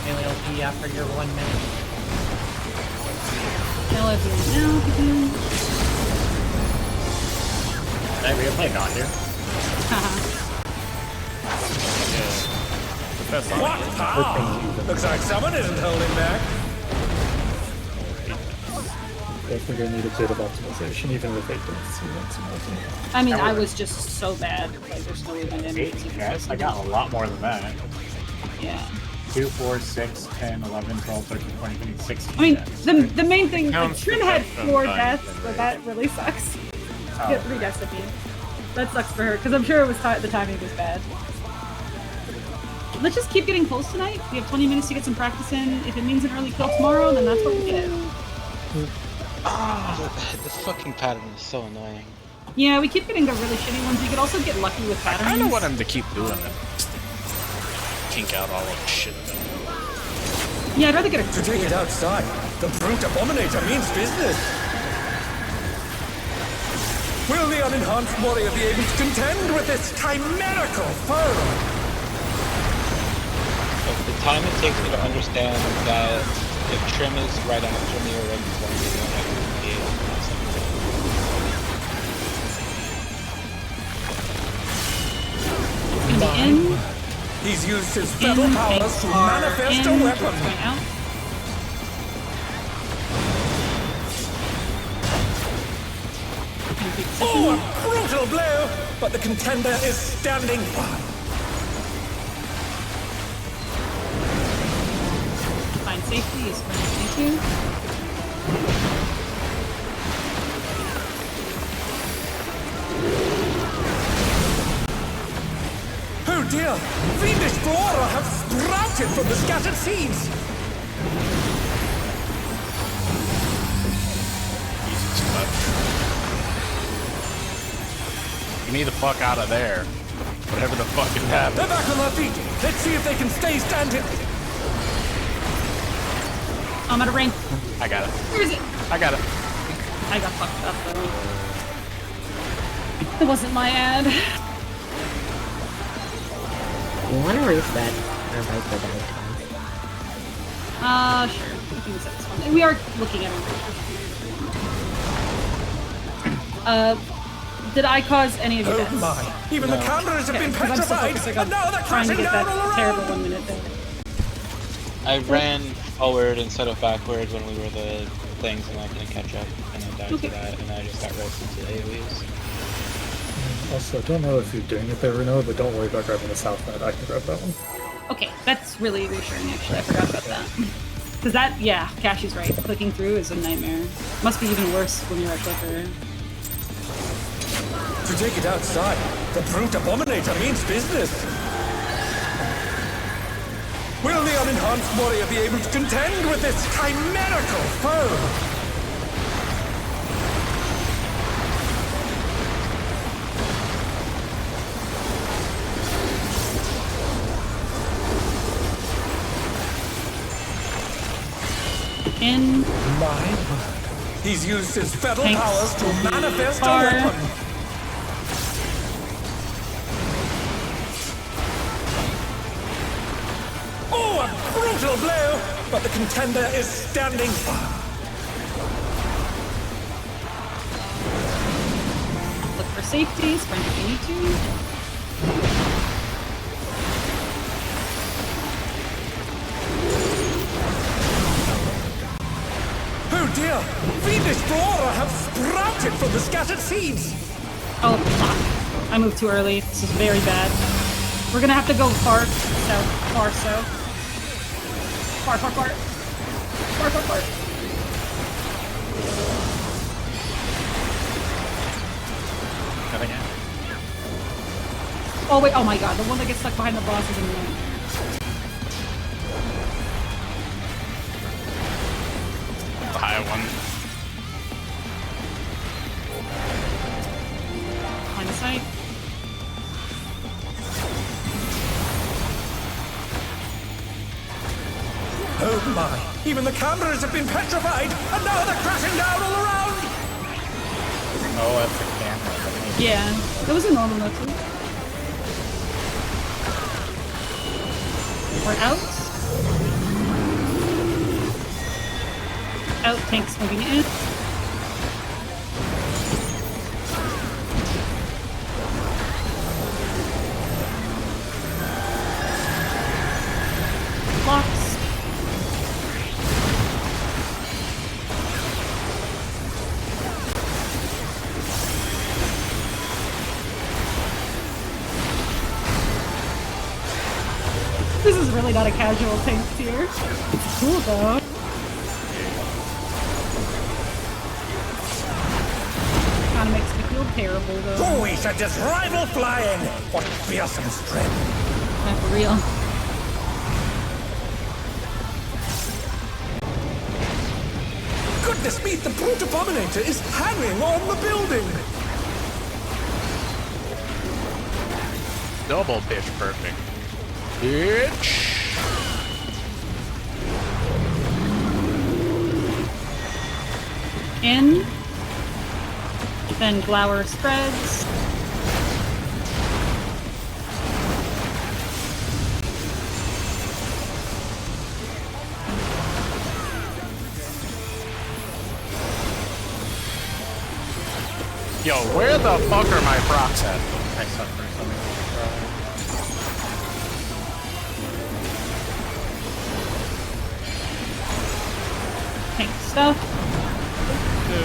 Melee will be after your 1 minute. Melee over now. Did I replay God here? Yeah. That's not What power! Looks like someone isn't holding back. Definitely gonna need a bit of optimization, even with 8 deaths. So that's amazing. I mean, I was just so bad. Like, there's no way my damage 8 was even yes, close. I got a lot more than that. Yeah. 2, 4, 6, 10, 11, 12, 13, 14, 15, 16. I mean, deaths. the main thing, like, Counts Trin the had death from 4 dying deaths, then, but right? that really sucks. She Oh, got 3 deaths at me. That sucks for her, because I'm sure it was the timing was bad. Let's just keep getting close tonight. We have 20 minutes to get some practice in. If it means an early kill tomorrow, then that's what we get. The fucking pattern is so annoying. Yeah, we keep getting the really shitty ones. You could also get lucky with I patterns. kind of want him to keep doing it. Just to kink out all of the shit. Yeah, I'd rather get a To take it outside, the brute abominator means business. Will the unenhanced warrior be able to contend with this chimerical foe? Like, the time it takes me to understand that if Trim is right after me or right before me, then I can be able to do something. gonna be in. He's used his In. feral powers to are manifest in. a weapon. Going out. Gonna keep Oh, position. a brutal blow! But the contender is standing firm. Find safety is where I need to. Oh dear! Fiendish flora have sprouted from the scattered seeds! Jesus Christ. You need the fuck out of there. Whatever the fuck is happening. They're back on their feet! Let's see if they can stay standing! I'm out of range. I got it. Where is it? I got it. I got fucked up though. It wasn't my ad. You want to reset our Viper die time? Sure. We can set this one. We are looking at it. Did I cause any of your Oh deaths? my! Even the cameras have Okay, been 'cause I'm so petrified, focused and on now they're trying to crashing get down that all terrible around! 1 minute thing. I ran forward instead of backward when we were the things, and I couldn't catch up, and I died Okay. to that, and I just got roasted to AoEs. Also, I don't know if you're doing it there or no, but don't worry about grabbing the south side. I can grab that one. Okay, that's really reassuring actually. I forgot about that. Because that, yeah, Cashy's right. Clicking through is a nightmare. Must be even worse when you're a clicker. To take it outside, the brute abominator means business! Will the unenhanced warrior be able to contend with this chimerical foe? In. My word. He's used his feral Thanks. powers to manifest a Far. weapon. Oh, a brutal blow! But the contender is standing firm. Look for safety. Sprint if you need to. Oh dear! Fiendish flora have sprouted from the scattered seeds! Oh, fuck. I moved too early. This is very bad. We're gonna have to go far south. Far south. Far. Nothing happened. Oh, wait. Oh my god. The one that gets stuck behind the boss is annoying. The high one. Line of sight. Oh my! Even the cameras have been petrified, and now they're crashing down all around! Oh, that's the camera. Yeah. That was a normal note too. We're out. Out, tanks moving in. Blocks. This is really not a casual tank tier. It's cool though. Kinda makes me feel terrible though. Oh, we should just rival flying! What fearsome strength! Not for real. Goodness me, the brute abominator is hanging on the building! Double pitch perfect. Bitch. In. Then Glower spreads. Yo, where the fuck are my procs at? I suffer something. Tank stuff. The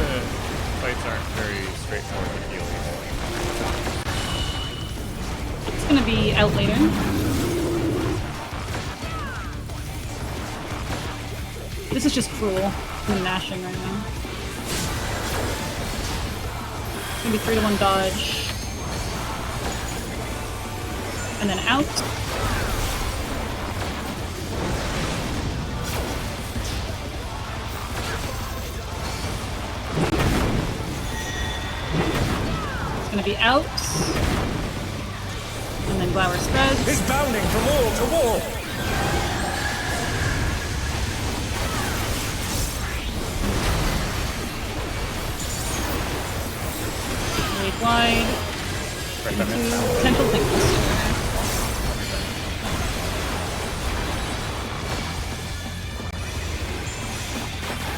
fights aren't very straightforward to heal either. It's gonna be out later. This is just cruel. I'm gnashing right now. It's gonna be 3-to-1 dodge. And then out. It's gonna be out. And then Glower spreads. He's bounding from wall to wall! Wade wide. Into potential things.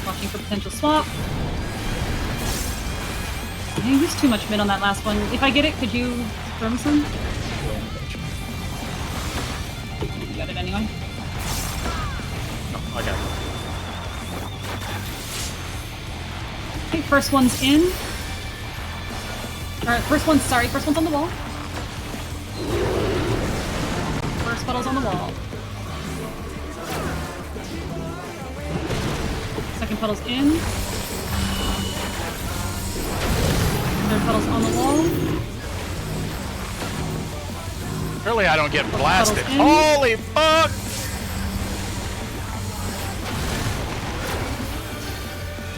Watching for potential swap. I used too much mid on that last one. If I get it, could you throw me some? You got it anyway. No, I got it. Okay, first one's in. Alright, first one's on the wall. First puddle's on the wall. Second puddle's in. Third puddle's on the wall. Surely I don't get blasted. Puddle's in. Holy fuck!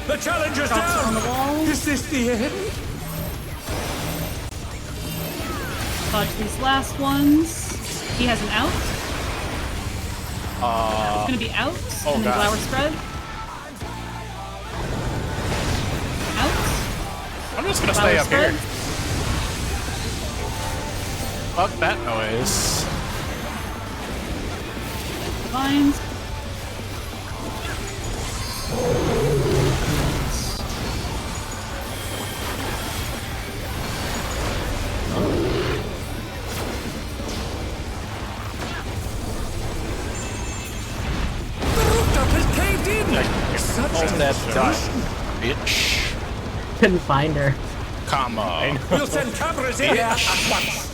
The challenger's Drops on the down! wall. Is this the end? Dodge these last ones. He has an out. It's gonna be out. Oh, and then God. Glower spread. Out. I'm just gonna Glower stay up spread. here. Fuck that noise. Vines. The rooftop has caved in! Hold Such that a dot. Bitch. Couldn't find her. Come on. We'll send cameras in here at once.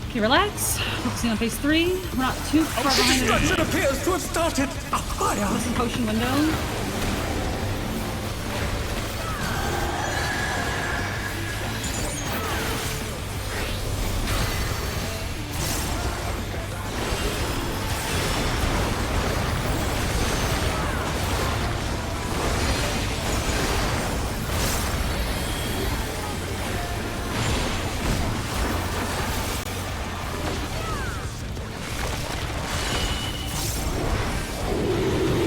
Okay, relax. Focusing on phase 3. We're not too far The behind it. destruction appears to have started a fire. This is potion window.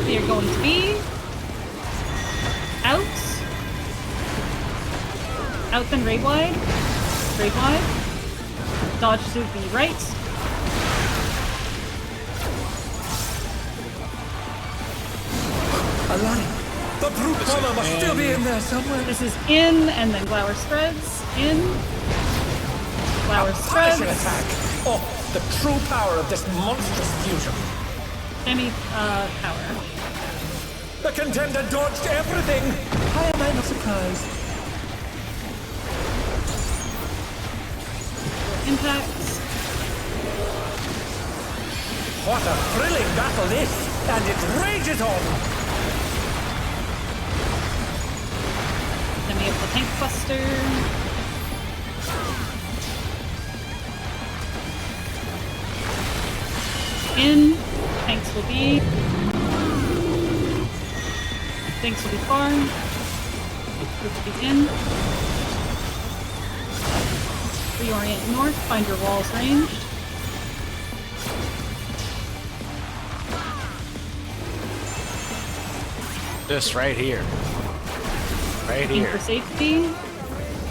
We are going to be out, then raid wide, dodge to the right, A line. The brute bomber must still be in there somewhere. this is in, and then Glower spreads, in, Glower Punishing spreads, attack. Oh, the true power of this monstrous fusion. power. The contender dodged everything. Why am I not surprised? Impacts, What a thrilling battle this, and it rages on. then we have the tank buster, in, tanks will be far, group will be in, reorient north, find your walls ranged, This right here. Right aim for here. safety,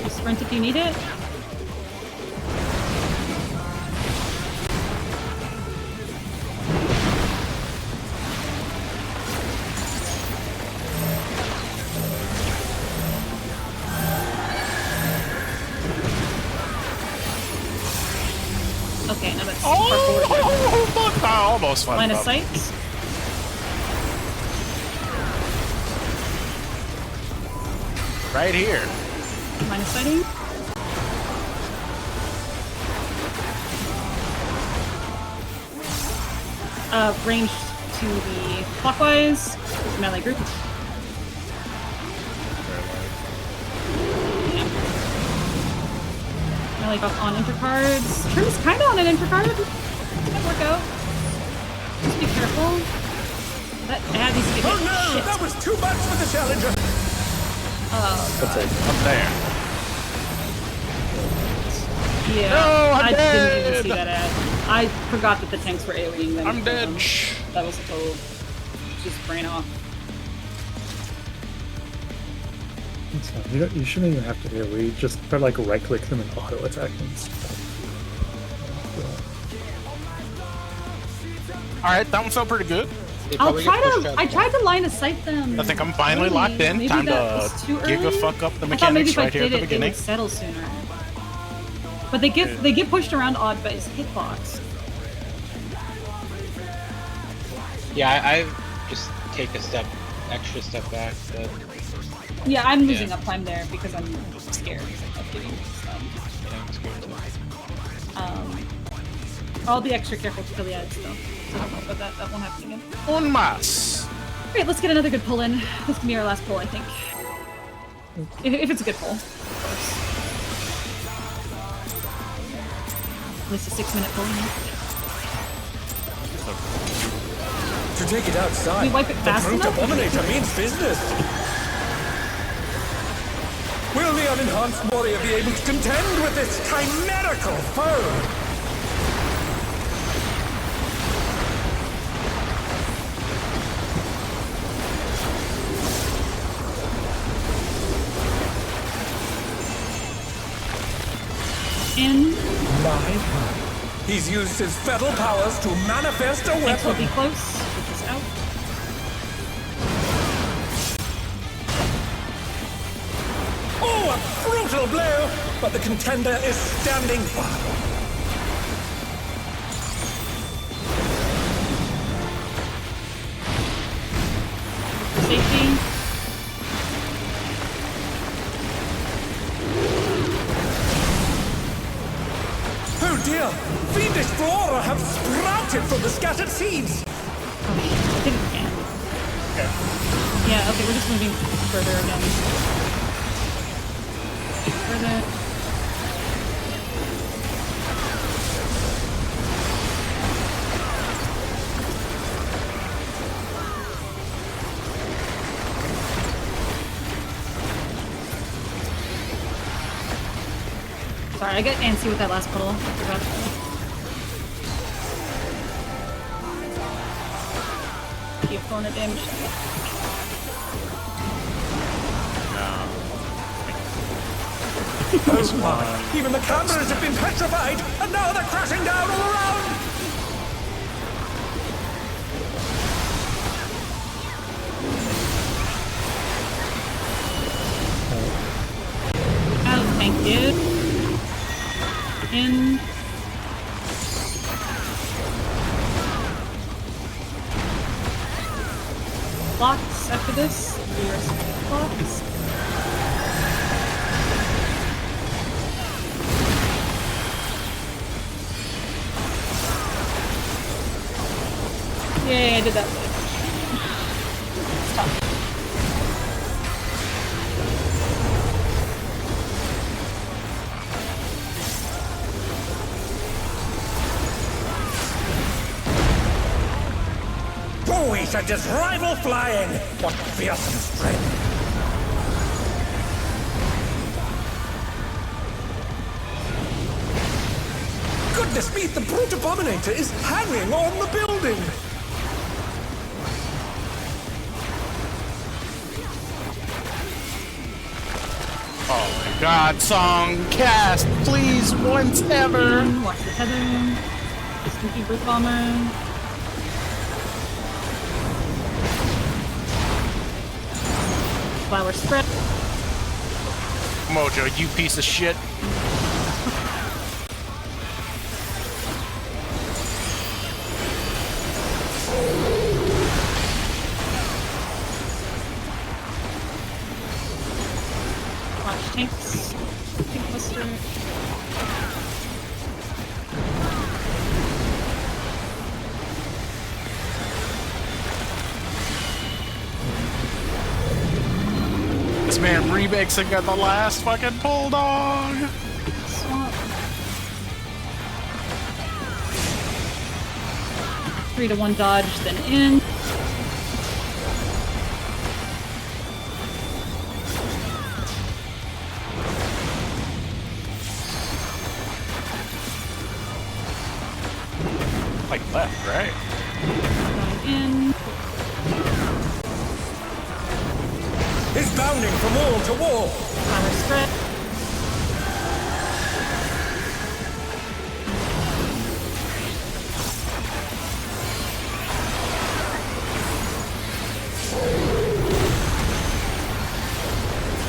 you sprint if you need it, okay, now that's far forward. Oh, fuck. I almost fucked Line of up. sight. Right here. Line of sighting. Range to the clockwise. Melee group. Yeah. Melee buff on intercards. Trim's kind of on an intercard. Might work out. Just be careful. That ad needs to get Oh hit. no, Shit. that was too much for the challenger. That's it. Up there. Yeah, No, I'm I didn't even dead. see that ad. I forgot that the tanks were aliening them. I'm dead. That was a total just brain off. It's fine. You shouldn't even have to AoE. Just try to like right click them and auto attack them. Alright, that one felt pretty good. They I'll probably try get pushed to. out I more. tried to line of sight them. I think I'm finally early. locked in. Maybe Time that to was too give a early. fuck up the I thought maybe mechanics if I right here at did the it, they beginning. would settle sooner. But they get pushed around odd by his hitbox. Yeah, I just take a extra step back. But Yeah, I'm losing Yeah. uptime there because I'm scared of getting stunned. yeah, it's good too. I'll be extra careful to kill the ads though. So don't worry about that. That won't happen again. Un mas. Great, let's get another good pull in. This can be our last pull, I think. If it's a good pull, of course. At least a 6-minute pull in. To take it outside, We wipe it fast the brute enough? abominator means business. Will the unenhanced warrior be able to contend with this chimerical foe? In. My God. He's used his feral powers to manifest a Tanks will weapon. be close. Get this out. Oh, a brutal blow! But the contender is standing firm. safety. Oh dear! Fiendish flora have sprouted from the scattered seeds! Oh shit, I think we can. Yeah, okay, we're just moving further again. Further. Sorry, I got antsy with that last puddle. I forgot to keep throwing a damage. Oh my! Even the cameras have been petrified, and now they're crashing down all around! Oh, thank you. In. Blocks after this. Blocks. Yay, I did that. Stop. We shall just rival flying! What fearsome strength! Goodness me, the brute abominator is hanging on the building! Oh my god, song cast, please, once ever! Watch the tether. Spooky brute bomber. Flower spread. Mojo, you piece of shit. Watch tanks. Tank buster. This man remixing at the last fucking bulldog. Swamp. 3-1 dodge, then in. Like left, right? Going in. It's bounding from wall to wall! Flower spread.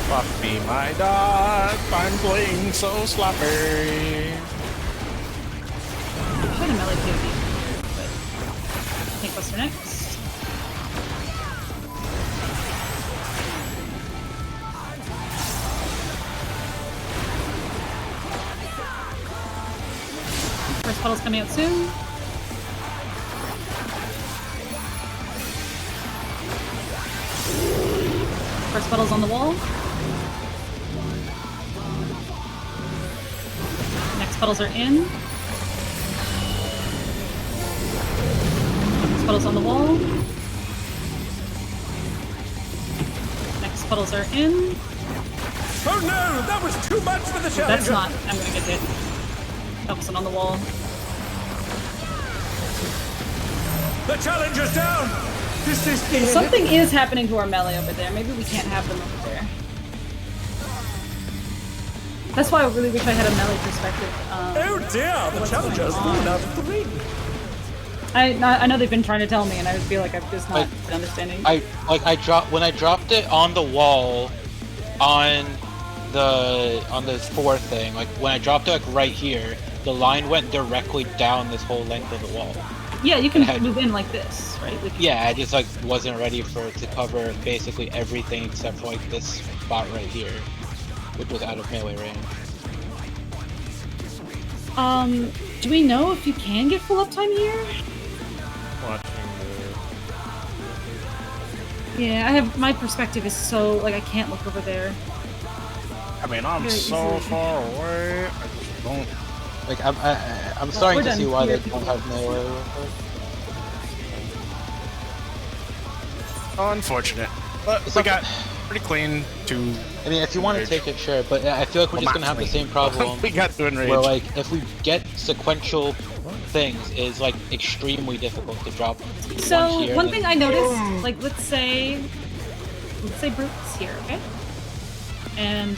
Fuck me, my dog. I'm playing so sloppy. I had a melee POV, but tank buster next. First puddle's coming out soon. First puddle's on the wall. Next puddles are in. Next puddles on the wall. Next puddles are in. Oh no! That was too much for the challenger! That's not. I'm gonna get hit. Focusing on the wall. The challenger's down! This is the Something is happening to our melee over there. Maybe we can't have them over there. That's why I really wish I had a melee perspective. Oh dear! The challenger's fallen out of the ring! I know they've been trying to tell me, and I feel like I've just not been understanding. When I dropped it on the wall, on the fourth thing, like when I dropped it like right here, the line went directly down this whole length of the wall. Yeah, you can move in like this, right? Yeah, I just like wasn't ready to cover basically everything except for like this spot right here, which was out of melee range. Do we know if you can get full uptime here? Watching Yeah, I have my perspective is so like I can't look over there. I mean, I'm Very so easily. far away. I just don't. Like I'm starting we're to done see why here. they don't have melee. real quick. Unfortunate, but It's we not- got pretty clean to. I mean, if you want to take it, sure, but I feel like we're just gonna have the same problem. We got to enrage. Where like if we get sequential things, is like extremely difficult to drop. So here, one then- thing I noticed, like let's say Brute's here, okay? And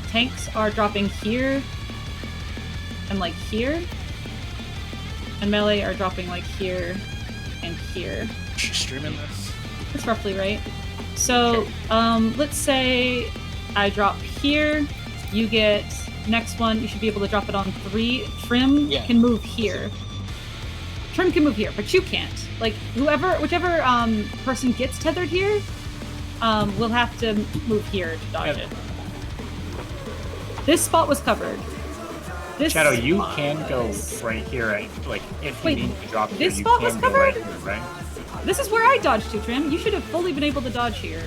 tanks are dropping here and like here. And melee are dropping like here and here. She's streaming this. That's roughly right. So, let's say I drop here, you get next one, you should be able to drop it on 3. Trim Yeah. can move here. Trim can move here, but you can't. Like, whichever person gets tethered here, will have to move here to dodge it. This spot was covered. This Shadow, you spot can go was- right here, right? Like, if Wait, you need to drop here, this you spot can was go right covered? here, right? This is where I dodged to, Trim. You should have fully been able to dodge here.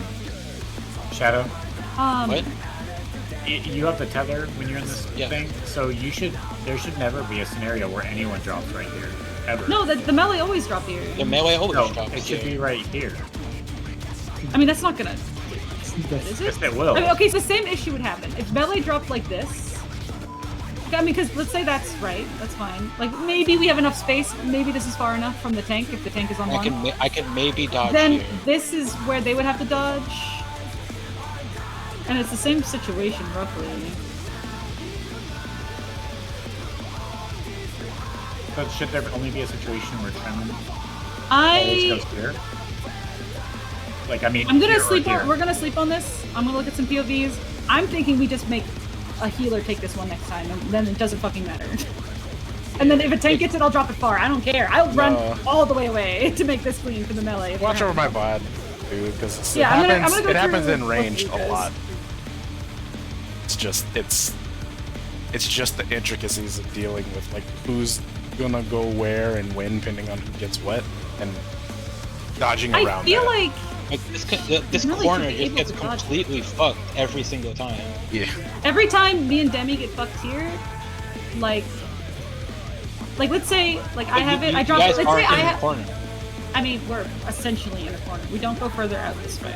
Shadow, What? you have the tether when you're in this Yeah. thing, so there should never be a scenario where anyone drops right here, ever. No, the melee always drop here. The melee always No, drops it should here. be right here. I mean, that's not gonna... Is it? Yes, it will. I mean, okay, so the same issue would happen. If melee dropped like this... I mean, because let's say that's right. That's fine. Like, maybe we have enough space. Maybe this is far enough from the tank, if the tank is on one. I can maybe dodge Then here. this is where they would have to dodge. And it's the same situation, roughly. But should there only be a situation where Trim always goes here? Like, I mean, I'm gonna here or sleep here. on. We're gonna sleep on this. I'm gonna look at some POVs. I'm thinking we just make a healer take this one next time, and then it doesn't fucking matter. And then if a tank gets it, I'll drop it far. I don't care. I'll run all the way away to make this clean for the melee. if Watch we're over my having- VOD, dude, because Yeah, I'm gonna go it happens through in both range of a these. lot. It's just the intricacies of dealing with like who's gonna go where and when, depending on who gets what, and dodging I around. feel that. like Like this Really corner should be just able gets to dodge. completely fucked every single time. Yeah. every time me and Demi get fucked here, like let's say like I have it, I drop you it. guys Let's aren't say in I the have. corner. I mean, we're essentially in a corner. We don't go further out this way.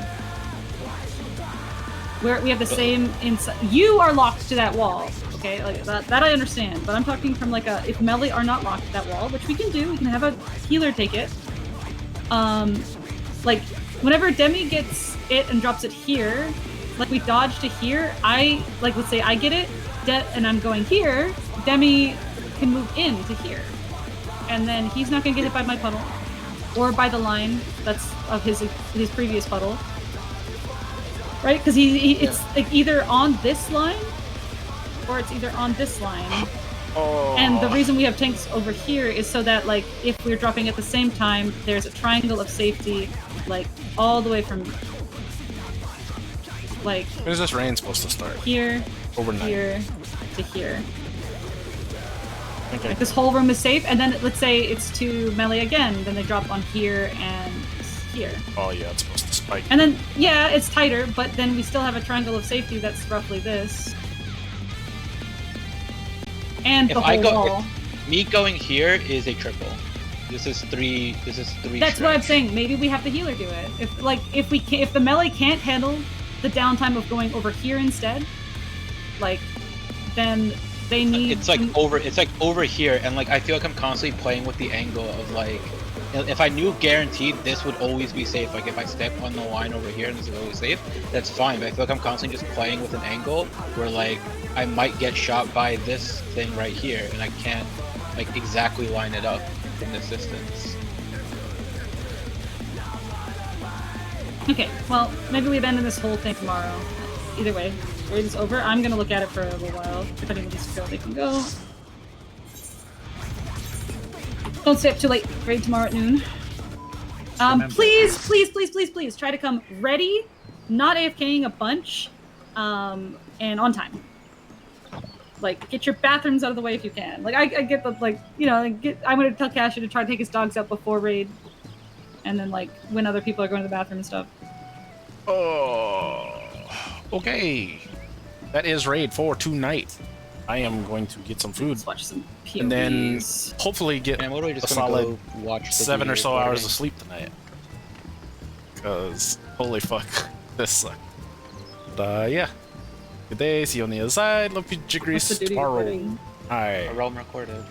We have the same inside. You are locked to that wall, okay? Like that I understand. But I'm talking from like if melee are not locked to that wall, which we can do. We can have a healer take it. Like whenever Demi gets it and drops it here, like we dodge to here. Let's say I get it, and I'm going here. Demi can move in to here, and then he's not gonna get hit by my puddle or by the line that's of his previous puddle. Right? Because it's like either on this line or it's either on this line. Oh. And the reason we have tanks over here is so that like if we're dropping at the same time, there's a triangle of safety, like all the way from like When is this rain supposed to start? here, Overnight. here to here. Okay. Like this whole room is safe, and then let's say it's to melee again, then they drop on here and here. Oh yeah, it's supposed to spike. And then, yeah, it's tighter, but then we still have a triangle of safety that's roughly this. And the whole wall. If me going here is a triple. This is three. That's what I'm shreds. saying. Maybe we have the healer do it. If the melee can't handle the downtime of going over here instead, like, then they need. It's like over here, and like I feel like I'm constantly playing with the angle of like, if I knew guaranteed this would always be safe, like if I step on the line over here and this is always safe, that's fine. But I feel like I'm constantly just playing with an angle where like I might get shot by this thing right here, and I can't like exactly line it up from this distance. Okay, well, maybe we abandon this whole thing tomorrow. Either way, raid is over. I'm gonna look at it for a little while. If anyone needs to go, they can go. Don't stay up too late. Raid tomorrow at noon. Please, please, please, please, please try to come ready, not AFKing a bunch, and on time. Like, get your bathrooms out of the way if you can. Like, I get the, like, you know, I'm gonna tell Casher to try to take his dogs out before raid, and then, like, when other people are going to the bathroom and stuff. Oh, okay. That is raid for tonight. I am going to get some food. Let's watch some POVs. And then hopefully get And what are we a just gonna solid go watch the 7 or so recording? hours of sleep tonight. Because, holy fuck, this sucks. But, yeah. Good day, see you on the other side. Love you, What's the Jigrease, duty tomorrow. recording? Alright. A realm recorded.